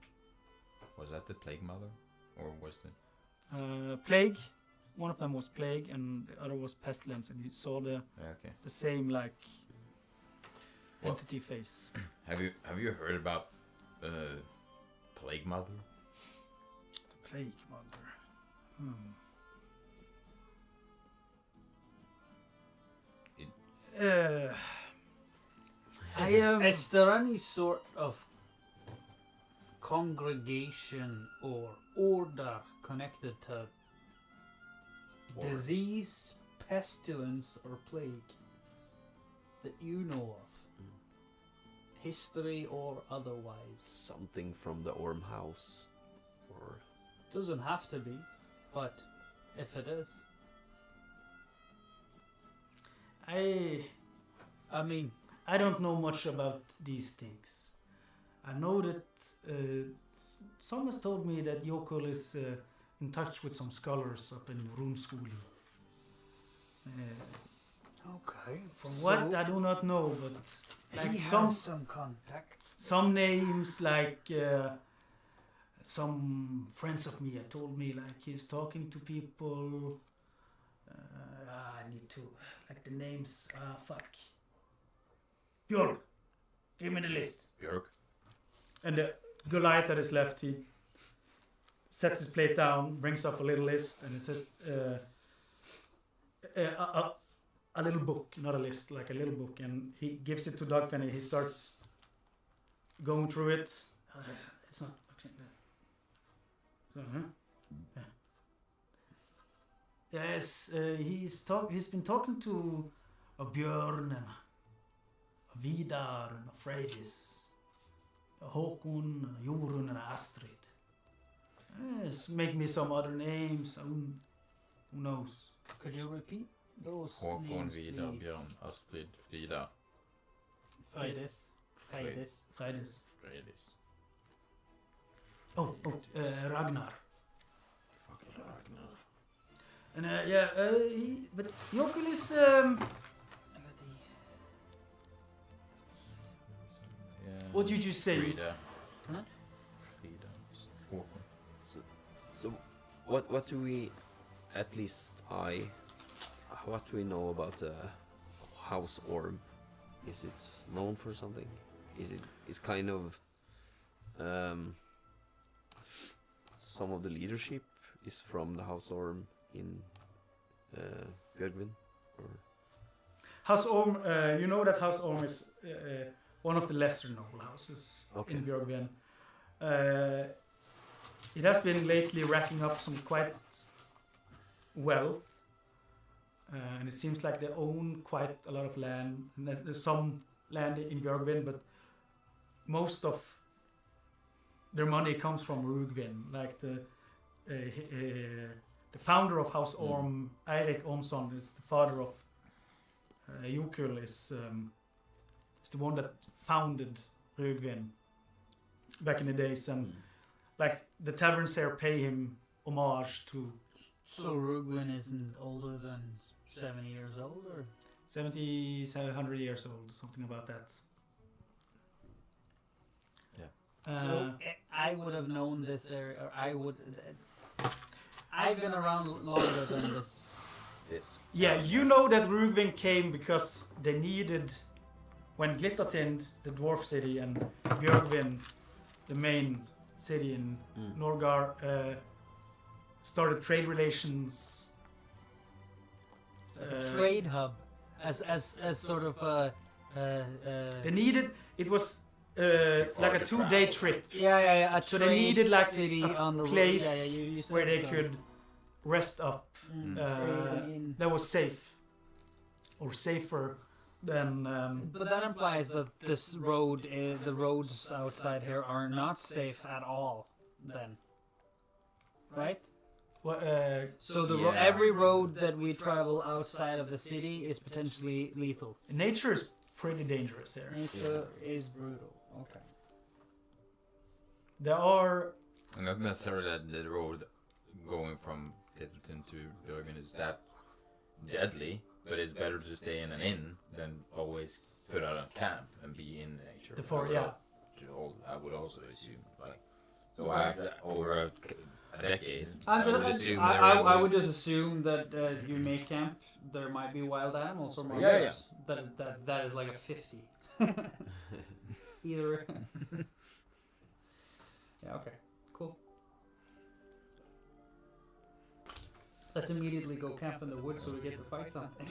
Was that the Plague Mother, or was it? Plague, one of them was Plague, and the other was Pestilence, and you saw the Okay. same like Well- entity face. Have you heard about Plague Mother? The Plague Mother. Is there any sort of congregation or order connected to disease, pestilence, or plague that you know of, history or otherwise. Something from the Orm house, or Doesn't have to be, but if it is, I mean, I don't know much about these things. I know that someone has told me that Yokul is in touch with some scholars up in Runeschooling. okay. From what I do not know, but like he some has some contacts. some names like some friends of me told me like he's talking to people. I need to like the names. Fuck. Björk, give me the list. Björk. And the Goliath that is left, he sets his plate down, brings up a little list, and he says, a little book, not a list, like a little book, and he gives it to Dogfen and he starts going through it. It's not actually that. So, yeah. Yes, he's been talking to a Björn and a Vidar and a Freydis. A Håkon, and a Jorun, and a Astrid. Yes, make me some other names. Who knows? Could you repeat those Håkon, names, Vidar, please? Björn, Astrid, Frida. Freydis. Freydis. Freydis. Oh, Ragnar. Fucking Ragnar. And but Jokul is Yeah. what did you say? Frida. Huh? Frida. Håkon. so. What do we, at least what do we know about House Orm? Is it known for something? Is kind of some of the leadership is from the House Orm in Björgvin, or House Orm, you know that House Orm is one of the lesser noble houses Okay. in Björgvin. It has been lately racking up some quite wealth, and it seems like they own quite a lot of land. And there's some land in Björgvin, but most of their money comes from Rugvin. Like the founder of House Orm, Eirik Ormsson, is the father of Jokul, is the one that founded Rugvin back in the days, and like the taverns there pay him homage to So Rugwin isn't older than 70 years old, or 70, 100 years old, something about that. Yeah. so I would have known this area, or I've been around longer than this. Yeah, you know that Rugvin came because they needed, when Glittertind, the dwarf city, and Björgvin, the main city in Nordgard, started trade relations. As a trade hub, as sort of a. They needed, it was like a 2-day trip Yeah. A So they trade needed, like, city a on the road. place you said where they so. could rest up. Trading in. That was safe, or safer than. But that implies that this road, the roads outside here, are not safe at all. Then, right? So every road that we travel outside of the city is potentially lethal. Nature is pretty dangerous there. Nature is brutal. Okay. There are. And not necessarily that the road going from Littleton to Björgvin is that deadly, but it's better to stay in an inn than always put out a camp and be in nature. I would also assume, like, so over a decade, I would just assume that you make camp. There might be wild animals or monsters. That is like a 50. Either. Yeah. Okay. Cool. Let's immediately go camp in the woods so we get to fight something.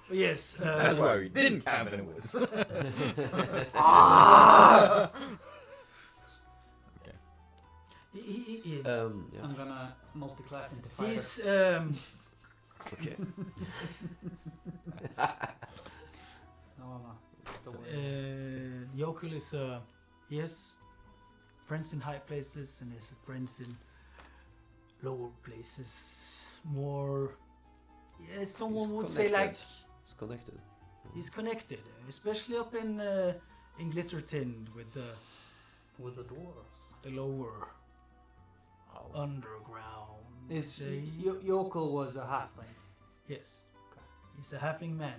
Yes. That's why we didn't camp in the woods. Yeah. I'm gonna multi-class into fighter. He's Okay. No, I'm not. Don't worry. Yokul is he has friends in high places and he has friends in lower places. More, yeah, someone He's would say like It's connected. he's connected, especially up in Glittertind with the dwarves. lower underground. Is say. Yokel was a halfling? Yes. He's a halfling man.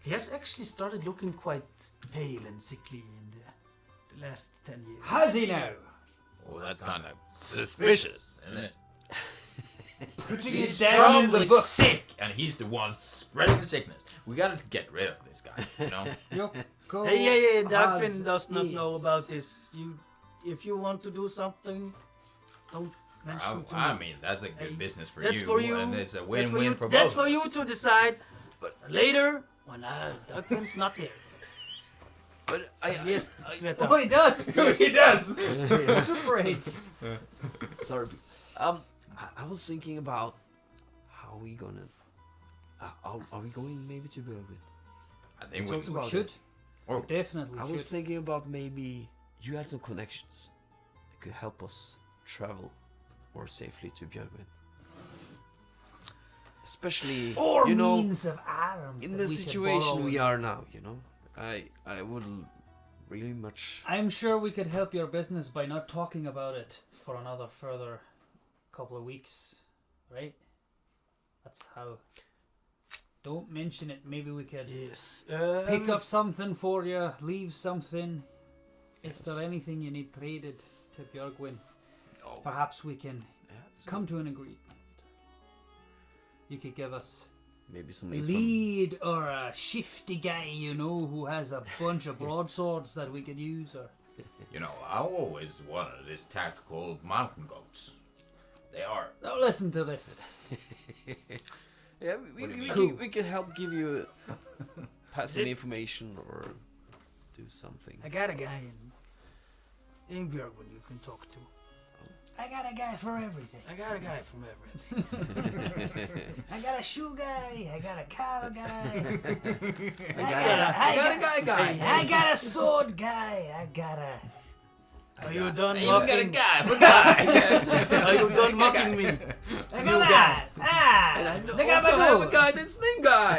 He has actually started looking quite pale and sickly in the last 10 years. Has he now? Well, that's kind of suspicious, isn't it? Putting He's it down in the probably book. sick, and he's the one spreading the sickness. We gotta get rid of this guy, you know? Yoko Hey, has Dagfinn does not know AIDS. about this. If you want to do something, don't mention to I me. mean, that's a good Hey, business for that's you, for you. and it's a That's for win-win you. for both. That's for of you us. to decide. But later, when Dagfinn's not here. But Yes, Greta. Oh, he does. He does. Super 8s. sorry. I was thinking about how we gonna. Are we going maybe to Bergwin? I think talked we about Should. it. Oh. Definitely I should. was thinking about maybe you had some connections that could help us travel more safely to Björgvin. Especially, Or you know, means of arms. in that the we could situation borrow. we are now, you know. I would really much. I'm sure we could help your business by not talking about it for another further couple of weeks, right? That's how. Don't mention it. Maybe we could Yes. pick up something for you, leave something. Is there anything you need traded to Björgwin? Oh, Perhaps we can Yeah, come to an agreement. You could give us maybe some a info. lead or a shifty guy, you know, who has a bunch of broadswords that we could use. Or you know, I always wanted these tactical mountain goats. They are. now listen to this. Yeah, What do you we mean? can, we can help give you pass some information or do something. I got a guy in Björgvin you can talk to. I got a guy for everything. I got a guy from everything. I got a shoe guy. I got a cow guy. I got I got a sword guy. I got a. Are you done I even got a mocking? guy for guy. Yes. Are you done mocking me? I You got guy. that. Ah, And I know, they got also my have gold. a guy that's name guy.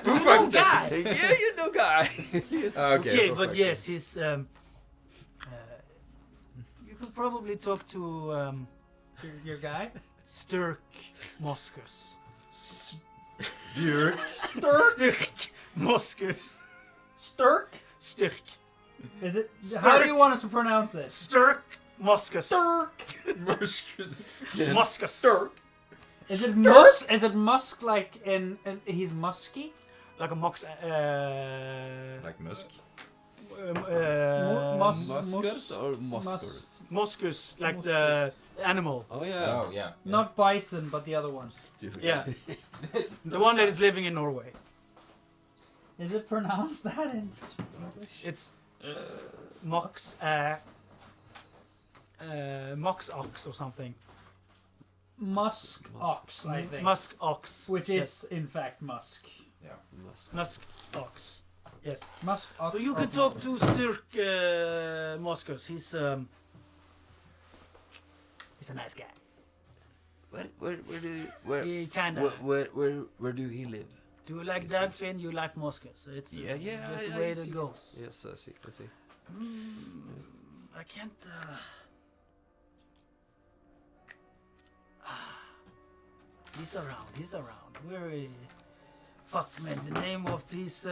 Who fucks that? Yeah, you know guy. Yes. Okay, who but fucks yes, he's. You could probably talk to Your guy? Sturk Moskus. Sturk? Sturk Moskus. Sturk? Sturk. Is it? Sturk. How do you want us to pronounce it? Sturk Moskus. Sturk. Moskus. Sturk. Is it musk? Is it musk like in he's musky? Like a mox. Like Musk. Muskers or Muskers? Moskus, like the animal. Oh yeah. Oh, yeah. Not bison, but the other one. Stupid. Yeah. The one that is living in Norway. Is it pronounced that in English? It's Mox. Mox ox or something. Musk ox, I think. Musk ox. Which Yes. is in fact musk. Musk. Musk ox. Yes. Musk ox. But you could talk to Sturk Moskus. He's a nice guy. Where do He kinda. where do he live? Do you like Is Dagfinn? You like Moskus. It's Yeah, just the I way see. it goes. Yes, I see. I can't. He's around. He's around. Where is? Fuck man, the name of his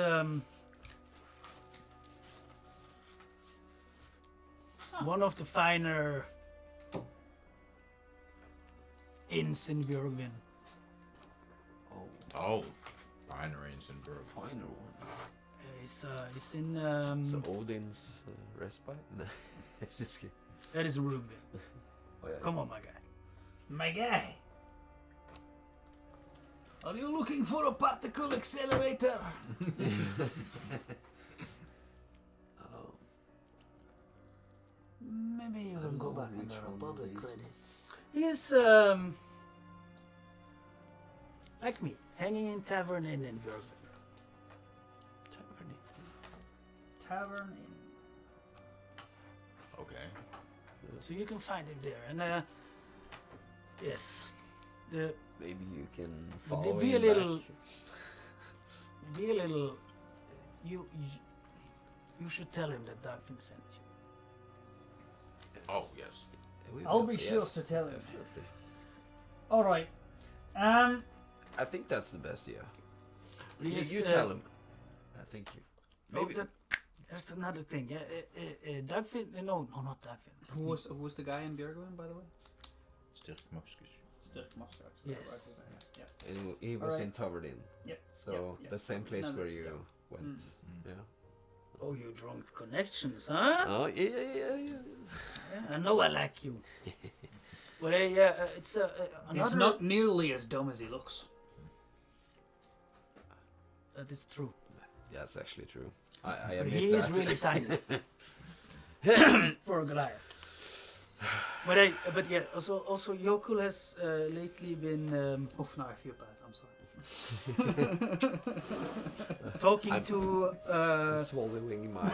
one of the finer inns in Björgvin. Oh, Oh. Binary in Sinberg. finer ones. He's in So Odin's respite? No, just kidding. that is Rubin. Oh, yeah. Come on, my guy. My guy. Are you looking for a particle accelerator? Oh, Maybe you I can don't go know back which under one of public these credits. He's like me, hanging in tavern inn in Björgvin. Tavern Inn. Okay. So you can find him there, and yes, the Maybe you can But follow be a him little- back. be a little. You should tell him that Dagfinn sent you. Yes. Oh yes. We I'll will, be sure yes, to tell him. definitely. All right. I think that's the best, yeah. Yes, You tell him. I think you. Maybe that's another thing. Yeah, Dagfinn. No, not Dagfinn. That's Who me. was the guy in Björgvin, by the way? Still Moskis. Sturt Brushstrokes. Yes. He was Alright. in Tavern. Yep, So yep. the same place No, where no, you yep. went. Mm. Yeah. Oh, you drunk connections, huh? Oh yeah. Yeah, I know I like you. Well, it's another. He's not nearly as dumb as he looks. That is true. Yeah, that's actually true. I But admit he is that. really tiny for a Goliath. But yeah, also Yokul has lately been Oof, now I feel bad. I'm sorry. talking to. Swallowing my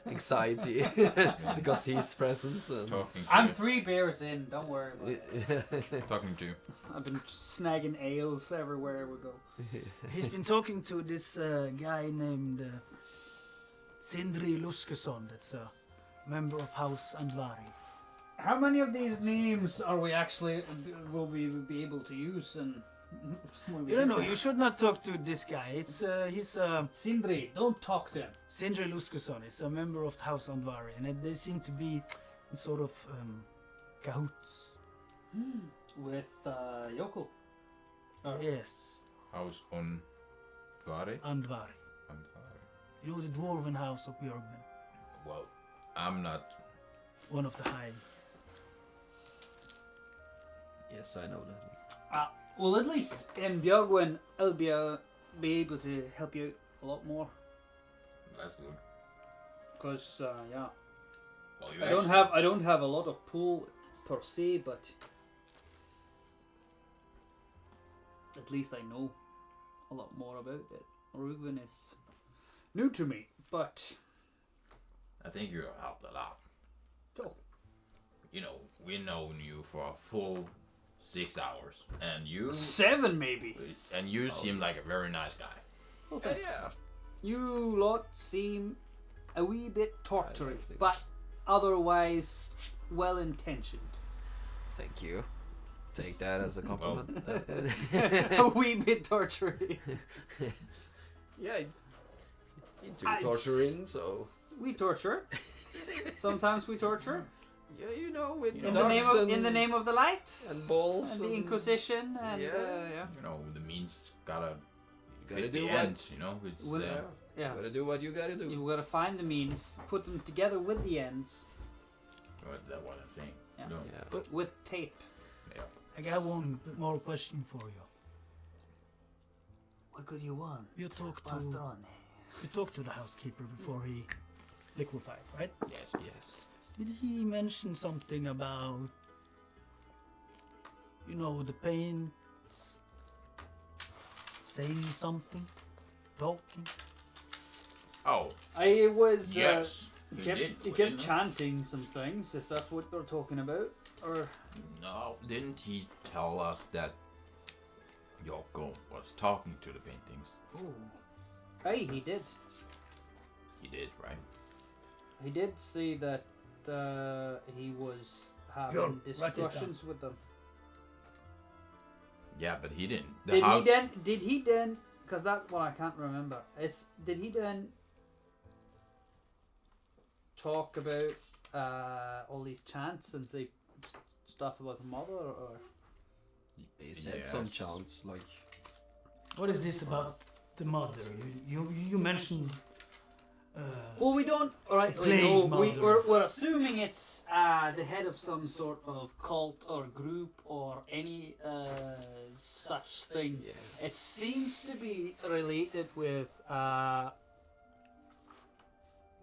anxiety because he's present. And Talking to I'm you. 3 beers in. Don't worry about it. Talking to you. I've been snagging ales everywhere we go. He's been talking to this guy named Sindri Luskesson. That's a member of House Andvari. How many of these names are we actually will we be able to use? And You don't know. You should not talk to this guy. He's Sindri, don't talk to him. Sindri Luskesson. He's a member of House Andvari, and they seem to be in sort of cahoots. With Yoko. Yes, House on Vare. Andvari. You know the dwarven house of Björgvin, Well, I'm not. one of the high. yes, I know that. Well, at least in Björgvin, I'll be able to help you a lot more. That's good. Cause yeah, Well, you I don't have a lot of pool per se, but at least I know a lot more about it. Reuben is new to me, but I think you helped a lot. oh, You know, we've known you for a full 6 hours, and you 7 maybe. seem like a very nice guy. Well, thank you. Yeah. You lot seem a wee bit torturing, think- but otherwise well intentioned. Thank you. Take that as a compliment. A wee bit torturing. Yeah. Into I- torturing, so We torture. Sometimes we torture. yeah, you know, with In In dogs the name of the light. and balls And the Inquisition and yeah. You know, the means gotta Gotta fit do the what- end. You know, it's Well, Yeah. Gotta do what you gotta do. You gotta find the means, put them together with the ends, that's what I'm saying. Yeah. No. Yeah. with tape. I got one more question for you. What could you want? You talked to the housekeeper before he liquefied, right? Yes. Yes. Did he mention something about, the paints saying something, talking? Oh, I was. yes. He He kept, did, he didn't kept he? chanting some things, if that's what they're talking about. Or No, didn't he tell us that Yoko was talking to the paintings? Oh, hey, he did. He did, right? He did say that he was having Bjorn, write this down. discussions with them. Yeah, but he didn't. Did he then? Because that one I can't remember. Did he then talk about all these chants and say stuff about the mother, or He said some Yes. chants like what is this about the mother? You mentioned. well, we don't rightly Plague know. mother. We're assuming it's the head of some sort of cult or group or any such thing. yes. It seems to be related with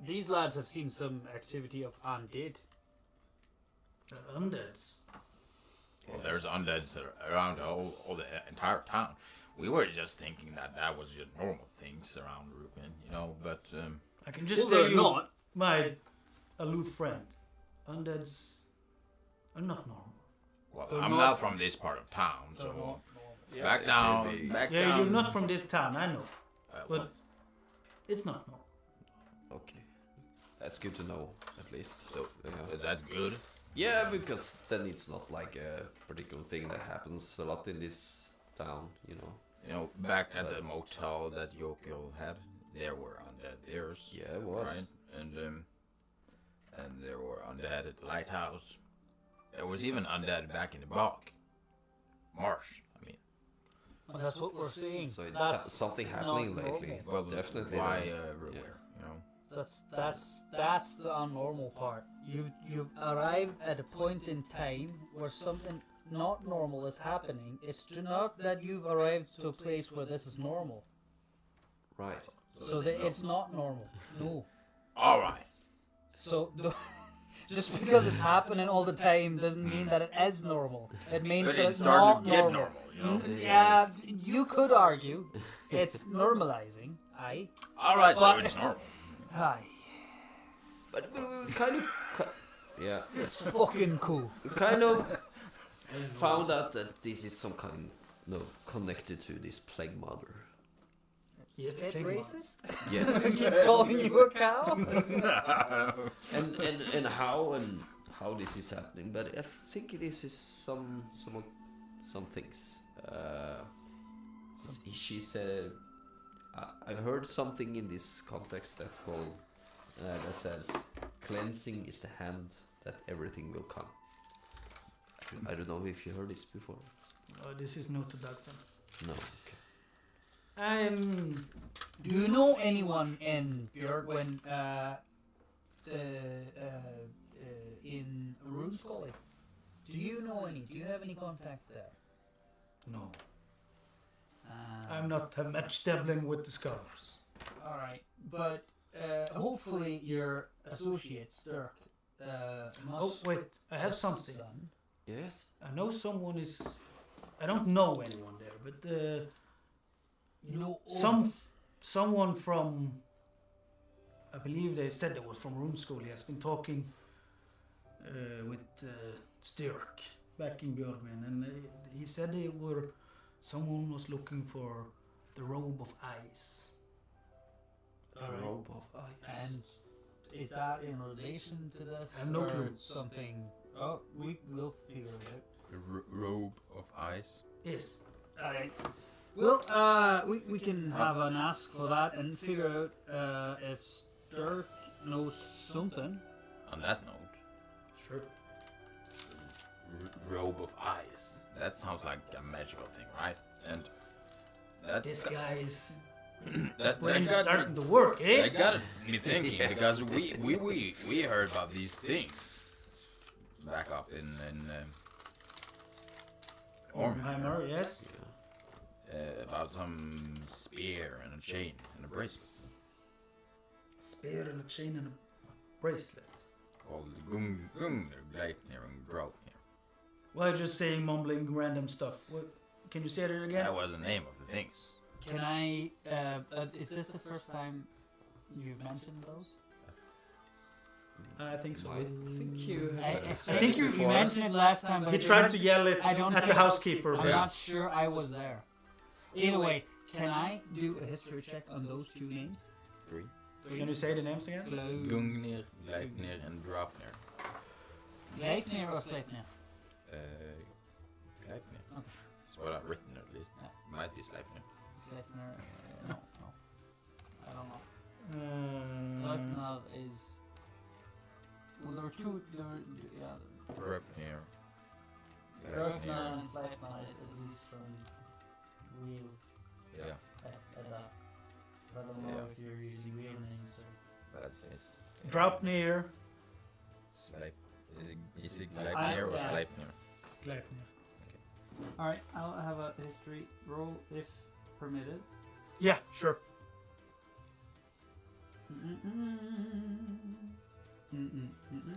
These lads have seen some activity of undead. Undeads. Well, there's undeads around all the entire town. We were just thinking that was just normal things around Rupin, you know, but I can just Well, tell they're you, not. my aloof friend, undeads are not normal. well, They're I'm not- not from this part of town, They're so not normal. back it down, could be. back Yeah, down. you're not from this town, I know, well, but it's not normal. Okay. That's good to know, at least. so Yeah. is that good? Yeah, because then it's not like a particular thing that happens a lot in this town, you know. You know, back at the motel that Yokil had, there were undead there. Yeah, it was. Right? And there were undead at the lighthouse. There was even undead back in the bog. Marsh, I mean. Well, that's what we're seeing. So it's That's something not happening normal. lately. Well, Definitely. why yeah. everywhere, you know? That's the unnormal part. You've arrived at a point in time where something not normal is happening. It's not that you've arrived to a place where this is normal. Right. So that it's not normal. No. All right. So just because it's happening all the time doesn't mean that it is normal. It means But that it's it's starting not to get normal. normal, you know? Yeah, you could argue it's normalizing. Aye. All right, so But- it's normal. Aye. But we kind of. Yeah. It's fucking cool. We kind of found out that this is some kind. No, connected to this plague mother. Yes, the Bit plague racist? Yes. Keep calling you a cow? and how this is happening, but I think this is some things. She said, I heard something in this context that's called that says, "Cleansing is the hand that everything will come." I don't know if you heard this before. This is not to Dagfinn. No. Okay. Do you know anyone in Björgwin in Runescully? Do you know any? Do you have any contacts there? No, I'm not have much dabbling with the scholars. All right, but hopefully your associate Sturk. Oh wait, I have something. Son. Yes. I know someone is. I don't know anyone there, but You know someone from. I believe they said it was from room school. He has been talking with Styrk back in Björgvin, and he said someone was looking for the robe of ice. All right. Robe of ice. And is that in relation to this? I have no or clue. Something. Oh, will figure it out. Robe of ice. Yes. All right. Well, we can have an ask for that and figure out if Sturk knows something. On that note, Sure. robe of ice. That sounds like a magical thing, right? And that This guy is that brain is got starting me, to work, eh? that got me thinking Yes. because we heard about these things back up in Ormheimer, yes. about some spear and a chain and a bracelet Spear and a chain and a bracelet. called Gungner, Gleipnir and Draupnir. Why just saying mumbling random stuff? What? Can you say that again? That was the name of the things. Can I? Is this the first time you've mentioned those? I think so. I think you. I think you- you mentioned it last time, but He I tried to didn't- yell it I don't at the think- housekeeper. I'm but- Yeah. not sure I was there. Either way, can I do a history check on those two names? 3. Can you say the names again? Gungnir, Gleipnir and Draupnir. Gleipnir or Sleipnir? Gleipnir. Okay. That's what I've written at least. Yeah. Might be Sleipnir. Sleipnir? No. I don't know. Uh, Sleipnir is. Well, there were two. Yeah. Draupnir. Sleipnir and Sleipnir is at least from real. Yeah, I don't know Yeah. if you're using real names or. that's it. Draupnir, Is it Gleipnir or yeah. Sleipnir? Gleipnir. Alright, I'll have a history roll if permitted. Yeah, sure.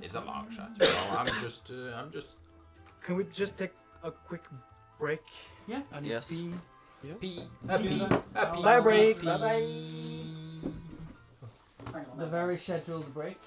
It's a long shot. You know, I'm just. Can we just take a quick break? Yeah. I need Yes. to pee. Pee, Happy- happy. Bye, break. Bye bye. The very scheduled break.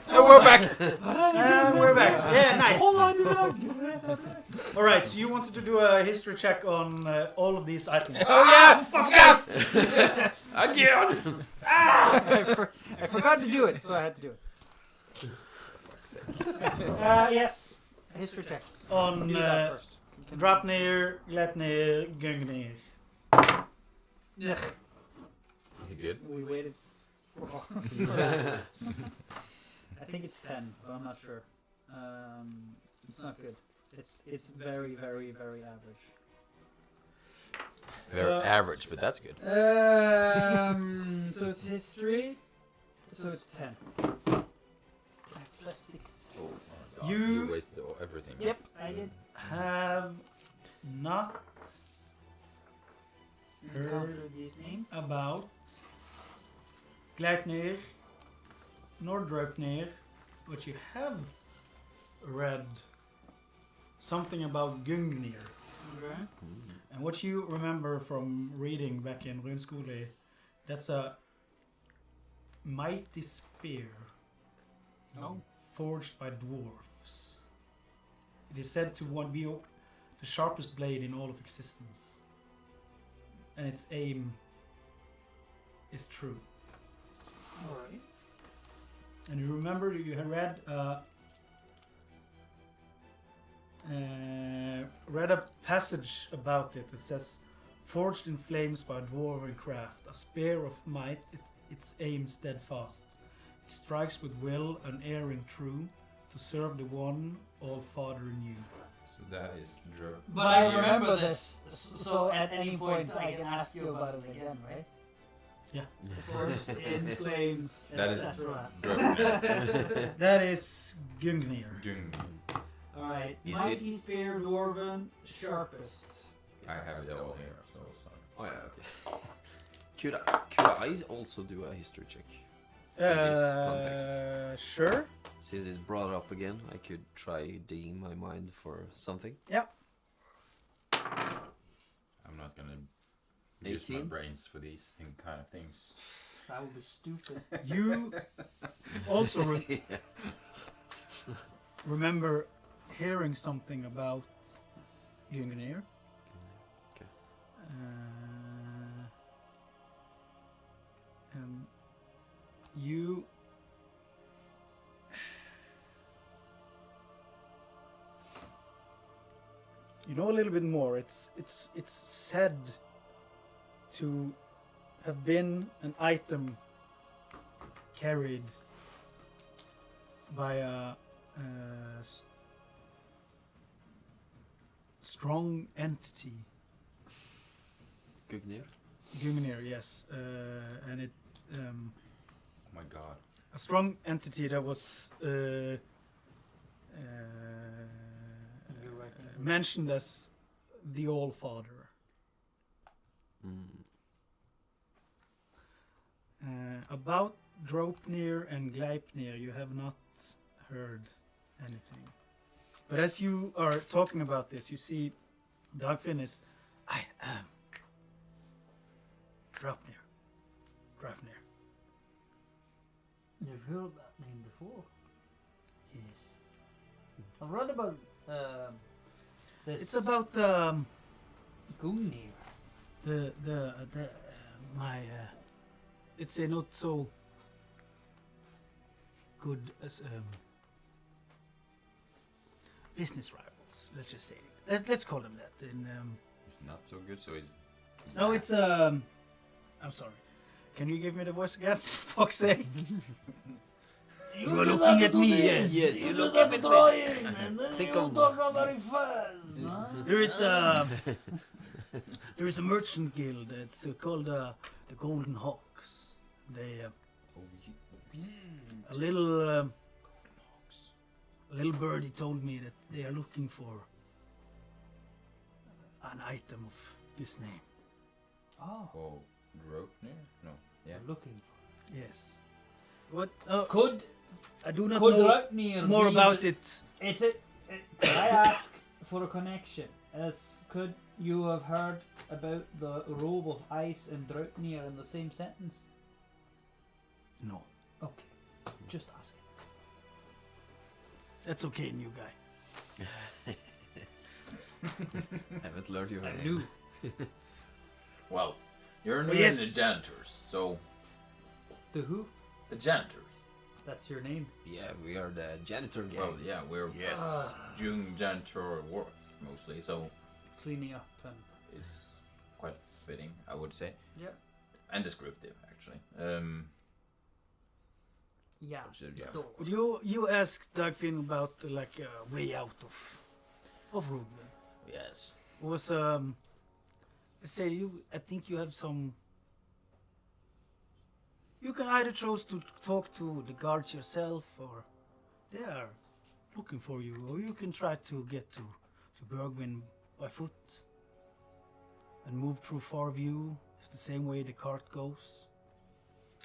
So we're back. And we're back. Yeah, nice. Hold on, you All right, so you wanted to do a history check on all of these items. Oh yeah! Fuck's sake! Again! I forgot to do it, so I had to do it. Yes. A history check. On Do that first. Drapnir, Gleipnir, Gungnir. Is it good? We waited for that. I think it's 10, but I'm not sure. It's not good. It's very, very, very average. Very average, but that's good. So it's history. So it's 10. Plus 6. Oh my god. You- wasted everything. Yep, I did. Have not Encountered these names. about Gleipnir, Nordgard, but you have read something about Gungnir. Okay. And what you remember from reading back in Runeskole, that's a mighty spear Oh. forged by dwarves. It is said to be the sharpest blade in all of existence. And its aim is true. Alright. And you remember you had read a passage about it that says, forged in flames by dwarven craft, a spear of might, its aim steadfast. It strikes with will, unerring true, to serve the one all father knew. So that is Drop. But I remember this, so at any point I can ask you about it again, right? Yeah. First in flames, That is etc. That is Gungnir. Alright, Is mighty spear, dwarven, sharpest. I have it all here, so it's fine. Oh yeah, okay. Could I also do a history check? this context. Sure. Since it's brought up again, I could try digging my mind for something. I'm not gonna use my 18? brains for these kind of things. That would be stupid. You also remember hearing something about Gungnir. Okay. And you know a little bit more. It's said to have been an item carried by a strong entity. Gugnir? Gungnir, yes, and it Oh my god. a strong entity that was mentioned as the All Father. Mm. About Dropnir and Gleipnir, you have not heard anything. But as you are talking about this, you see Dagfinn is, I am Dropnir. Dropnir. You've heard that name before. Yes. I've read about this. It's about Gungnir. my it's a not so good as business rivals. Let's just say let's call them that. It's not so good, so he's No, bad. it's I'm sorry. Can you give me the voice again? For fuck's sake. You are looking at me, yes. Yes, You you look look at at the me. drawing, and then Think you of- talk about very fast. Huh? There is a merchant guild. It's called the Golden Hawks. They a little birdie told me that they are looking for an item of this name. Oh, Oh, Dropnir? No. Yeah. you're looking. Yes. What? Could I do not could know Draupnir more be about the- it. Is it? Could I ask for a connection? Could you have heard about the robe of ice and Draupnir in the same sentence? No. Okay, just asking. That's okay, new guy. Haven't learned your I name. knew. Well, you're new yes. in the janitors, so The who? the janitors. That's your name. Yeah, we are the janitor gang. Well, yeah, we're doing janitor work mostly, so Cleaning up and it's quite fitting, I would say, yeah. and descriptive actually. Yeah. So, yeah. Door. You asked Dagfinn about like a way out of Rugven. Yes. Was let's say I think you have some. You can either choose to talk to the guards yourself, or they are looking for you, or you can try to get to Bergwin by foot and move through Farview. It's the same way the cart goes.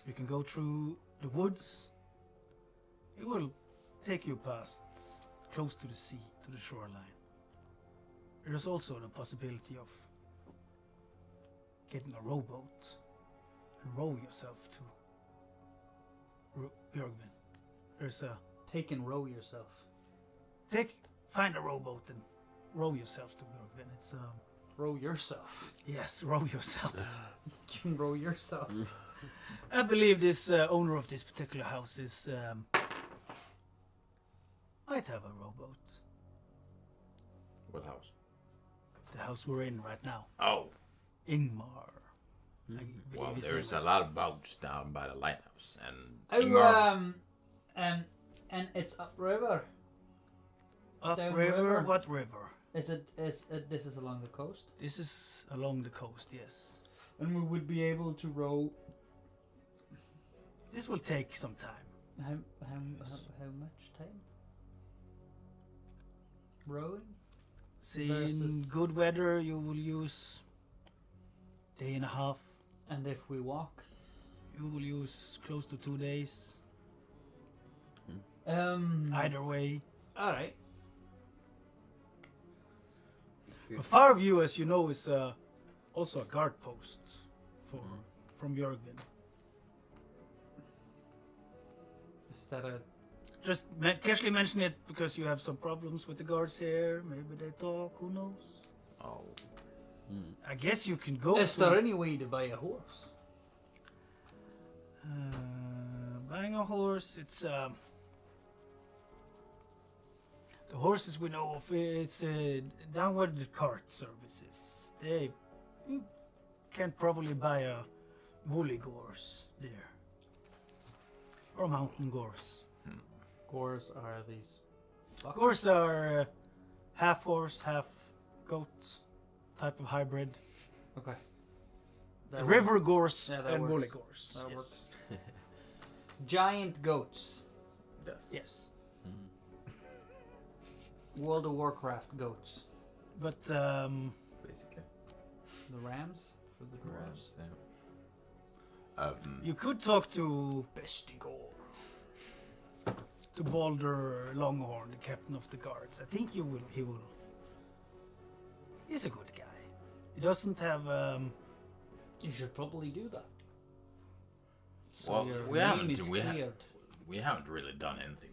You can go through the woods. It will take you past close to the sea, to the shoreline. There's also the possibility of getting a rowboat and row yourself to Björgvin. There's a Take and row yourself. find a rowboat and row yourself to Björgvin. It's Row yourself. yes, row yourself. You can row yourself. I believe this owner of this particular house is might have a rowboat. What house? The house we're in right now, Oh, Ingmar. I believe well, his there's name a is. lot of boats down by the lighthouse, and Oh, Ingmar- and it's upriver. Upriver. river. What river? Is it? This is along the coast, This is along the coast. Yes. and we would be able to row. This will take some time. How much time? Rowing. See, Versus- in good weather, you will use day and a half. And if we walk, You will use close to 2 days. Either. Either way. All right. Farview, as you know, is also a guard post from Björgvin. Is that a? Just casually mention it because you have some problems with the guards here. Maybe they talk. Who knows? oh, I guess you can go. Is to- there any way to buy a horse? Buying a horse, it's the horses we know of. It's downward cart services. You can probably buy a woolly gorse there, or mountain gorse. Gores are these. bucks? Gorse are half horse, half goat type of hybrid. Okay. River works. gorse Yeah, that and woolly works. gorse. That Yes. works. Giant goats. Yes. World of Warcraft goats. But basically. The rams for the dwarves. Yes, yeah. you could talk to Bestigor. Balder Longhorn, the captain of the guards. I think he will. He's a good guy. He doesn't have. You should probably do that. So Well, your we name haven't- is we ha- cleared. We haven't really done anything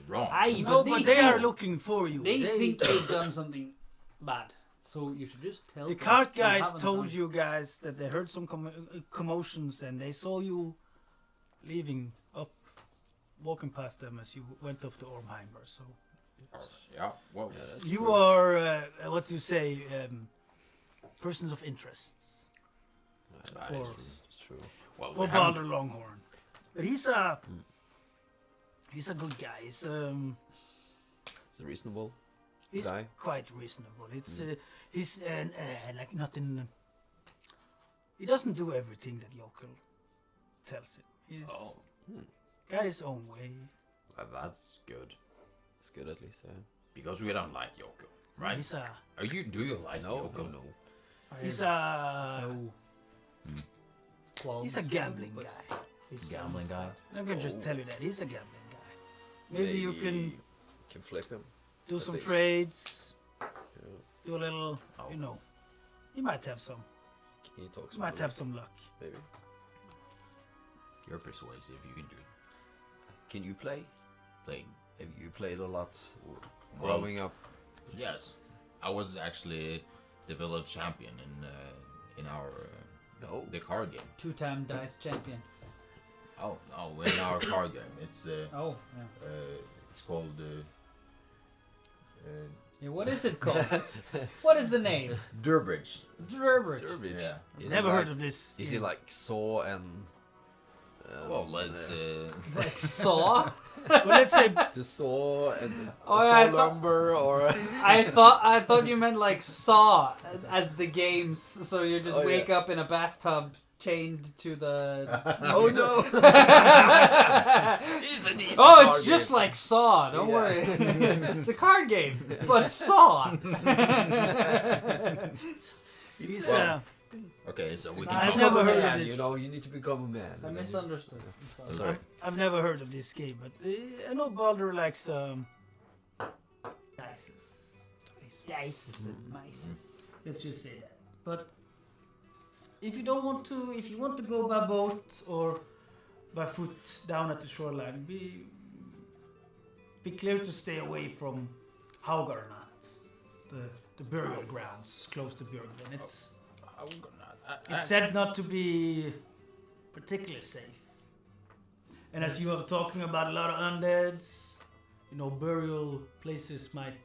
wrong. No, but they are think- looking for you. They think they've done something bad. So you should just tell the them cart you guys haven't told done- you guys that they heard some commotions and they saw you leaving up, walking past them as you went up to Ormheimer. So Yeah, well, you are what do you say? Persons of interests that for- is true. It's true. Well, for we haven't- Balder Longhorn. But he's a good guy. It's a reasonable He's guy. quite reasonable. He's like not in. He doesn't do everything that Yokel tells him. He's got his own way. That's good. It's good at least. Because we don't like Yoko, right? He's a Do you like No, Yoko? no. he's a Qualms he's a with gambling him, but guy. he's Gambling guy. I'm gonna just tell you that he's a gambling guy. Maybe you can flip him. do at some least. trades. Yeah. Do a little, Oh. you know. He might have some. He talks. He might about have it, some luck. maybe. You're persuasive. You can do it. Can you play? Playing. Have you played a lot growing up? Yes, I was actually the village champion in our the card game. 2-time dice champion. Oh, in our card game, it's Oh, yeah. it's called. Yeah, what is it called? What is the name? Durbridge. Durbridge. Durbridge. Yeah. Is Never it heard like- of this. Is it like Saw and? Well, let's. Like Saw? Well, let's say To Saw and Oh, Saw yeah, I thought- lumber or? I thought you meant like Saw as the games, so you just Oh, wake yeah. up in a bathtub chained to the. Oh no! It's an easy Oh, card it's just game. like Saw. Don't Yeah. worry, it's a card game, but Saw. it's, Well, okay, so we can I've talk never heard of Man, this. You know, you need to become a man. I misunderstood. Sorry. I've never heard of this game, but I know Baldur likes dices. Dices and mices. Let's just say that. But if you don't want to, if you want to go by boat or by foot down at the shoreline, be clear to stay away from Haugarnat, the burial grounds close to Björgvin. It's said not to be particularly safe. And as you are talking about a lot of undeads, you know, burial places might.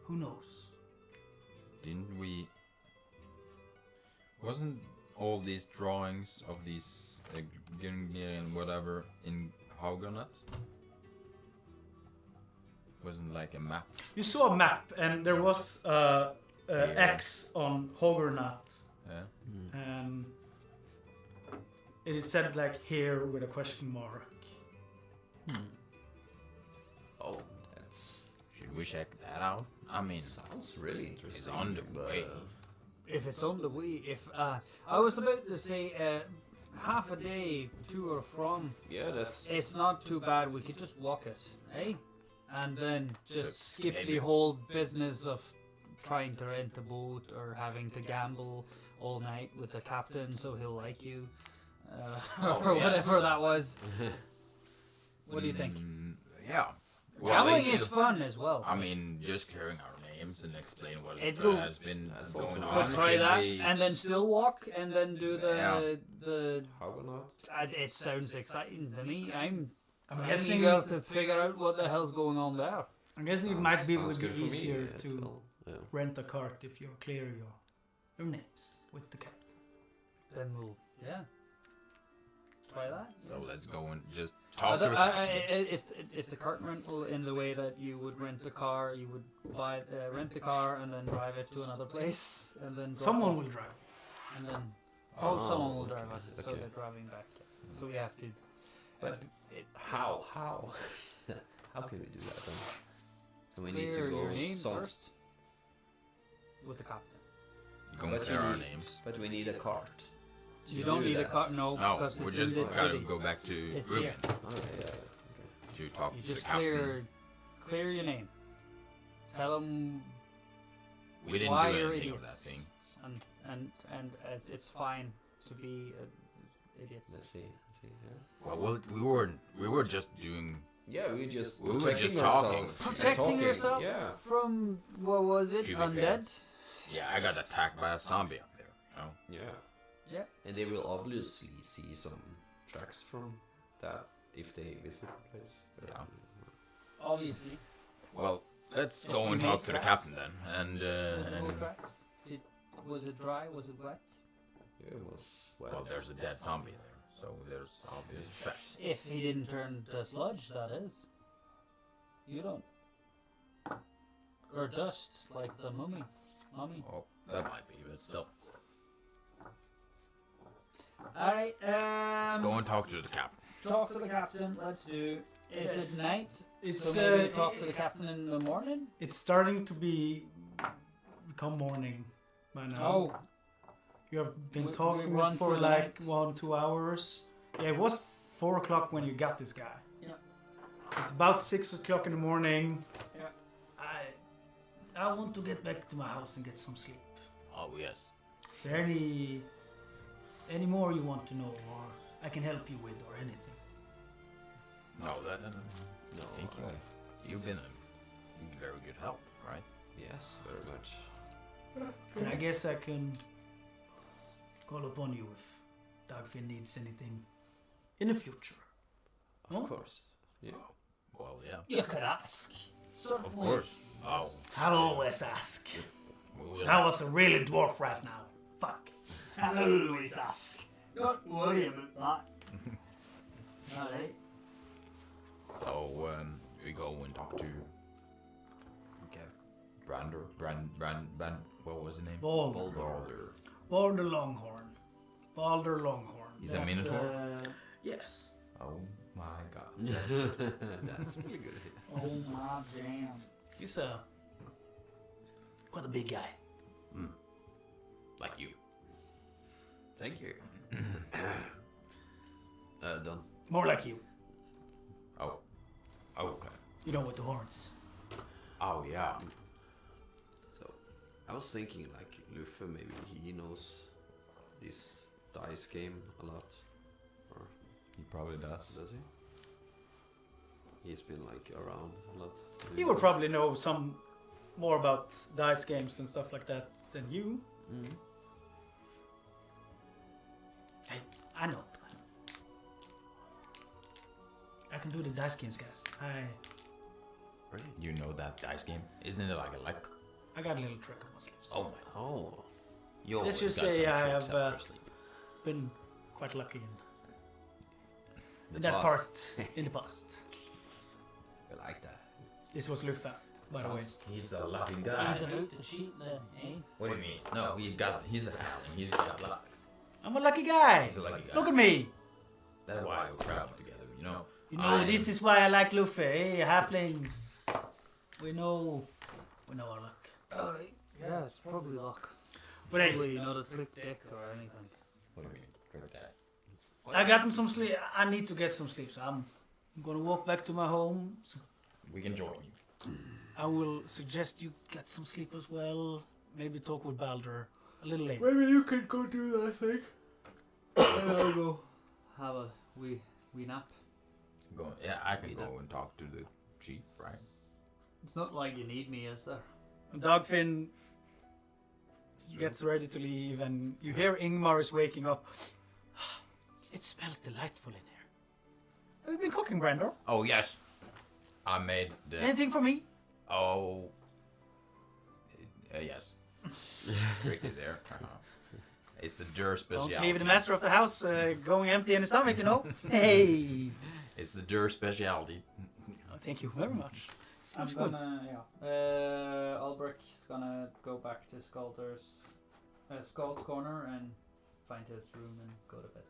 Who knows? Didn't we? Wasn't all these drawings of these Gyrnir and whatever in Haugarnat? Wasn't like a map. You saw a map, and there was X on Haugarnat, Yeah. and it said like here with a question mark. Oh, that's Should we check that out? I mean, sounds really interesting. it's on the but, way. If it's on the way, if I was about to say half a day to or from, yeah, that's. it's not too bad. We could just walk it, eh? And then just Just skip maybe. the whole business of trying to rent a boat or having to gamble all night with the captain so he'll like you, or yeah. whatever that was. What do you think? Yeah. Gambling like, is fun as well. I mean, just clearing our names and explain what It'll- has been That's going also on. Could try Could that, be- and then still walk, and then do Yeah. the. Haugarnat? It sounds exciting to me. I'm I'm guessing. eager to figure out what the hell's going on there. I'm guessing it might be Sounds would good be for me, easier yeah, to still, yeah. rent a cart if you clear your names with the captain. Then we'll try that. So let's go and just talk to It's the cart rental in the way that you would rent a car. You would rent the car and then drive it to another place, and then drop Someone off, will drive. and then Oh, someone will okay, drive us. So okay. they're driving back. So we have to. But how? How can we do that then? So we need Clear to go your name some- first with the captain. Going But to clear we our need- names. But we need a cart. to You don't do need a that. car, no, No, because we're it's in just this gotta city. go back to It's Ruben here. Oh, yeah. to talk You to just the captain. clear your name. Tell them We didn't why do you're anything of that idiots. thing. and it's fine to be idiots. Let's see. Yeah. Well, we were just doing. Yeah, we just We were protecting just talking. ourselves. Protecting Talking, yourself Yeah. from what was it? To be fair. Undead? Yeah, I got attacked by a zombie up there. You know? Yeah. Yeah. And they will obviously see some tracks from that if they visit the place. Yeah. Obviously. Well, let's If go we and make talk to the tracks. captain then. And Visible tracks. Was it dry? Was it wet? It was well. well, there's a dead zombie there, so there's obvious tracks. If he didn't turn to sludge, that is. You don't. Or dust, like the mummy. Oh, that might be, but still. Alright, Let's go and talk to the captain. talk to the captain. Let's do. Is Yes. it night? It's So maybe talk to the captain in the morning? it's starting to become morning by now. Oh, You have been We talking run for through the like night. 1-2 hours. Yeah, it was 4 o'clock when you got this guy. Yeah. It's about 6 o'clock in the morning. Yeah. I want to get back to my house and get some sleep. Oh yes. Is there any more you want to know, or I can help you with, or anything? No, that No, Thank you. You've been a very good help, right? Yes, very much. And I guess I can call upon you if Dagfinn needs anything in the future. Of No? course. Yeah. Well, yeah. You could ask. Of course. Oh, I'll always ask. we will. I was a really dwarf right now. Fuck. I'll always ask. Don't worry about that. Alright. So, we go and talk to Okay. Brand, what was his name? Balder. Balder. Balder Longhorn. Balder Longhorn. He's a minotaur? Yes. Oh my god. That's really good. Oh my damn. He's quite a big guy. Like you. Thank you. Done. More like you. Oh. Okay. You know, with the horns. Oh, yeah. So, I was thinking like Luffy, maybe he knows this dice game a lot. Or He probably does. does he? He's been like around a lot. He would probably know some more about dice games and stuff like that than you. Mm. I know. I can do the dice games, guys. Really? You know that dice game? Isn't it like a luck? I got a little trick on my sleeves. Oh my. Oh. You Let's always just got say some I tricks have, up your sleeve. Been quite lucky in The that past. part in the past. I like that. This was Lufa, by the way. He's a lucky He's guy. about to cheat then, eh? What do you mean? No, he's a halfling. He's got luck. I'm a lucky guy. He's a lucky guy. Look at me. That's why we're traveling together, you know? You know, this is why I like Luffy. Hey, halflings. We know our luck. Alright. Yeah, it's probably luck. But hey, Probably not a trick deck or anything. What do you mean? Drink that. I gotten some sleep. I need to get some sleep, so I'm gonna walk back to my home. So We can join you. I will suggest you get some sleep as well. Maybe talk with Balder a little later. Maybe you can go do that thing. And I'll go have a wee nap. Go. Yeah, I can go and talk to the chief, right? It's not like you need me, is there? Dogfinn gets ready to leave, and you hear Ingmar is waking up. It smells delightful in here. Have you been cooking, Brandor? Oh, yes. I made the... Anything for me? Oh... yes. Strictly there. It's the Dur specialty. Don't leave the master of the house going empty in the stomach, you know? Hey! It's the Dur specialty. Oh, thank you very much. I'm Sounds good. gonna, Albrecht's gonna go back to Scald's corner and find his room and go to bed.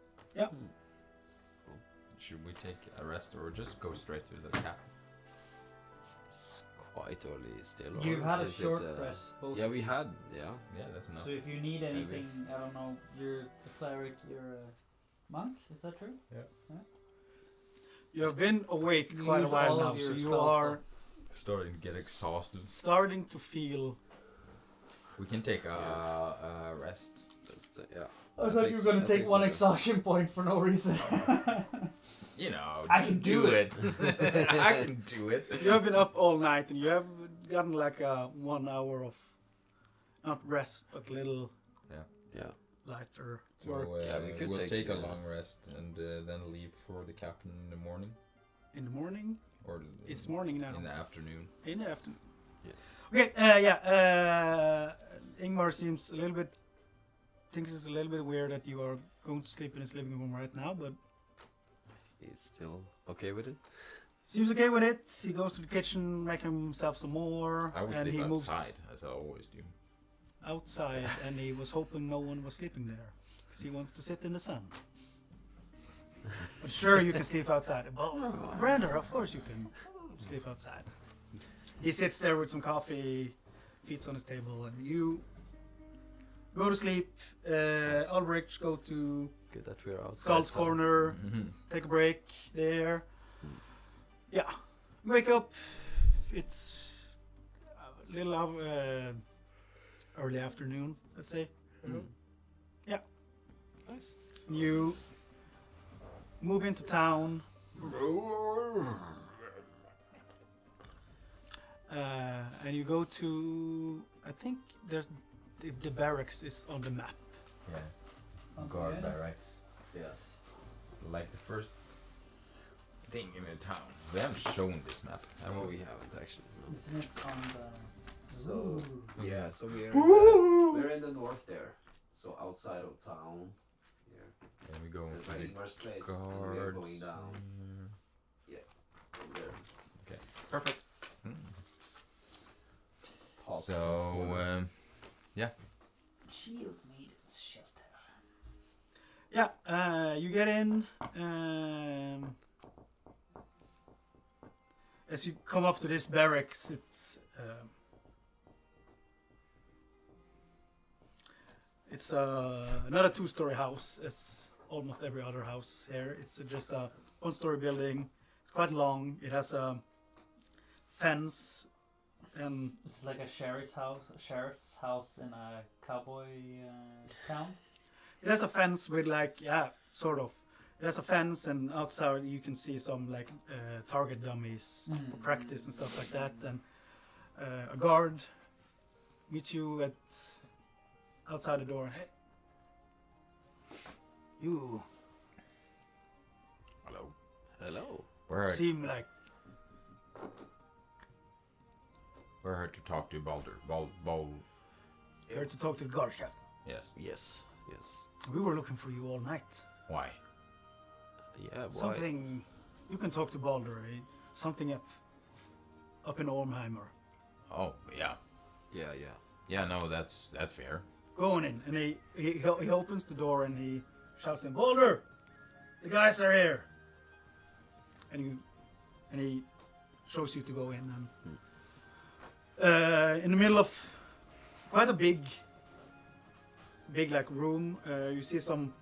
Should we take a rest or just go straight to the cap? It's quite early still. or You've had a is it, short rest, both. Yeah, we had. Yeah. Yeah, that's enough. So if you need anything, I don't know, you're a cleric, you're a monk, is that true? You have been awake You quite a used while all now, of your so you spell are Starting to get exhausted. starting to feel. We can take a rest. That's the, yeah. I thought you were gonna take one exhaustion point for no reason. You know, I just can do it. I can do it. You have been up all night, and you have gotten like 1 hour of not rest, but little Yeah. lighter So work Yeah, we could we'll take, take a uh, long rest and then leave for the captain in the morning in the morning. or It's morning now. in the afternoon. In the afternoon. Yes. Okay, Ingmar seems a little bit. Thinks it's a little bit weird that you are going to sleep in his living room right now, but He's still okay with it. seems okay with it. He goes to the kitchen, make himself some more, I would and sleep he moves outside as I always do. outside, and he was hoping no one was sleeping there because he wants to sit in the sun. But sure, you can sleep outside. But Brander, of course you can sleep outside. He sits there with some coffee, feet on his table, and you go to sleep. Albrecht go to Good that we're outside. Skull's corner, take a break there. Yeah, you wake up. It's a little early afternoon, let's say. Yeah. Nice. You move into town. And you go to, I think there's the barracks is on the map. Yeah. Guard Okay. barracks. Yes. Like the first thing in the town. We haven't shown this map. have No, we? we haven't actually. No. Isn't it on the... So Ooh. yeah, so we're in the north there. So outside of town. Here. Then we go There's to my the Ingvar's place. And we are guards. going down from there. Perfect. Past So, this border. Shield Maiden's shelter. Yeah, you get in. As you come up to this barracks, it's not a two-story house, as almost every other house here. It's just a one-story building. It's quite long. It has a fence, and It's like a sheriff's house in a cowboy town. it has a fence with sort of. It has a fence, and outside you can see some target dummies for practice and stuff like that. And a guard meets you outside the door. Hey, you Hello. Hello. We're seem like here to talk to Baldur. here to talk to the guard captain. Yes. Yes. Yes. We were looking for you all night. Why? Yeah. Why? Something you can talk to Baldur. Something up in Ormheimer. Oh, yeah. Yeah. Yeah. Yeah, no, that's fair. Going in, and he opens the door and he shouts in, Baldur, the guys are here. And he shows you to go in, and in the middle of quite a big room, you see some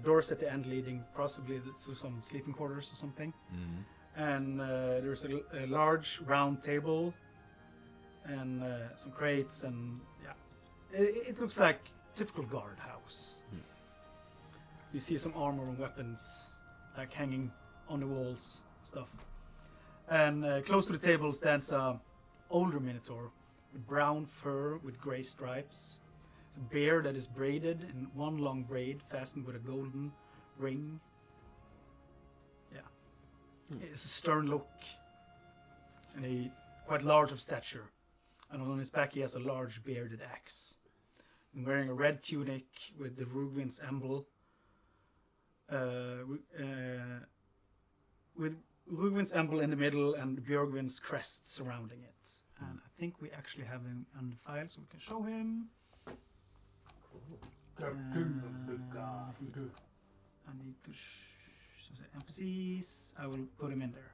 doors at the end leading possibly to some sleeping quarters or something. And there's a large round table and some crates, and it looks like typical guard house. You see some armor and weapons hanging on the walls, stuff. And close to the table stands a older minotaur with brown fur with gray stripes. It's a bear that is braided in one long braid fastened with a golden ring. It's a stern look, and quite large of stature. And on his back he has a large bearded axe. And wearing a red tunic with the Rugvin's emblem. With Rugvin's emblem in the middle and Björgvin's crest surrounding it. And I think we actually have him on the file, so we can show him. I need to NPCs. I will put him in there.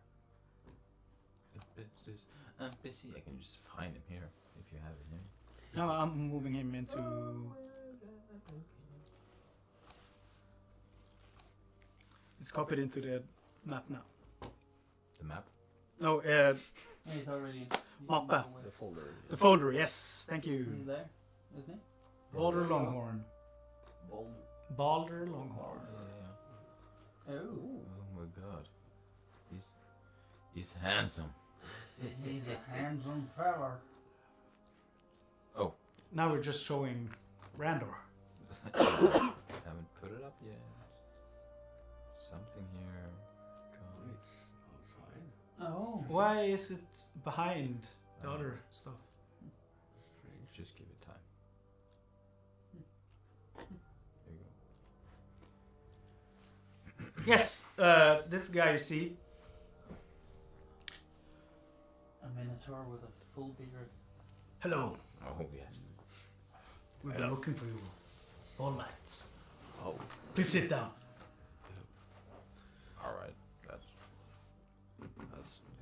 NPC. I can just find him here if you have it here. Now I'm moving him into. It's copied into the map now. The map? No, He's already... Mappa. The folder. the folder. Yes, thank you. He's there, isn't he? Baldur Longhorn. Bomb. Baldur Longhorn. Yeah. Oh. Oh my god. He's handsome. He's a handsome fella. Now we're just showing Randor. Haven't put it up yet. Something here. It's outside. Oh. Why is it behind the other stuff? Strange. Just give it time. There you go. Yes, this guy you see. A minotaur with a full beard. Hello. Oh yes. We've been looking for you all night. Oh. Please sit down. Alright. That's.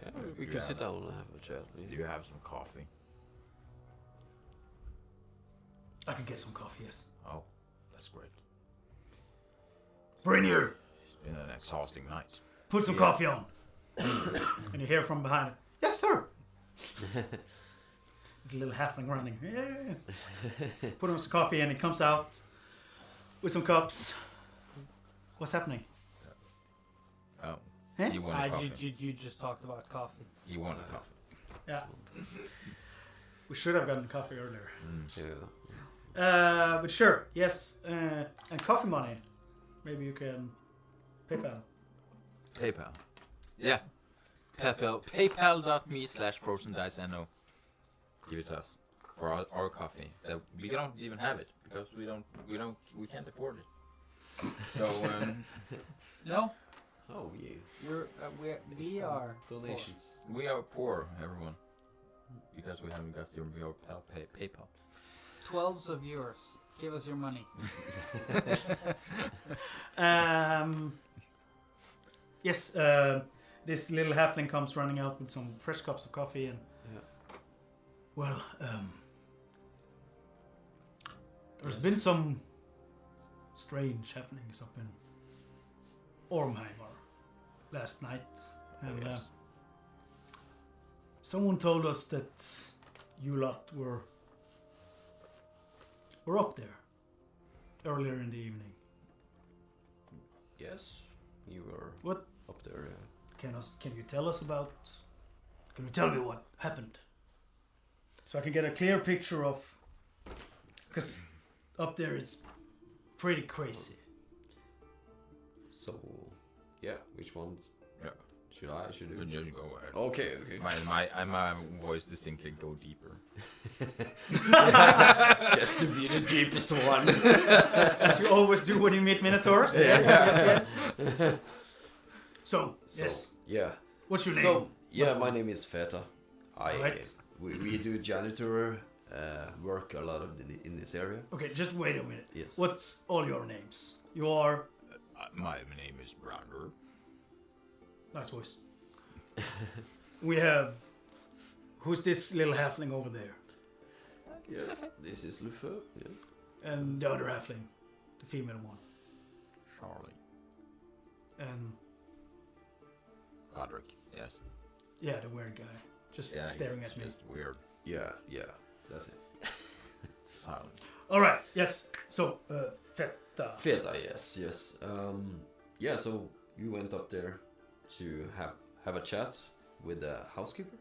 Yeah. We can sit down and have a chat. Do you have some coffee? I can get some coffee, yes. Oh, that's great. Brynir, It's been an exhausting night. put some coffee on. And you hear from behind it, yes, sir. There's a little halfling running. Yeah. Put him some coffee, and he comes out with some cups. What's happening? Oh. Huh? You want a coffee? You just talked about coffee. You want a coffee? Yeah. We should have gotten coffee earlier. Yeah. But sure, yes. And coffee money. Maybe you can PayPal. PayPal. Yeah. PayPal.me/frozendice.no. Give it to us for our coffee. That we don't even have it because we can't afford it. So No, Oh, yeah. we are Donations. we are poor, everyone, because we haven't got your PayPal. 12s of yours. Give us your money. Yes, this little halfling comes running out with some fresh cups of coffee and... Yeah. Well, there's Yes. been some strange happenings up in Ormheimer last night. And Yes. someone told us that you lot were up there earlier in the evening. Yes, you were What? up there. Can you tell us about... Can you tell me what happened? So I can get a clear picture of... Because up there it's pretty crazy. So, yeah, which one? Yeah. Should you? Just go ahead. Okay. My voice distinctly go deeper. Just to be the deepest one. As you always do when you meet Minotaurs. Yes, yes, yes. So, yes. Yeah. What's your name? So, yeah, my name is Feta. Right. We do janitor work a lot of in this area. Okay, just wait a minute. Yes. What's all your names? You are... My name is Brander. Nice voice. We have... Who's this little halfling over there? Yeah. This is Lufeu. Yeah. And the other halfling. The female one. Charlie. And... Godric. Yes. Yeah, the weird guy. Just Yeah, staring he's at me. just weird. Yeah. That's it. Silent. Alright, yes. So, Feta. Feta, yes. Yeah, so you went up there to have a chat with the housekeeper?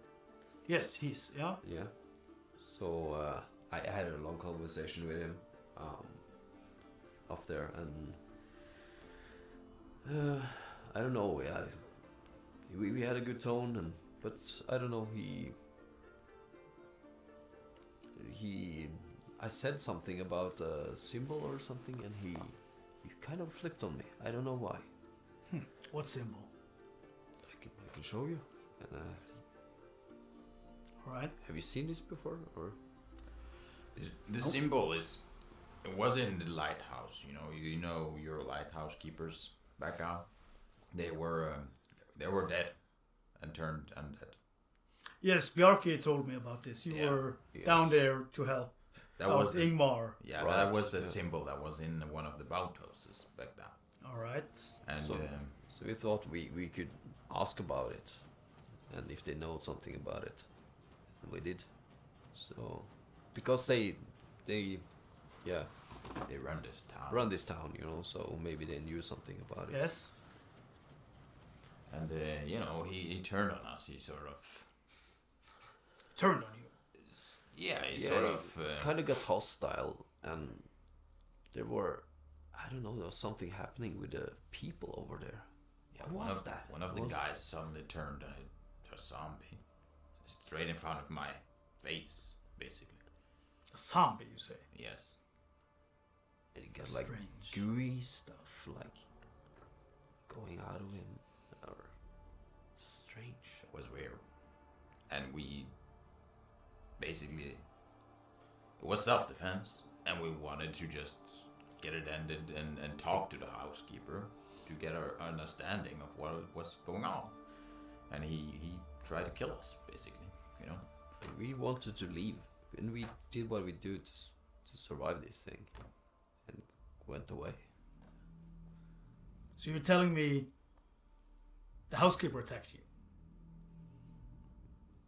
Yes, he's... Yeah. Yeah. So I had a long conversation with him up there, and I don't know. Yeah, we had a good tone, but I don't know. I said something about a symbol or something, and he kind of flipped on me. I don't know why. What symbol? I can show you. And, Alright. have you seen this before, or? The symbol is. It was in the lighthouse. You know your lighthouse keepers back out. They were dead, and turned undead. Yes, Bjarke told me about this. You were down there to help That out was the, Ingmar. yeah. Right, That was the yeah. symbol that was in one of the boathouses back down. Alright. And So we thought we could ask about it, and if they know something about it, and we did. So because they run this town. run this town, so maybe they knew something about it. Yes. And he turned on us. He sort of. Turned on you. Yeah, he Yeah, sort he of. kind of got hostile, and there was something happening with the people over there. Yeah, What was that? One of the Was- guys suddenly turned to a zombie, straight in front of my face, basically. A zombie, you say? Yes. And it got like Strange. gooey stuff like going out of him, or strange. It was weird. And we basically, it was self-defense, and we wanted to just get it ended and talk to the housekeeper to get our understanding of what was going on. And he tried to kill us, basically, And we wanted to leave, and we did what we do to survive this thing, and went away. So you're telling me the housekeeper attacked you,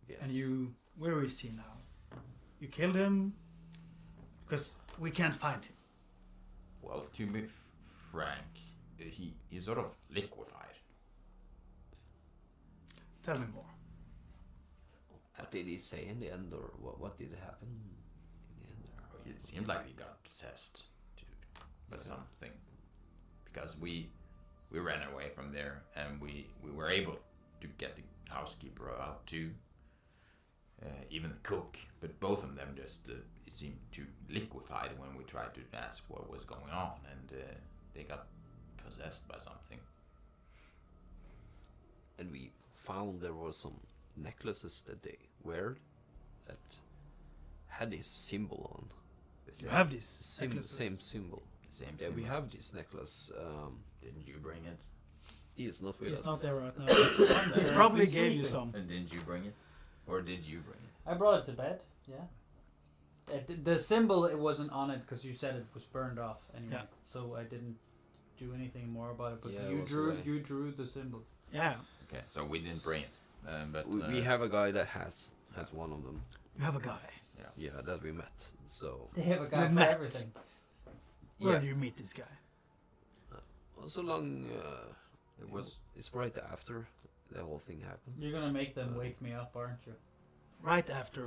Yes. and where is he now? You killed him? Because we can't find him. Well, to be frank, he sort of liquefied. Tell me more. Did he say in the end, or what did happen in the end? It seemed like he got possessed by something, because we ran away from there, and we were able to get the housekeeper out too, even the cook, but both of them just it seemed to liquefied when we tried to ask what was going on, and they got possessed by something. And we found there was some necklaces that they wear that had this symbol on. You have this Same symbol. Same Yeah, we symbol. have this necklace. Didn't you bring it? He is not with He's us. not there right now. He probably gave you some. And didn't you bring it? Or did you bring it? I brought it to bed. Yeah. The symbol, it wasn't on it because you said it was burned off anyway. Yeah. So I didn't do anything more about it. But Yeah, it you was drew away. you drew the symbol. Yeah, Okay, so we didn't bring it. But We have a guy that has one of them. you have a guy. Yeah, that we met. So They have a guy You for met. everything. Where yeah, do you meet this guy? so long. It's right after the whole thing happened. You're gonna make them wake me up, aren't you? Right after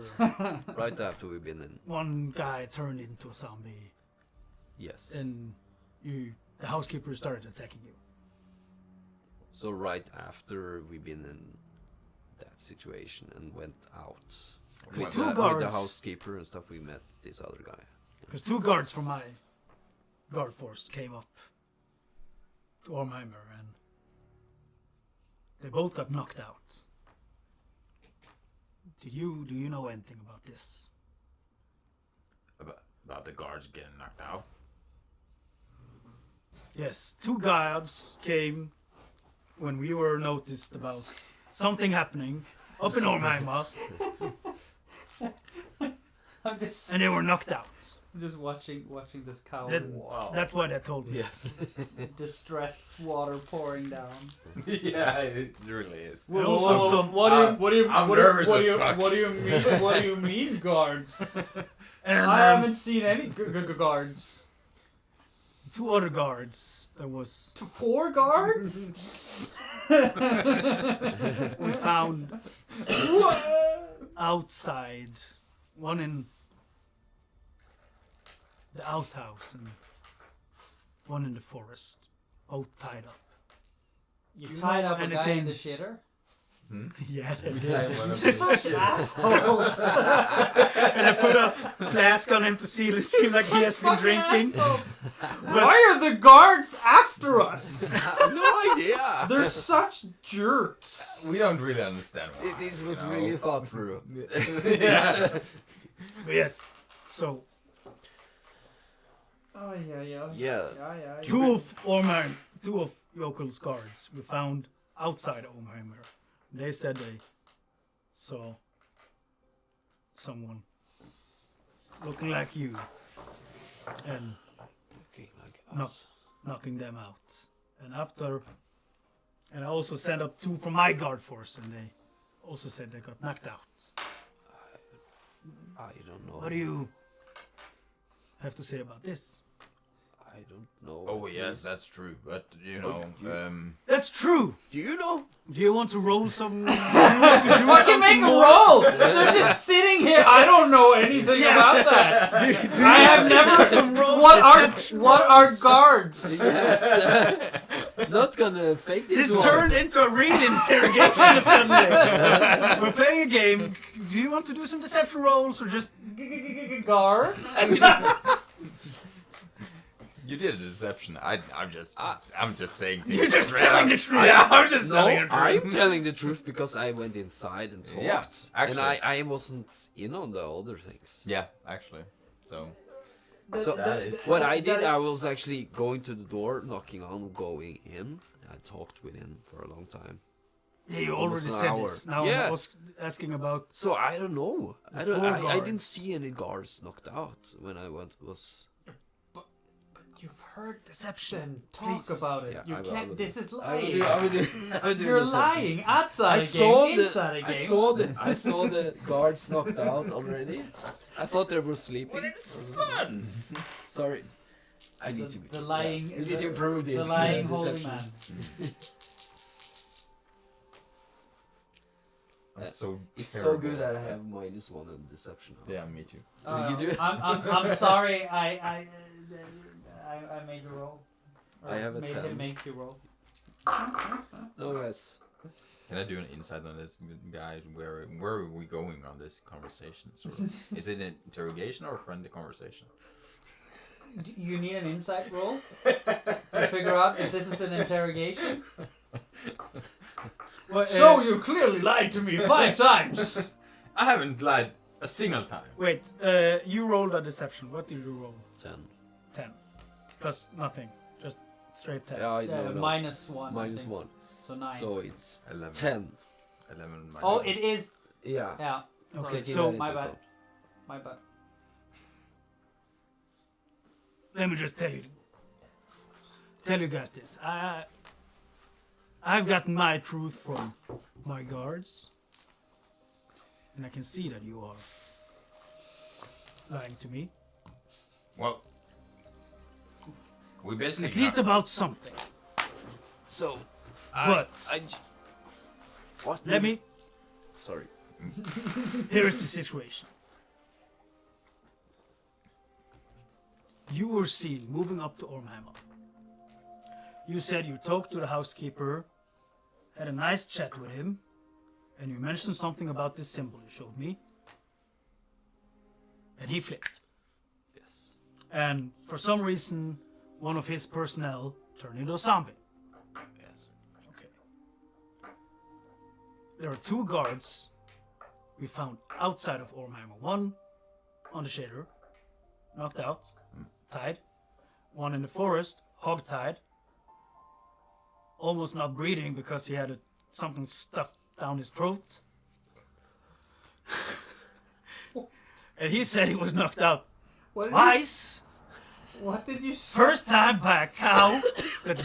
Right after we've been in. one guy turned into a zombie, Yes. and the housekeeper started attacking you. So right after we've been in that situation and went out Because with two the guards- housekeeper and stuff, we met this other guy. Because 2 guards from my guard force came up to Ormheimer, and they both got knocked out. Do you know anything about this? about the guards getting knocked out. Yes, 2 guards came when we were noticed about something happening up in Ormheimer, I'm just and they were knocked out. watching this cow That, Wow. That's what they told me. Yes. distress water pouring down. Yeah, it really is. And also some, What do you I'm nervous as fuck. what do you mean? What do you mean, guards? and I haven't seen any guards. 2 other guards. There was 4 guards? we found outside, one in the outhouse and one in the forest, both tied up. You You tied know up a guy in anything- the shitter? Yeah, they did. You're such assholes. And I put a flask on him to see it seems like he has been drinking. Why are the guards after us? No idea. They're such jerks. We don't really understand why. This was you know? really thought through. Yeah. But yes, so Oh yeah. Yeah. two of Yokel's guards we found outside Ormheimer. They said they saw someone looking like you and Okay, like No. us. knocking them out. And I also sent up 2 from my guard force, and they also said they got knocked out. I don't know. What do you have to say about this? I don't know. Oh yes, Please. that's true. But you know, That's true. Do you know? Do you want to roll some? Do you want to do Fucking make something a more? roll! They're just sitting here. I don't know anything Yeah. about that. I have some never. roll deception What are rolls. guards? Yes. Not gonna fake this This one. turned into a real interrogation suddenly. We're playing a game. Do you want to do some deception rolls or just? Guards? you did a deception. I'm just saying things. You're just straight telling up. the truth. Yeah, I'm just No, telling the truth. I'm telling the truth because I went inside and talked. Yeah, and actually. I wasn't in on the other things. Yeah, actually. So So That is what I did, I was actually going to the door, knocking on, going in. I talked with him for a long time. Yeah, you Almost already an said hour. this. Now Yeah. I was asking about. So I don't know. The I don't. four I guards. didn't see any guards knocked out when I went. You've heard Deception. them talk Please. about it. Yeah, You I will can't. do. This is I will lying. do. I will do You're deception. lying. Outside I a saw game, the. inside a I game. I saw the guards knocked out already. I thought they were sleeping. it's fun. Sorry. I need to. The lying. We need to improve this. The lying holy deception. man. I'm so It's terrible so good at that I have -1 in deception. Huh? Yeah, me too. You do? I'm sorry. I made you roll. Or I have a made 10. him make you roll. No, that's Can I do an insight on this guy? Where are we going on this conversation? Sort of. Is it an interrogation or a friendly conversation? You need an insight roll to figure out if this is an interrogation. Well, So you clearly lied to me 5 times. I haven't lied a single time. wait, you rolled a deception. What did you roll? 10. 10. Plus nothing. Just straight 10. Yeah, I know. -1. I think. -1. So 9. So it's 11. 10. 11 minus Oh, 1. it is. Yeah. Yeah. Okay, Take so that into my bad. account. My bad. let me just tell you guys this. I've gotten my truth from my guards, and I can see that you are lying to me, Well, we basically at least about something. So, But what? let me. Sorry. Here is the situation. You were seen moving up to Ormhammer. You said you talked to the housekeeper, had a nice chat with him, and you mentioned something about this symbol you showed me. And he flipped. Yes. And for some reason, one of his personnel turned into a zombie. Yes. Okay. There are 2 guards we found outside of Ormhammer. One on the shader, knocked out, tied. One in the forest, hog-tied. Almost not breathing because he had something stuffed down his throat. And he said he was knocked out twice. What did you say? First time by a cow that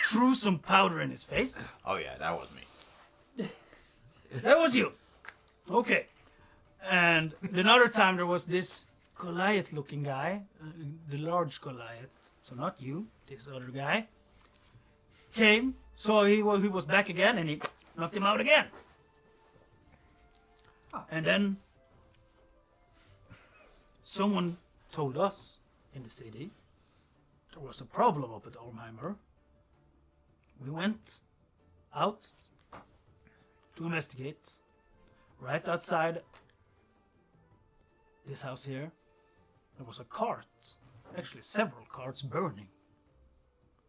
threw some powder in his face. Oh yeah, that was me. That was you. Okay. And another time there was this Goliath-looking guy, the large Goliath. So not you, this other guy. Came, saw he was back again, and he knocked him out again. And then someone told us in the city there was a problem up at Ormheimer. We went out to investigate. Right outside this house here, there was a cart, actually several carts burning.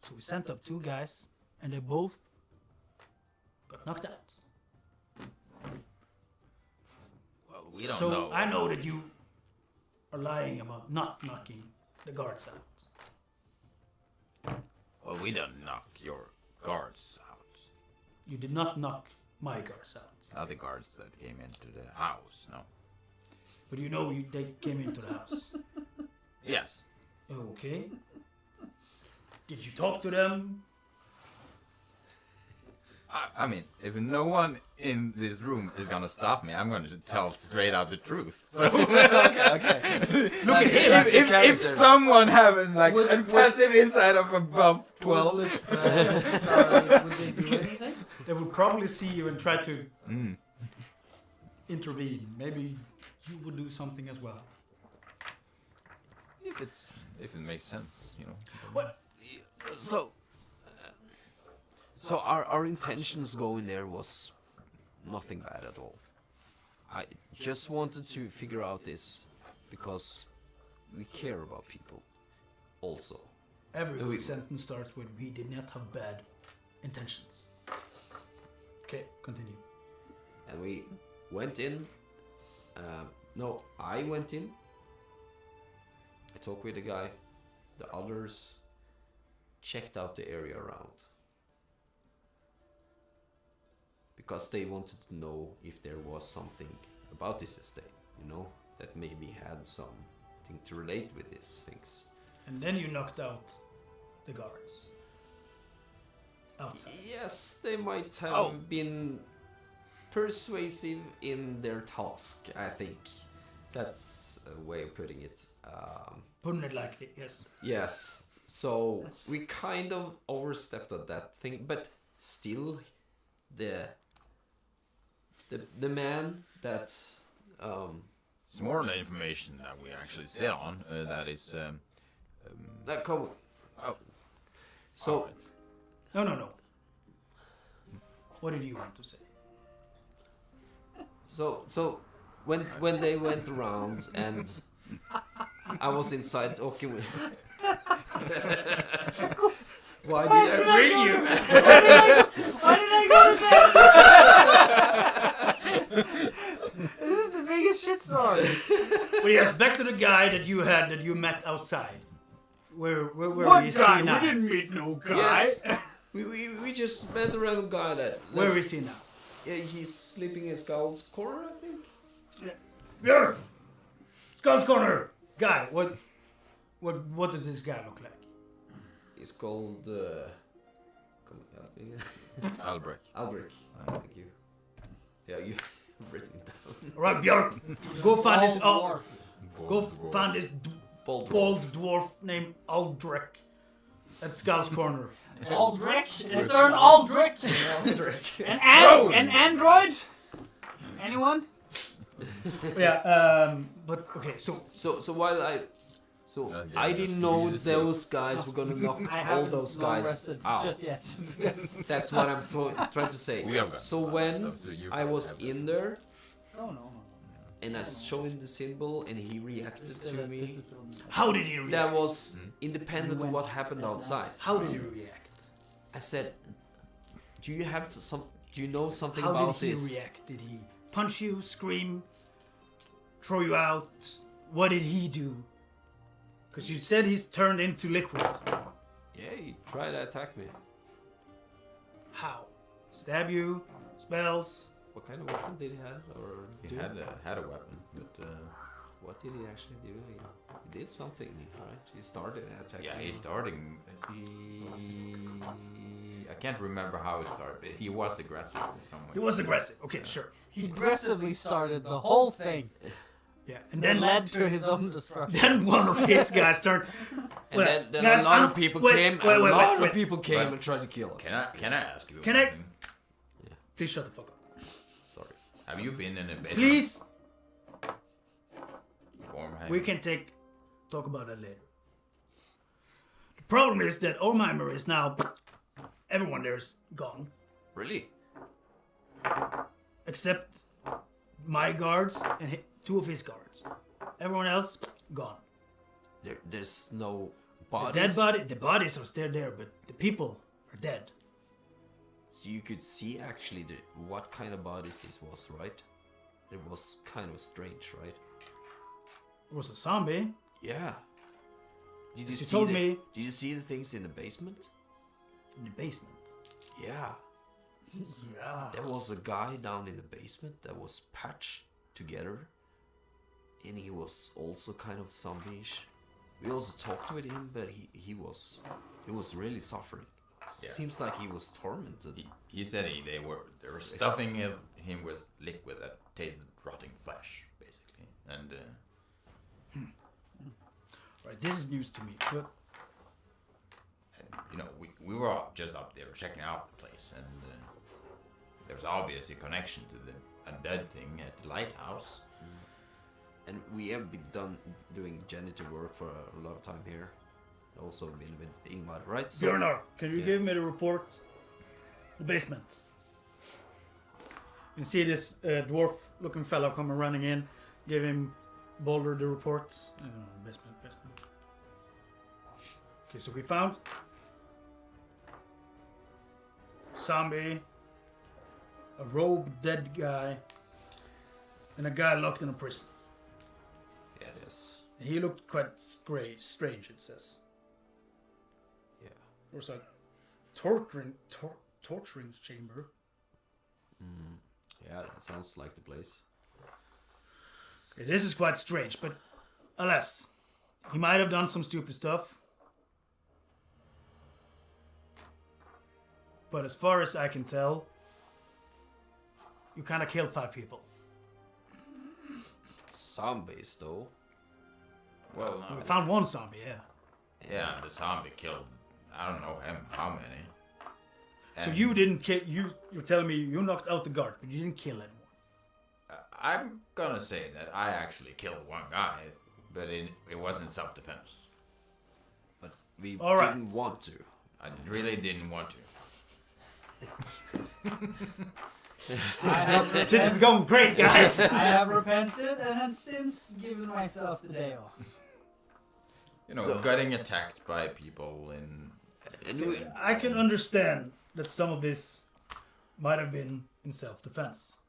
So we sent up 2 guys, and they both got knocked out. Well, we don't So know. I know that you are lying about not knocking the guards out. Well, we don't knock your guards out. You did not knock my guards out. Not the guards that came into the house, no. But you know they came into the house. Yes. Okay. Did you talk to them? I mean, if no one in this room is gonna stop me, I'm gonna tell straight out the truth. So Okay. Look at him. if someone having like a passive insight of above 12, Would they do anything? They would probably see you and try to mm, intervene. Maybe you would do something as well. if it makes sense, you know. What? So our intentions going there was nothing bad at all. I just wanted to figure out this because we care about people also. Every We- good sentence starts with "We did not have bad intentions." Okay, continue. And we went in. No, I went in. I talked with the guy. The others checked out the area around. Because they wanted to know if there was something about this estate, you know, that maybe had something to relate with these things. And then you knocked out the guards. Outside. Yes, they might have Oh. been persuasive in their task, I think. That's a way of putting it. Putting it lightly, yes. Yes, so we kind of overstepped on that thing, but still, the the man that It's more the information that we actually sit on. That is. that come. Oh. So Alright. No. What did you want to say? so when they went around and I was inside talking with. Why did I bring you? Why did I go to bed? This is the biggest shitstorm. Well, yes, back to the guy that you met outside. Where What is guy? he We now? didn't meet no guy. Yes. we just met a random guy that. Where is he now? Yeah, he's sleeping in Skull's corner, I think. Björn! Skull's Corner! Guy, what does this guy look like? He's called. Come help me. Albrecht. Albrecht. Thank you. Yeah, you written it down. Alright, Björn, go find this Dwarf. find this Bald. bald dwarf named Aldrich at Skull's Corner. Aldrich? Is there an Aldrich? Albrecht. An android? Anyone? Yeah, but okay, so So while I. So Yeah, I you didn't just- know you just those guys were gonna knock I all haven't those long guys rested out. just yet. Yes. That's what I'm trying to say. We have got So some when stuff, so you I was have in there Oh no. and I showed him the symbol and he reacted to me, how did he react? that was independent of what happened outside. How did he react? I said, "Do you have some? Do you know something How about did he this?" react? Did he punch you, scream, throw you out? What did he do? Because you said he's turned into liquid. Yeah, he tried to attack me. How? Stab you? Spells? What kind of weapon did he have? Or He do? had a weapon, but What did he actually do? He did something, right? He started attacking. yeah, me. he's starting. I can't remember how it started, but he was aggressive in some way. He was aggressive. Okay, sure. He aggressively started the whole thing, Yeah, and then then led to his own destruction. then one of his guys turned. And then guys, a lot I'm- of people wait, came. wait, a wait, lot wait. of people came But- and tried to kill us. Can I ask you? Can I- something? Please shut the fuck up. Sorry. Have you been in a basement? Please, Form we can talk about that later. The problem is that Ormheimer is now. Everyone there's gone, Really? except my guards and two of his guards. Everyone else gone. There's no The bodies. the bodies are still there, but the people are dead. So you could see actually what kind of bodies this was, right? It was kind of strange, right? It was a zombie. Yeah. Did As you see told the, me. Did you see the things in the basement? In the basement. Yeah. Yeah. There was a guy down in the basement that was patched together, and he was also kind of zombie-ish. We also talked with him, but he was really suffering. Yeah. Seems like he was tormented. He said they were stuffing him with liquid that tasted rotting flesh, basically, and Right, this is news to me. But you know we were all just up there checking out the place, and there's obviously a connection to the undead thing at the lighthouse. And we have been doing janitor work for a lot of time here. Also been with Ingmar, right? So, Björnar, can you yeah. give me the report? The basement. You see this dwarf-looking fellow coming running in. Give him Boulder the report. Basement. Okay, so we found zombie, a robed dead guy, and a guy locked in a prison. Yes. He looked quite strange, it says. Yeah. There was a torturing chamber. Yeah, that sounds like the place. Okay, this is quite strange, but alas, he might have done some stupid stuff. But as far as I can tell, you kind of killed 5 people. Zombies, though. Well, no, We found one zombie, yeah. yeah, the zombie killed. I don't know how many. So And you didn't kill. You're telling me you knocked out the guard, but you didn't kill anyone. I'm gonna say that I actually killed one guy, but it wasn't self-defense. But we All right. didn't want to. I really didn't want to. This is going great, guys. I have repented and have since given myself the day off. You know, So- getting attacked by people in. I can understand that some of this might have been in self-defense.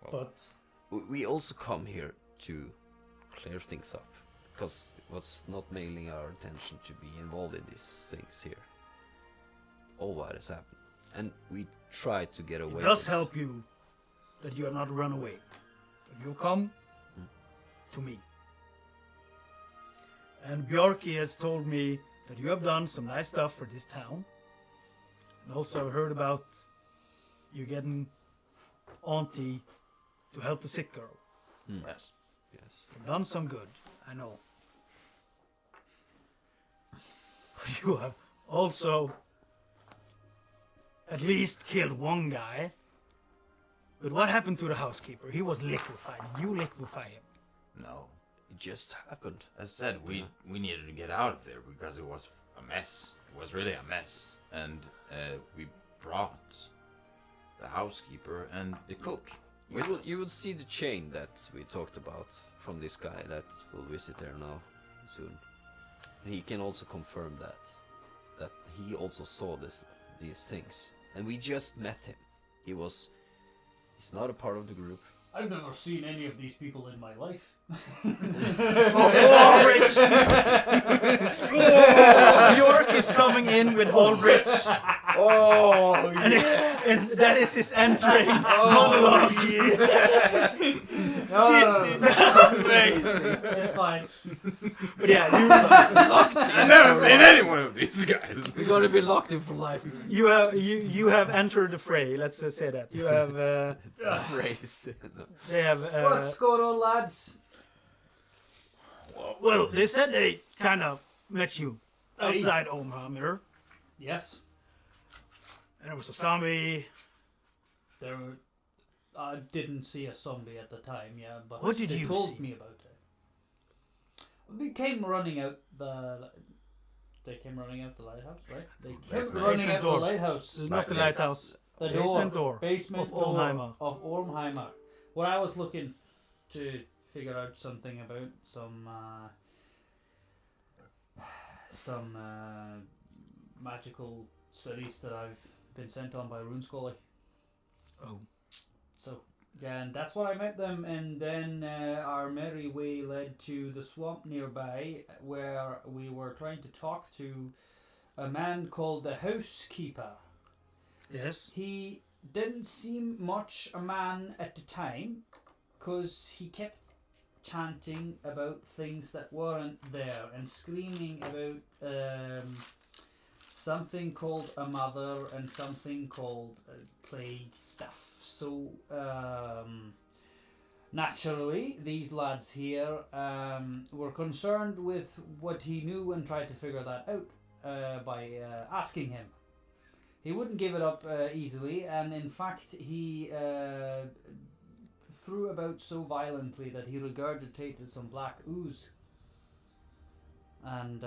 Well, But We also come here to clear things up, because it was not mainly our intention to be involved in these things here. All what has happened, and we tried to get away. it does from it. help you that you have not run away. But you come to me. And Bjarki has told me that you have done some nice stuff for this town. And also I've heard about you getting Auntie to help the sick girl. Yes. Yes. You've done some good, I know. But you have also at least killed one guy. But what happened to the housekeeper? He was liquefied. You liquefy him. No. It just happened. As I said, we needed to get out of there because it was a mess. It was really a mess. And we brought the housekeeper and the cook. You will see the chain that we talked about from this guy that will visit there now soon. And he can also confirm that he also saw these things. And we just met him. He's not a part of the group. I've never seen any of these people in my life. Ulrich! Bjork is coming in with Ulrich. Oh, And, and that is his entering monologue. This is amazing. It's fine. But yeah, I've never seen any one of these guys. We're gonna be locked in for life. you have entered the fray. Let's just say that you have. Phrase. No. They have. What's going on, lads? Well, they said they kind of met you outside Omaha Mirror, Yes. and there was a zombie. There were, I didn't see a zombie at the time, yeah, but What did they you told see? me about it. They came running out the. They came running out the lighthouse, right? They came Basement. running Basement out door. the lighthouse. This is not the Right, yes. lighthouse. The Basement door Basement of door Olmheimer. of Olmheimer. What I was looking to figure out something about some magical studies that I've been sent on by Rune Scully. Oh, So yeah, and that's what I met them, and then our merry way led to the swamp nearby, where we were trying to talk to a man called the housekeeper. yes. He didn't seem much a man at the time, because he kept chanting about things that weren't there and screaming about something called a mother and something called plague stuff. So naturally, these lads here were concerned with what he knew and tried to figure that out by asking him. He wouldn't give it up easily, and in fact, he threw about so violently that he regurgitated some black ooze. And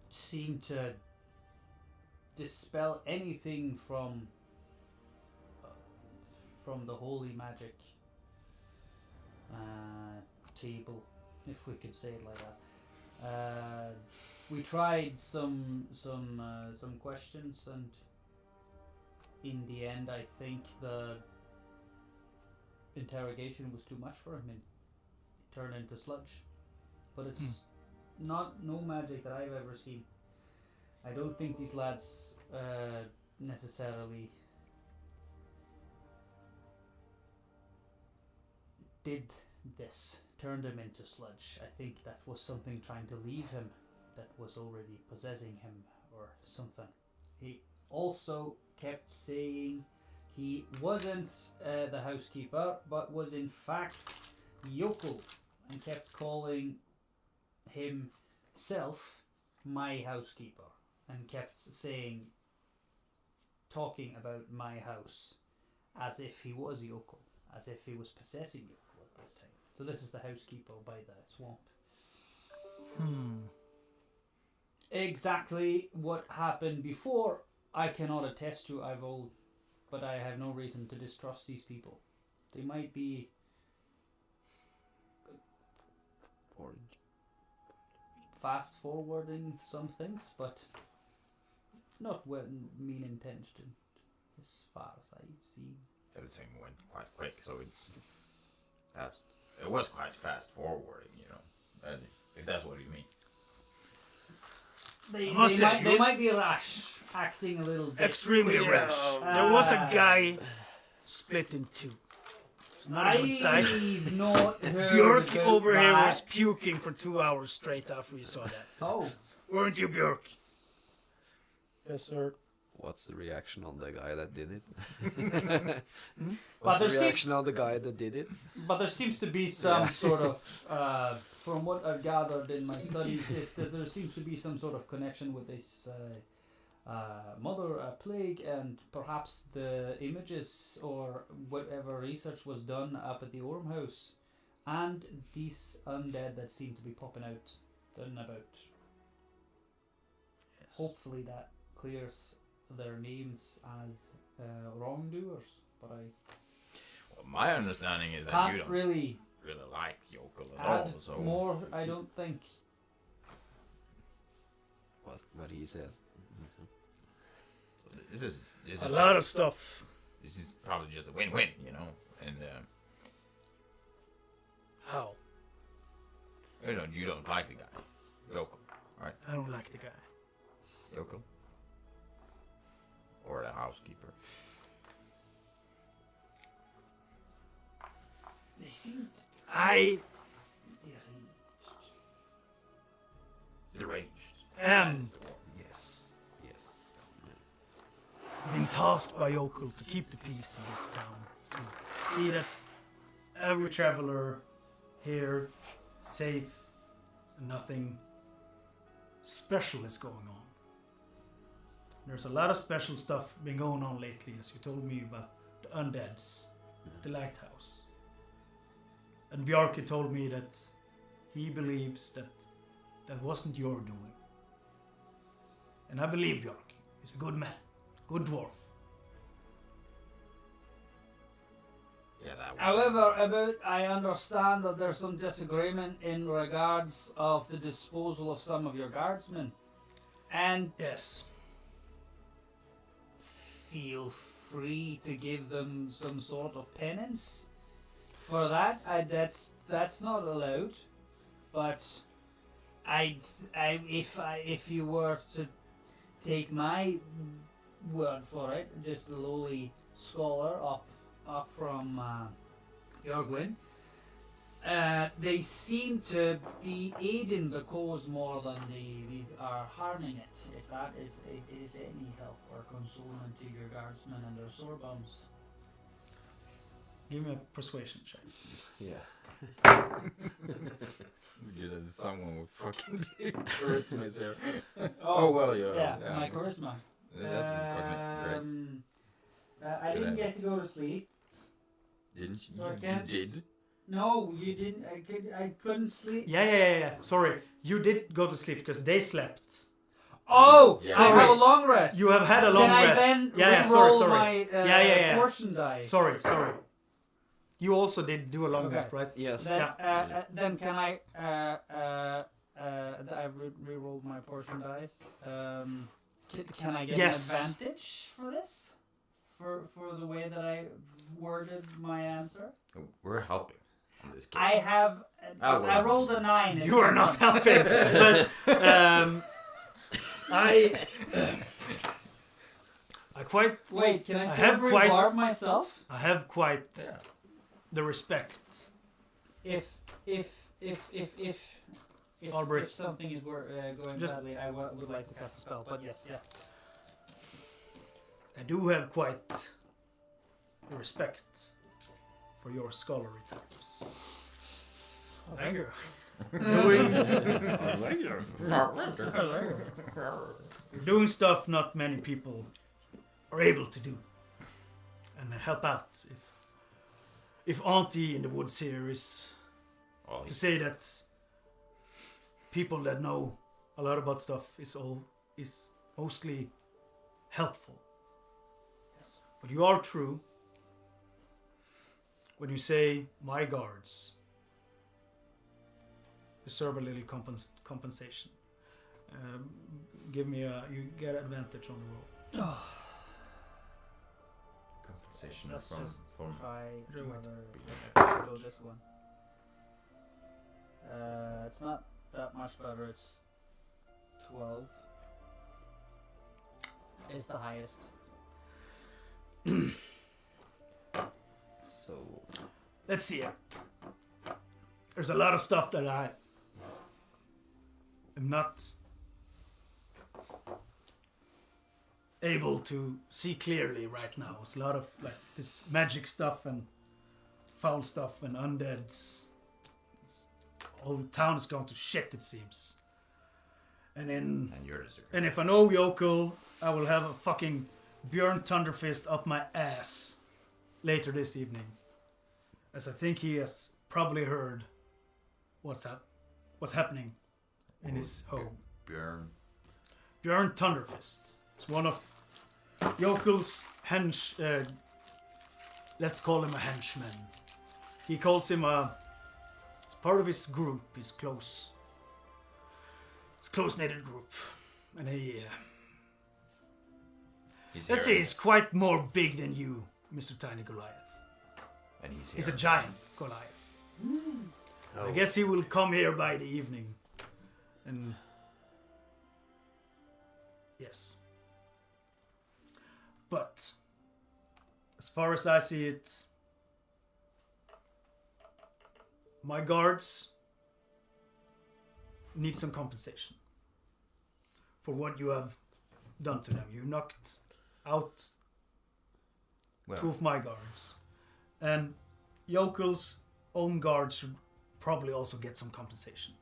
seemed to dispel anything from the holy magic table, if we could say it like that. We tried some questions, and in the end, I think the interrogation was too much for him, and it turned into sludge. But it's no magic that I've ever seen. I don't think these lads necessarily did this, turned him into sludge. I think that was something trying to leave him, that was already possessing him or something. He also kept saying he wasn't the housekeeper, but was in fact Yoko, and kept calling himself my housekeeper, and kept saying, talking about my house. as if he was Yoko, as if he was possessing Yoko at this time. So this is the housekeeper by the swamp. Exactly what happened before, I cannot attest to, but I have no reason to distrust these people. They might be Orange. fast forwarding some things, but not with mean intention, as far as I see. Everything went quite quick, so it's fast. It was quite fast forwarding, you know, and if that's what you mean. They might be rash, acting a little bit Extremely quick. rash. There was a guy split in two. It's not a good sign. I've not heard Björk about over here that. was puking for 2 hours straight after we saw that. Oh, Weren't you, Björk? Yes, sir. What's the reaction on the guy that did it? But What's the there reaction on the guy that did it? but there seems to be some sort of, from what I've gathered in my studies, is that there seems to be some sort of connection with this mother plague, and perhaps the images or whatever research was done up at the Orm House, and these undead that seem to be popping out and about. Yes. Hopefully that clears their names as wrongdoers, but I Well, my understanding is that can't you don't really like Yoko at add all, so more, I don't think. What's what he says? so this is A lot of stuff. This is probably just a win-win, you know, and How? you don't like the guy, Yoko, right? I don't like the guy. Yoko, or the housekeeper. They seem I Deranged. am That is the word. Yes. Yes. been tasked by Yokul to keep the peace in this town. To see that every traveler here safe and nothing special is going on. There's a lot of special stuff been going on lately, as you told me about the undeads at the lighthouse. And Bjarke told me that he believes that that wasn't your doing. And I believe Bjarke. He's a good man, good dwarf. Yeah, that was. However, I understand that there's some disagreement in regards of the disposal of some of your guardsmen, and Yes. feel free to give them some sort of penance for that. That's not allowed, but if you were to take my word for it, just a lowly scholar up from Björgwin, they seem to be aiding the cause more than they are harming it, if that is any help or consolation to your guardsmen and their sore bums. Give me a persuasion check. Yeah. As good as someone with fucking charisma is here. Oh, well, yeah. Yeah, my charisma. That's fucking great. I didn't get to go to sleep. Didn't you? So I You can't- did? No, you didn't. I couldn't sleep. Yeah. Sorry. You did go to sleep because they slept. Oh, Yeah. I have a Sorry. long rest. You have had a long Can rest. I then Yeah, re-roll sorry. my Yeah. portion die? Sorry. You also did do a long Okay. rest, right? Yes. Then, then can I I re-rolled my portion dice. Can I get Yes. an advantage for this? For the way that I worded my answer? We're helping on this case. I have. Oh, well. I rolled a 9. You are not helping, but I quite. Wait, can I I still have quite- reward myself? I have quite Yeah. the respect. If Albrecht. if something is going Just- badly, I would like to cast a spell. But yes, yeah. I do have quite the respect for your scholarly types. Thank you. You're doing stuff not many people are able to do. and help out if Auntie in the woods here is Well, to say that people that know a lot about stuff is mostly helpful. Yes. But you are true when you say my guards deserve a little compensation. Give me you get advantage on the roll. compensation Let's from just from. try Do it. another. Go this one. It's not that much better. It's 12. It's the highest. So Let's see here. There's a lot of stuff that I am not able to see clearly right now. It's a lot of like this magic stuff and foul stuff and undeads. Whole town is going to shit, it seems. And And you're disagreeing. and if I know Yokel, I will have a fucking Björn Thunderfist up my ass later this evening. As I think he has probably heard what's happening in his home. Bjorn. Björn Thunderfist is one of Yokel's let's call him a henchman. He calls him it's part of his group, his close-knitted group. And he, He's let's here, say he's quite more big than you, Mr. Tiny Goliath. and he's here. He's a giant Goliath. I guess he will come here by the evening. And yes. But as far as I see it, my guards need some compensation for what you have done to them. You knocked out Well, two of my guards. And Yokel's own guards should probably also get some compensation.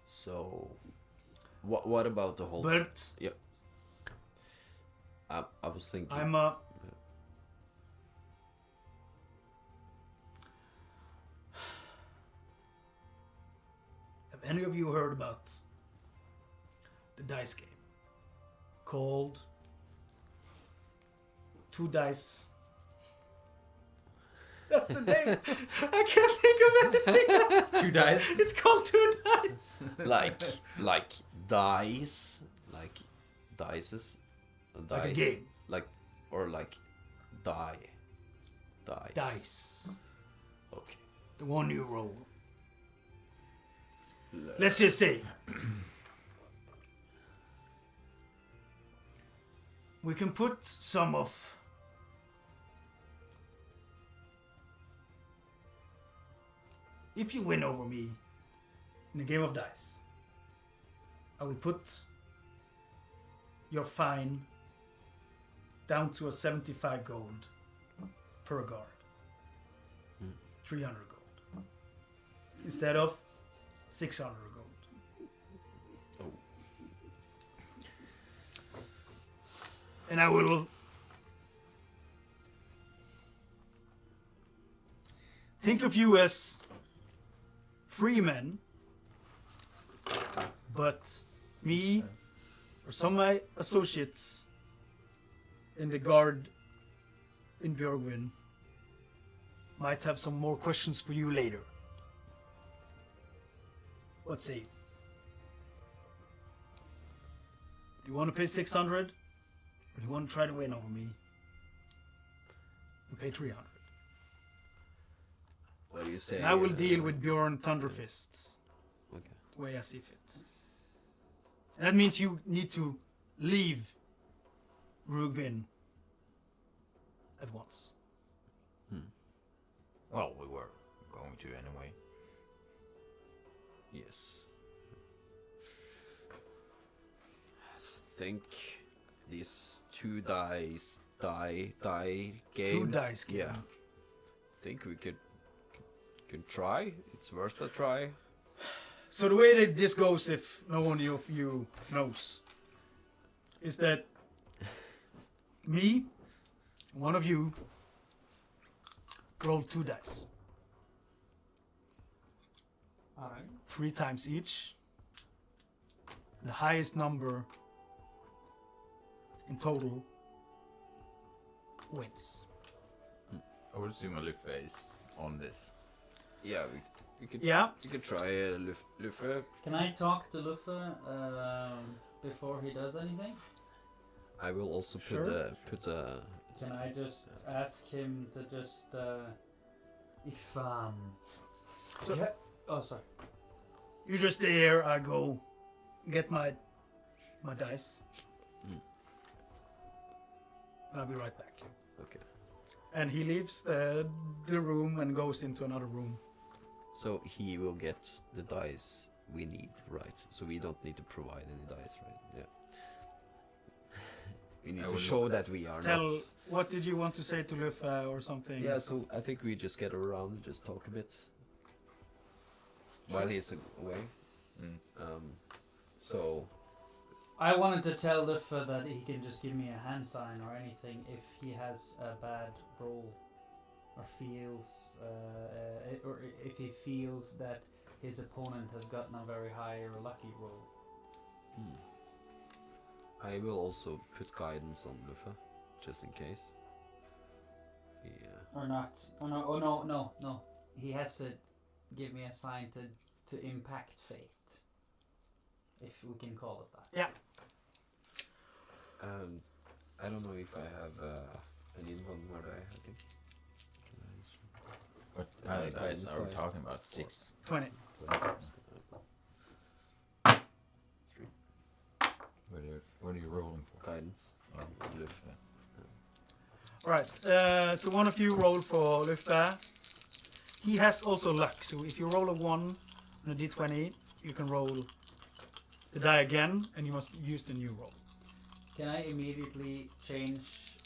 So, what about the whole? But I was thinking. I'm Have any of you heard about the dice game called Two Dice? That's the name. I can't think of anything. 2 dice. It's called Two Dice. like dice, like dices, Like a game. or like dice. Dice. Okay. The one you roll. Let's just say we can put some of if you win over me in a game of dice, I will put your fine down to a 75 gold per guard. 300 gold. Instead of 600 gold. Oh. And I will think of you as free men, but me or some of my associates in the guard in Björgvin might have some more questions for you later. What say you? Do you want to pay 600? Or do you want to try to win over me? And pay 300. What do you say? And I will deal with Bjorn Thunderfists. Okay. The way I see fit. And that means you need to leave Rugbin at once. Well, we were going to anyway. Yes. I think these two die game. Two dice game. Yeah. Think we could try. It's worth a try. So the way that this goes, if no one of you knows, is that me, one of you, roll 2 dice. Alright. 3 times each. The highest number in total wins. I would assume Olivia is on this. Yeah, we could Yeah. we could try Luffe. Can I talk to Luffe before he does anything? I will also put Sure. Can I just ask him to just if So- yeah. Oh, sorry. You just stay here, I go get my dice. Mm. And I'll be right back. Okay. And he leaves the room and goes into another room. So he will get the dice we need, right? So we don't need to provide any dice, right? Yeah. We need I to will show look that we are Tell, not. what did you want to say to Luffa or something? Yeah, so I think we just get around and just talk a bit while he's away. Mm. So I wanted to tell Luffe that he can just give me a hand sign or anything if he has a bad roll or feels or if he feels that his opponent has gotten a very high or lucky roll. I will also put guidance on Luffa, just in case. Yeah. Or not. No. He has to give me a sign to impact fate. If we can call it that. Yeah. I don't know if I have I need one more die, I think. Can What Yeah, kind of guidance dice are we die. talking about? 6. 20. What are you rolling for? Guidance. Oh, Luffa. Alright, so one of you roll for Luffa. He has also luck, so if you roll a 1 on a d20, you can roll the die again, and you must use the new roll. Can I immediately change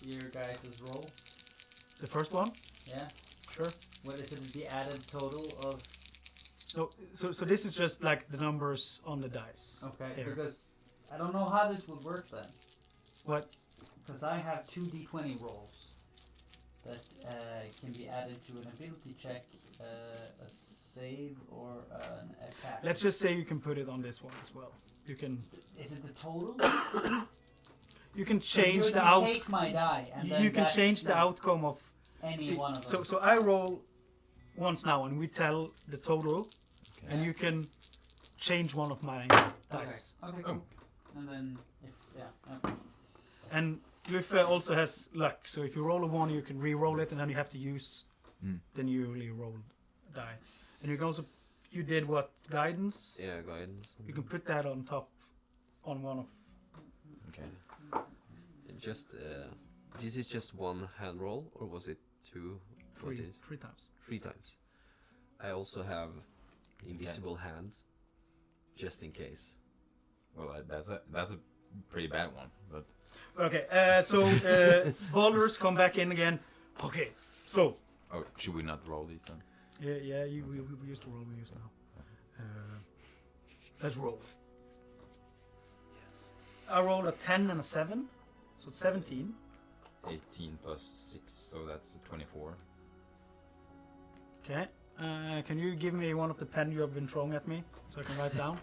your guys' roll? The first one? Yeah? Sure. What is it, the added total of... No, so this is just like the numbers on the dice. Okay, Here. because I don't know how this would work then. What? Because I have 2 d20 rolls that can be added to an ability check, a save, or an attack. Let's just say you can put it on this one as well. You can Is it the total? change So the you out. take my die and then You can that's change the outcome of. any See, one of them. so I roll once now, and we tell the total, Okay. and you can change one of my dice. Okay, Oh. cool. And then if yeah. And Luffa also has luck, so if you roll a 1, you can re-roll it, and then you have to use Mm. the newly rolled die. And you can also, you did what, guidance? Yeah, guidance. You can put that on top, on one of. Okay. And just this is just one hand roll, or was it 2? What is 3 times. 3 times? I also have invisible hand, just in case. Well, that's a pretty bad one, but Okay, so boulders come back in again. Okay, so oh, should we not roll these then? yeah, we used to roll. We use now. Let's roll. Yes. I rolled a 10 and a 7, so it's 17. 18 plus 6, so that's 24. Okay. Can you give me one of the pen you have been throwing at me so I can write down?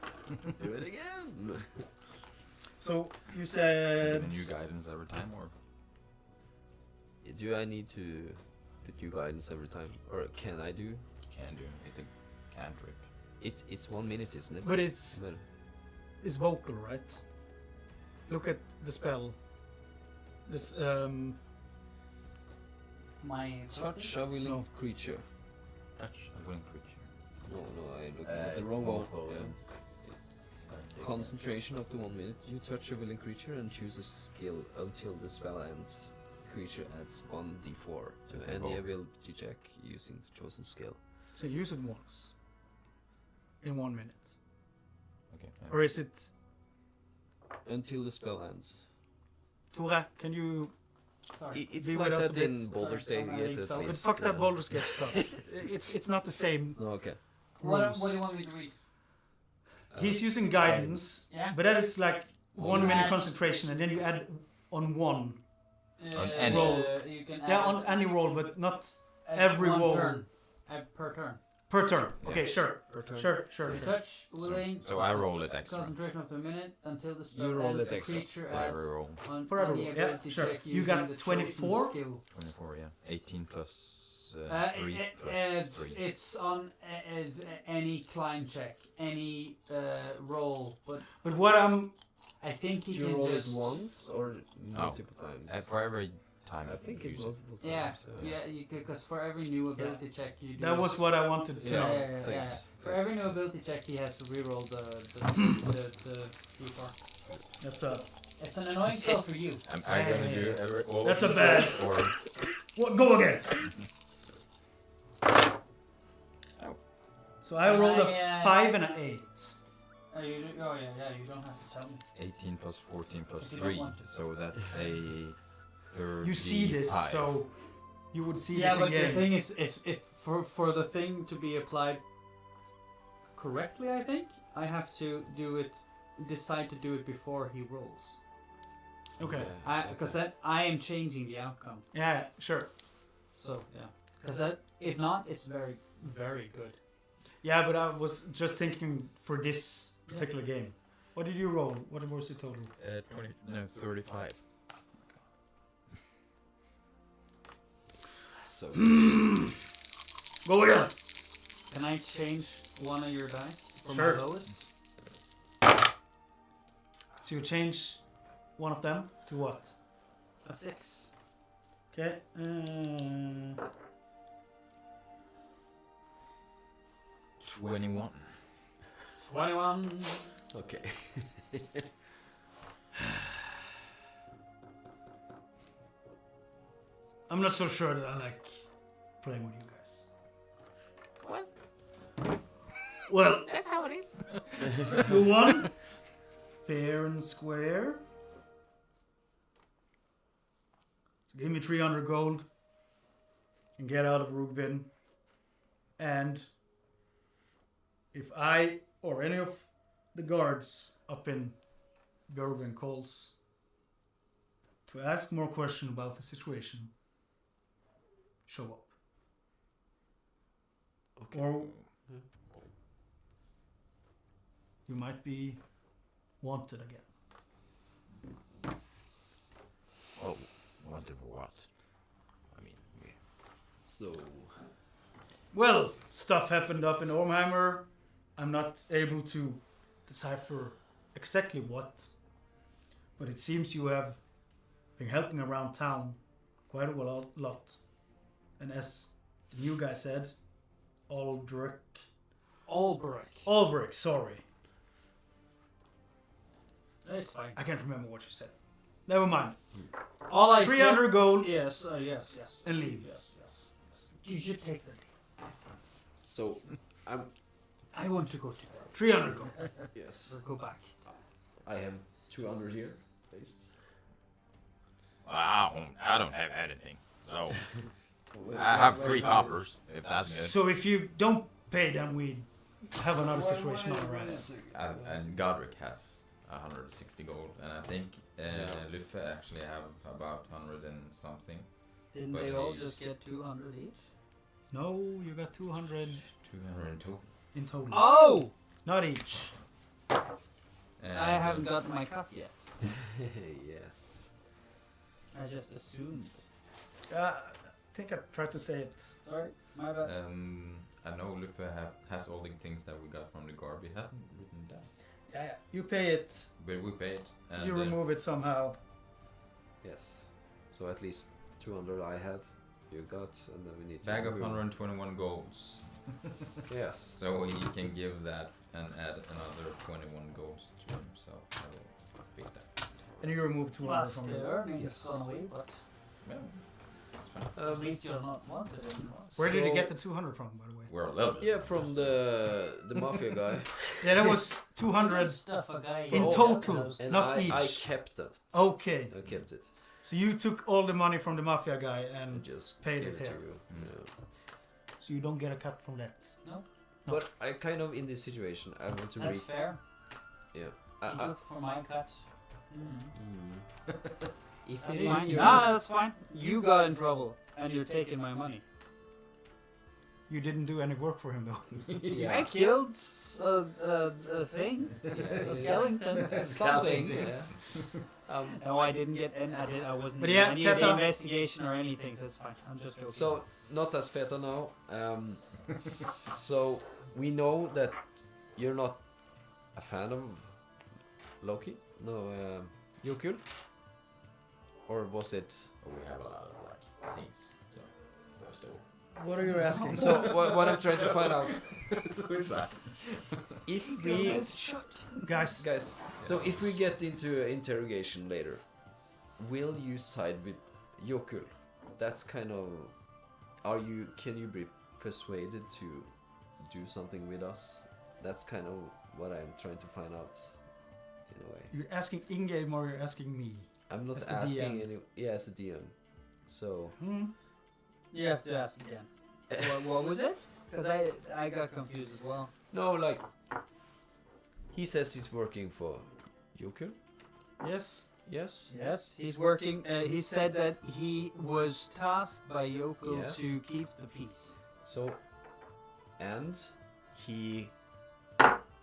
Do it again. So you Get said a new guidance every time, or Do I need to put new guidance every time, or can I do? you can do. It's a cantrip. It's 1 minute, isn't it? But it's vocal, right? Look at the spell. This My Touch a willing No. creature. Touch a willing creature. No, I looked at the wrong one. Yeah. Concentration up to 1 minute. You touch a willing creature and choose a skill until the spell ends. Creature adds 1d4 It's to a any bow. ability check using the chosen skill. So use it once. In 1 minute. Okay. Yeah. Or is it Until the spell ends. Tora, can you sorry. It's Be like with us that a in bit. Baldur's Sorry, Gate. I'm You adding get spells. at but least, fuck that Baldur's Gate stuff. It's not the same No, okay. What rules. do you want me to read? He's using guidance, Yeah. but that is like 1 minute Add concentration, and then you add on 1 On any- roll. You can Yeah, add on any roll, but not at every one roll. turn. Per turn. per turn. Yeah. Okay, sure. Per turn. Sure, sure, You sure. touch, willing, So I roll it extra. concentration of a minute until the spell You roll ends. it A extra. creature For adds every roll. on For every any roll, yeah, ability sure. check You using got the chosen 24? skill. 24, yeah. 18 plus 3 plus 3. It's on any climb check, any roll, but But what I'm I think Do he you can roll it just once or multiple times? For every time I you think can it's use it. multiple yeah, times. yeah, because for every new ability check you do. that was what I wanted to Yeah. know. Thanks. For every new ability check, he has to reroll the d4. That's a It's an annoying spell for you. Am I gonna do all That's of a these bad- rolls, or what, go again. Oh. So I rolled a I, 5 and an 8. Oh, you you don't have to tell me. 18 plus 14 plus If you don't 3, want to. so that's a 35. You see this, so you would see Yeah, this but again. the thing is, if for the thing to be applied correctly, I think I have to decide to do it before he rolls. Okay. Because then I am changing the outcome. Yeah, sure. So yeah, because if not, it's very very good. Yeah, but I was just thinking for this particular game. What did you roll? What was the total? 35. So Go again. Can I change one of your dice from Sure. my lowest? So you change one of them to what? A 6. Okay. 21. 21. okay. I'm not so sure that I like playing with you guys. Well, That's how it is. you won. Fair and square. So give me 300 gold and get out of Rugvin. And if I or any of the guards up in Björgvin calls to ask more questions about the situation, show up. Okay. Or you might be wanted again. Oh, wanted for what? I mean, yeah. So Well, stuff happened up in Ormheimer. I'm not able to decipher exactly what, but it seems you have been helping around town quite a lot. And as the new guy said, Aldrich, sorry. That's fine. I can't remember what you said. Never mind. All I 300 gold Yes, yes. and leave. Yes. You should take that. so I'm I want to go to bed. 300 gold. yes. Or go back. I have 200 here placed. Wow, I don't have anything. So I have 3 coppers, if that's good. So if you don't pay, then we have another situation on our ass. And Godric has 160 gold, and I think Luffe actually have about 100 and something. Didn't But they all he's- just get 200 each? No, you got 200 202. in total. Oh! Not each. And I haven't gotten my cut yet. yes. I just assumed. I think I tried to say it. Sorry, my bad. I know Luffe has all the things that we got from the guard. It hasn't written down, Yeah, you pay it, but we pay it. And you remove it somehow. Yes. So at least 200 I had. You got, and then we need bag to of remove. 121 golds. Yes. So he can give that and add another 21 golds to himself. I will fix that. And you remove 200 Plus from the your... earnings Yes. gone away, but Yeah, that's fine. at least you're not wanted anymore. Where did you So- get the 200 from, by the way? We're a little bit. Yeah, from the mafia guy. Yeah, that was 200 Stuff a guy in Oh, total, And not I each. kept that. Okay, I kept it. so you took all the money from the mafia guy I and just paid gave it it to here. you. Mm. Yeah. so you don't get a cut from that. No, No. But I kind of in this situation. I want to that's reap. fair. Yeah. You took for my cut. Mm. If That's it fine. is Nah, that's fine. You got in trouble, and you're taking my money. You didn't do any work for him though. I killed a thing, a skeleton, something. Yeah. No, I didn't get in. I wasn't But in yeah, any of the Feta- investigation or anything. So it's fine. I'm just joking. So not as Feta now. So we know that you're not a fan of Loki. No, Yukul. Or was it? We have a lot of like things. So we're still. What are you asking? So what I'm trying to find out, Who's that? if we Guys, so if we get into interrogation later, will you side with Yokul? That's kind of, can you be persuaded to do something with us? That's kind of what I'm trying to find out, in a way. you're asking in-game or you're asking me? I'm not As the asking DM. any, yeah, as a DM. So, you have to ask again. What was it? Because I got confused as well. no, like, he says he's working for Yokul, Yes. yes? Yes, he's working. He said that he was tasked by Yoko Yes. to keep the peace. So, and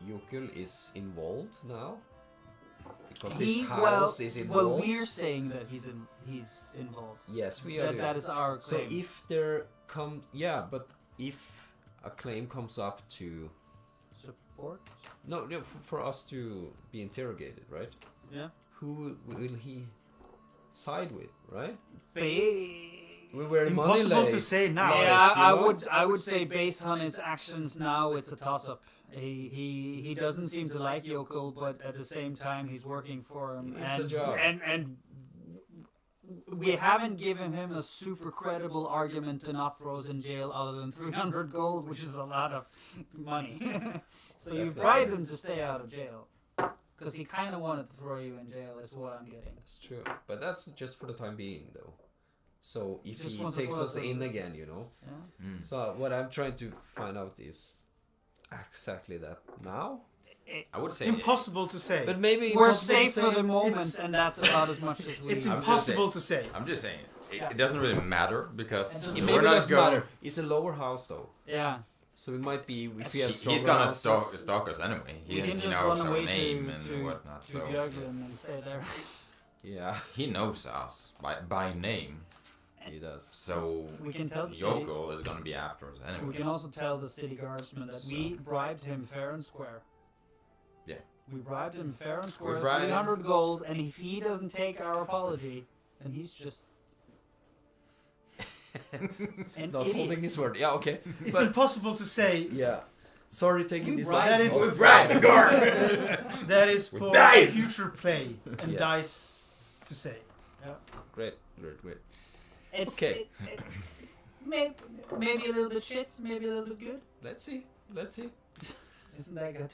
Yokul is involved now because its house is involved. well, we're saying that he's involved. Yes, we are. That is our So claim. if there comes, yeah, but if a claim comes up to, Support. no, for us to be interrogated, right? Yeah. Who will he side with, right? Ba- We were Impossible to say now. yeah, you I know? I would say based on his actions now, it's a toss-up. He doesn't seem to like Yoko, but at the same time, he's working for him. It's a and, job. And we haven't given him a super credible argument to not throw us in jail other than 300 gold, which is a lot of money. So you bribed him to stay out of jail. Because he kind of wanted to throw you in jail, is what I'm getting. That's true, but that's just for the time being, though. So if Just he want to takes throw us us in in. again, you know. Yeah. Mm. So what I'm trying to find out is exactly that now. I would say Impossible to say. But maybe We're impossible to safe for say- the moment, and that's about as much as we. It's I'm just impossible to say. I'm just saying Yeah. it doesn't really matter because It doesn't It we're maybe not doesn't going. matter. It's a lower house though, Yeah. so it might be if we have He's stronger gonna houses. stalk us anyway. We can He just knows run our away name to and whatnot. to So Björglund and stay there. Yeah, he knows us by name. he does. So We can tell the city. Yoko is gonna be after us We anyway. can also tell the city guardsman that we bribed him fair and square. Yeah. We bribed him fair and square, bribed him. 300 gold, and if he doesn't take our apology, then he's just an Not idiot. holding his word. Yeah, okay. It's But- impossible to say. Yeah. Sorry, taking We this bribed off. That is- Oh, right, the guard. That is With for dice! future play and Yes. dice to say. Great. It's, Okay. maybe a little bit shit, maybe a little bit good. Let's see. Isn't that good?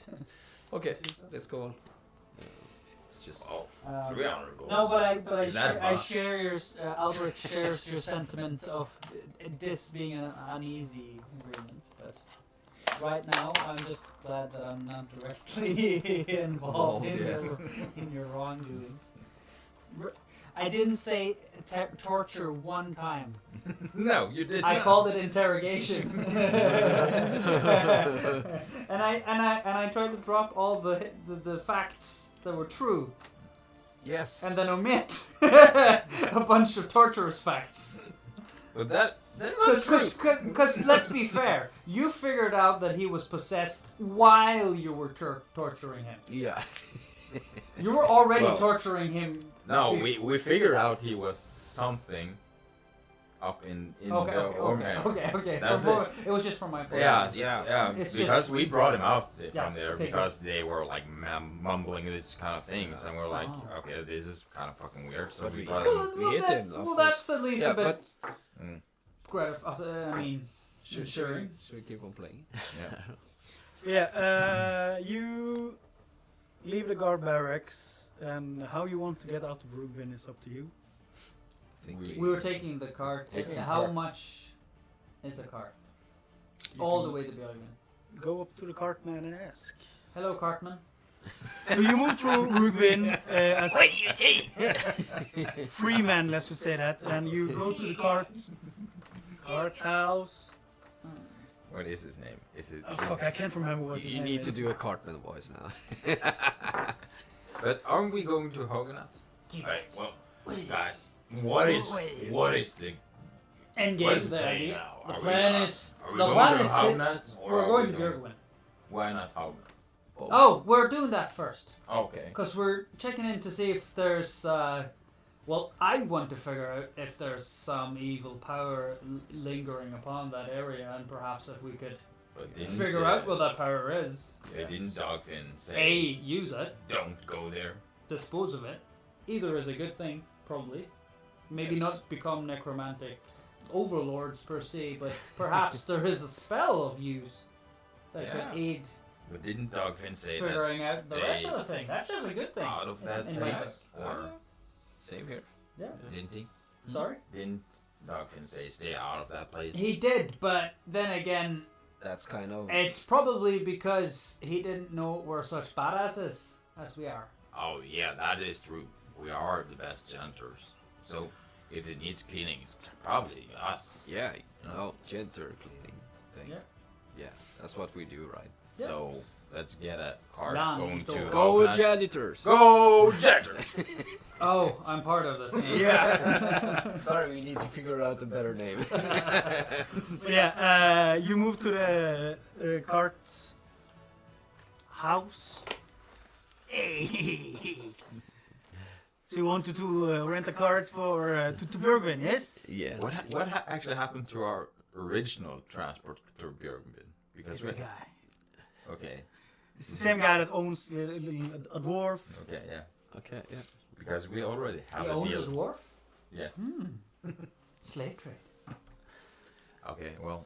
Okay, let's go on. It's just. Oh, Um, 300 gold. No, but I Is that much? share your Albrecht shares your sentiment of this being an uneasy agreement. But right now, I'm just glad that I'm not directly involved in, yes. in your wrongdoings. I didn't say torture one time. No, you did I not. called it interrogation. and I tried to drop all the facts that were true. Yes. And then omit a bunch of torturous facts. But that's not true. Because let's be fair, you figured out that he was possessed while you were torturing him. Yeah. You were already Well, torturing him. No, we figured out he was something up in the organ. Okay. That's It was just from my point. Yeah. It's Because just- we brought him out Yeah, from there okay, because they were like mumbling this kind of things, and we're like, Oh. okay, this is kind of fucking weird. So But we we- brought Well, him. We hit him, of Well, course. that's at least Yeah, a bit. Mm. I mean, Should we keep on playing? Yeah. Yeah, you leave the guard barracks, and how you want to get out of Rugvin is up to you. I think we were taking the cart. Taking the How cart. much is a cart? You All can the way to Björgen. Go up to the cartman and ask. Hello, cartman. So you move through Rugvin as free man, let's just say that, and you go to the cart house. What is his name? Is it? Oh fuck, I can't remember what his You name need is. to do a Cartman voice now. But aren't we going to Hoganat? Right, well, guys, what is the Endgame, what is the the plan idea. now? The Are we, plan uh, is. are we The going plan to is. Hognat, or We're are going we to going- Björgvin. Why not Hoganat? Oh, we're doing that first. Okay. Because we're checking in to see if there's. Well, I want to figure out if there's some evil power lingering upon that area, and perhaps if we could But didn't, figure out what that power is. Yeah, didn't Dogfin A, say use it, don't go there? dispose of it. Either is a good thing, probably. Maybe Yes. not become necromantic overlords per se, but perhaps there is a spell of use that Yeah. could aid But didn't Dogfin say figuring that out the rest of the thing. That's just a good thing. out of that In my place? Or Same here. Yeah. didn't he? Sorry? Didn't Dogfin say stay out of that place? He did, but then again, That's kind of. it's probably because he didn't know we're such badasses as we are. Oh yeah, that is true. We are the best janitors. So if it needs cleaning, it's probably us. Yeah, gentle cleaning thing. Yeah. Yeah, that's what we do, right? Yeah. So let's get a cart Land going to door. Go Hognat. janitors! Go janitors! Oh, I'm part of this. now. Yeah! Sorry, we need to figure out a better name. But yeah, you move to the cart's house. So you wanted to rent a cart for to Björgvin, yes? Yes. What actually happened to our original transport to Björnvin? Because It's the guy. okay, It's the same guy that owns a dwarf. okay, yeah. Okay, yeah. Because we already have He a owns deal. a dwarf? Yeah. Slave trade. Okay. Well,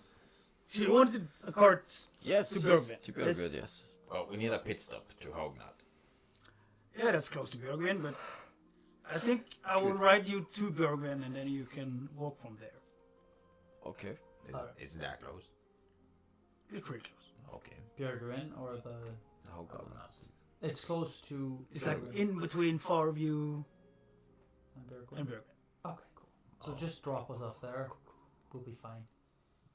So you wanted a cart. Yes, To yes, Björgvin. to Björgvin, Yes. yes. well, we need a pit stop to Hognat. Yeah, that's close to Björgvin, but I think I will ride you to Björgvin and then you can walk from there. Okay. Is that close? It's pretty close. Okay. Björgvin or the. How come? It's close to. It's like Björgvin in between Farview and Björgvin. and Björgvin. Okay, cool. So just drop us off there. We'll be fine.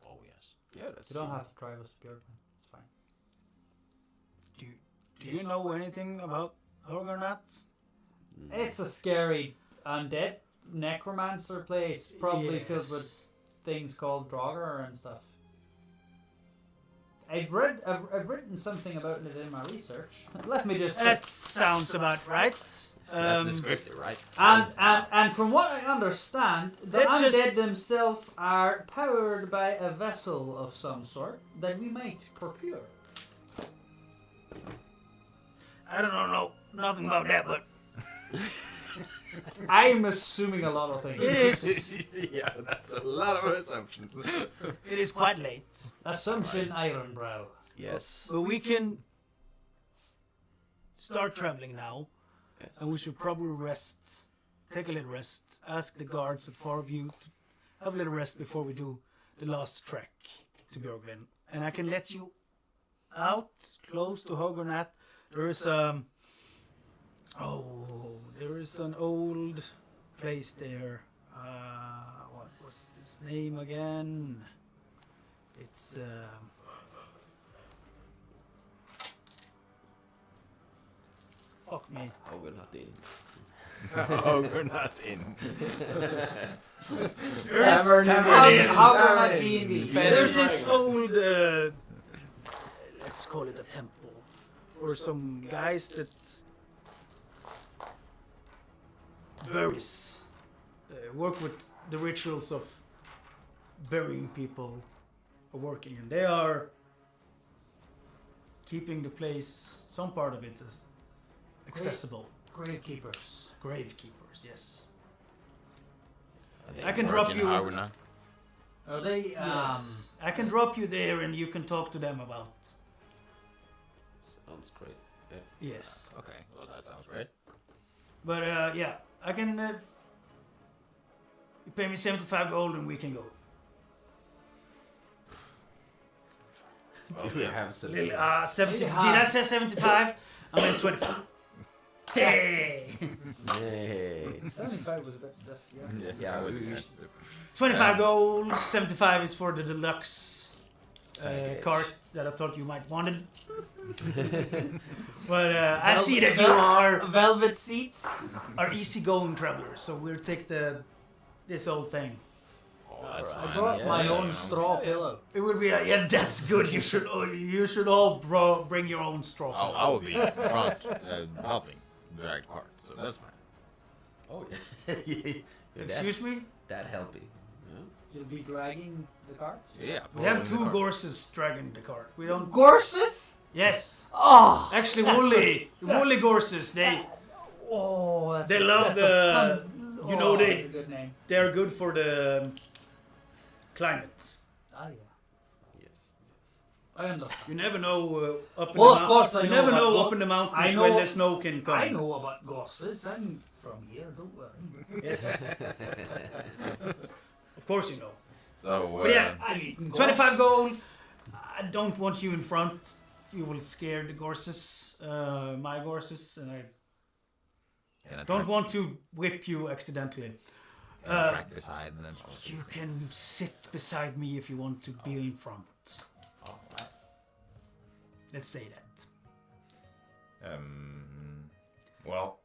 Oh yes. Yeah, that's You don't true. have to drive us to Björgvin. It's fine. Do you know anything about Horgonat? It's a scary undead necromancer place, probably filled with things called Draugr and stuff. I've written something about it in my research. Let me just. That sounds about right. That's descriptive, right? And from what I understand, the Let's undead just- themselves are powered by a vessel of some sort that we might procure. I don't know nothing about that, but I'm assuming a lot of things. it is yeah, that's a lot of assumptions. it is quite late. Assumption Ironbrow. Yes. But we can start traveling now, Yes. and we should probably rest. Take a little rest. Ask the guards at Farview to have a little rest before we do the last trek to Björgvin. And I can let you out close to Horgonat. There is there is an old place there. What was this name again? It's fuck me. Oh, we're not in. Oh, we're not in. There's, How can I be in the there's this old let's call it a temple, or some guys that buries, work with the rituals of burying people, are working, and they are keeping the place, some part of it is accessible. Gravekeepers. Gravekeepers, yes. Are I they can drop working you- Hognat? Are they? Yes. I can drop you there and you can talk to them about. Sounds great. Yes. Okay, well that sounds great. But yeah, I can. You pay me 75 gold and we can go. Do we have some? Little, 70. Yeah. Did I say 75? I meant 25. Hey! Yay. 75 was a bit stiff, yeah. Yeah, I was 25 gold, 75 is for the deluxe Package. cart that I thought you might wanted. But I see that you are Velvet seats. easygoing travelers, so we'll take this old thing. Oh, that's Alright. fine. I brought my Yeah, own that's fine. straw pillow. It would be yeah, that's good. You should all bring your own straw. I will be in front helping drag cart, so that's fine. Oh yeah. You're Excuse me? that helpy. Yeah. You'll be dragging the cart. Yeah. We have pulling the 2 cart. gorses dragging the cart. We don't. Gorses? Yes, Oh! actually, woolly gorses. Oh, that's They love the- you know, that's they- a good name. They're good for the climate. Ah, yeah. Yes. I understand. You never know up in Well, the of course I you know never about know go- up in the mountains I know- when the snow can come. I know about gorses. I'm from here, don't worry. Yes. Of course you know. So, But yeah, I've eaten 25 gold. I don't want you in front. You will scare the gorses, my gorses, and I can I don't track- want to whip you accidentally. can I track beside and then You can sit beside me if you want to be in front. Alright. Let's say that. Well,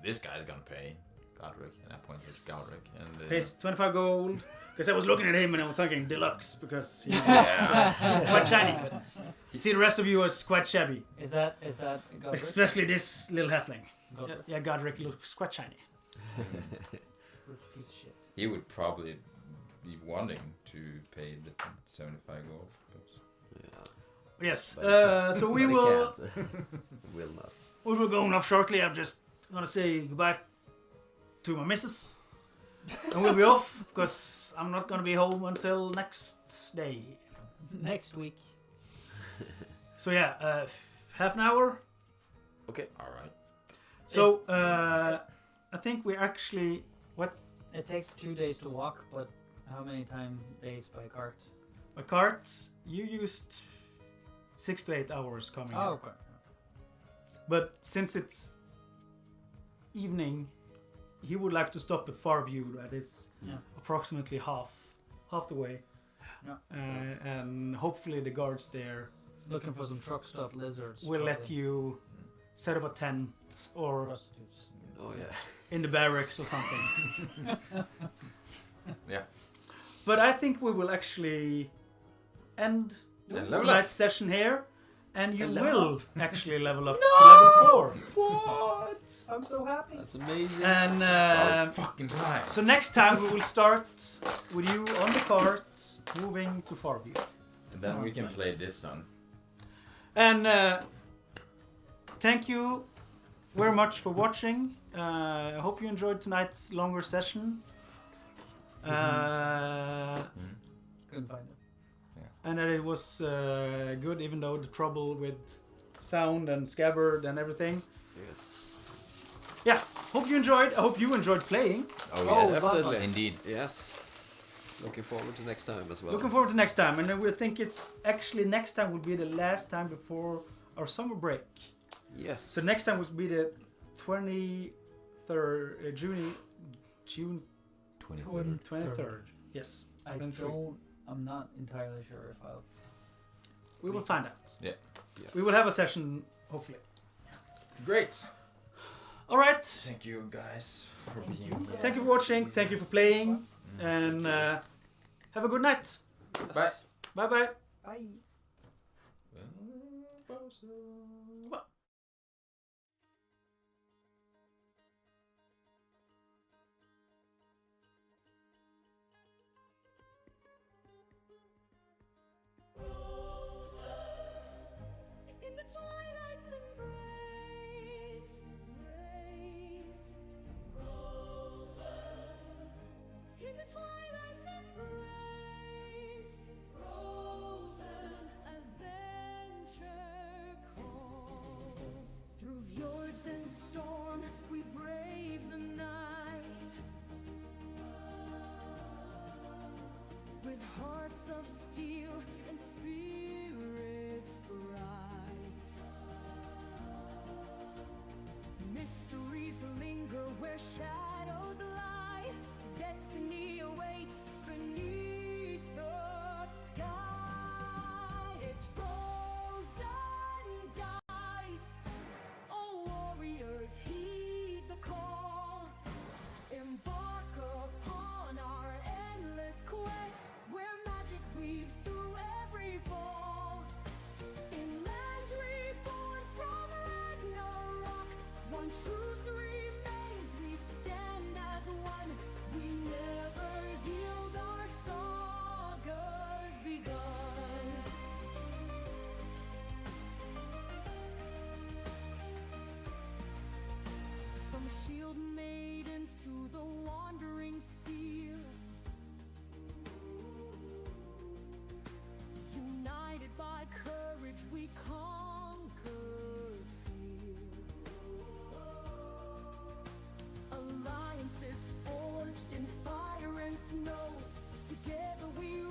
this guy's gonna pay Godric, and I point Yes. to Godric, and Pays 25 gold. Because I was looking at him and I was thinking deluxe because he's yeah, quite shiny. But you see, the rest of you is quite shabby. Is that Godric? Especially this little halfling. Godric? Yeah, Godric looks quite shiny. Piece of shit. he would probably be wanting to pay the 75 gold. but- Yeah. Yes. But So we But he will can't. Will not. we will go off shortly. I'm just gonna say goodbye to my missus, and we'll be off because I'm not gonna be home until next day. Next week. So yeah, half an hour. Okay. Alright. So I think we actually It takes 2 days to walk, but how many days by cart? a cart. You used 6 to 8 hours coming. Oh, here. okay. But since it's evening, he would like to stop at Farview. That is Yeah. approximately half the way. Yeah. And hopefully the guards there Looking for some truck stop lizards. will let probably. you set up a tent or Prostitutes. Oh yeah. in the barracks or something. Yeah. But I think we will actually end And level tonight's up. session here, and you And level will actually level up to level 4. What? I'm so happy. That's amazing. And About fucking time. so next time we will start with you on the cart, moving to Farview. And then we can play this song. And thank you very much for watching. I hope you enjoyed tonight's longer session. Couldn't find it. And that it was good, even though the trouble with sound and scabbard and everything. Yes. Yeah, hope you enjoyed. I hope you enjoyed playing. Oh, Oh, yes. definitely. Indeed. Yes. Looking forward to next time as well. Looking forward to next time, and then we think it's actually next time will be the last time before our summer break. Yes. So next time will be the 23rd, June 23rd. Yes, and three. I'm not entirely sure if I'll. We will find out. Yeah. Yeah. We will have a session, hopefully. Great. All right. Thank you guys for being here. Thank you for watching. Thank you for playing. And have a good night. Yes. Bye. Bye bye. Bye. In the twilight's embrace, in the twilight's embrace, frozen adventure calls. Through fjords and storm, we brave the night. With hearts of steel and spirits bright. courage we conquer fear. Alliances forged in fire and snow. Together we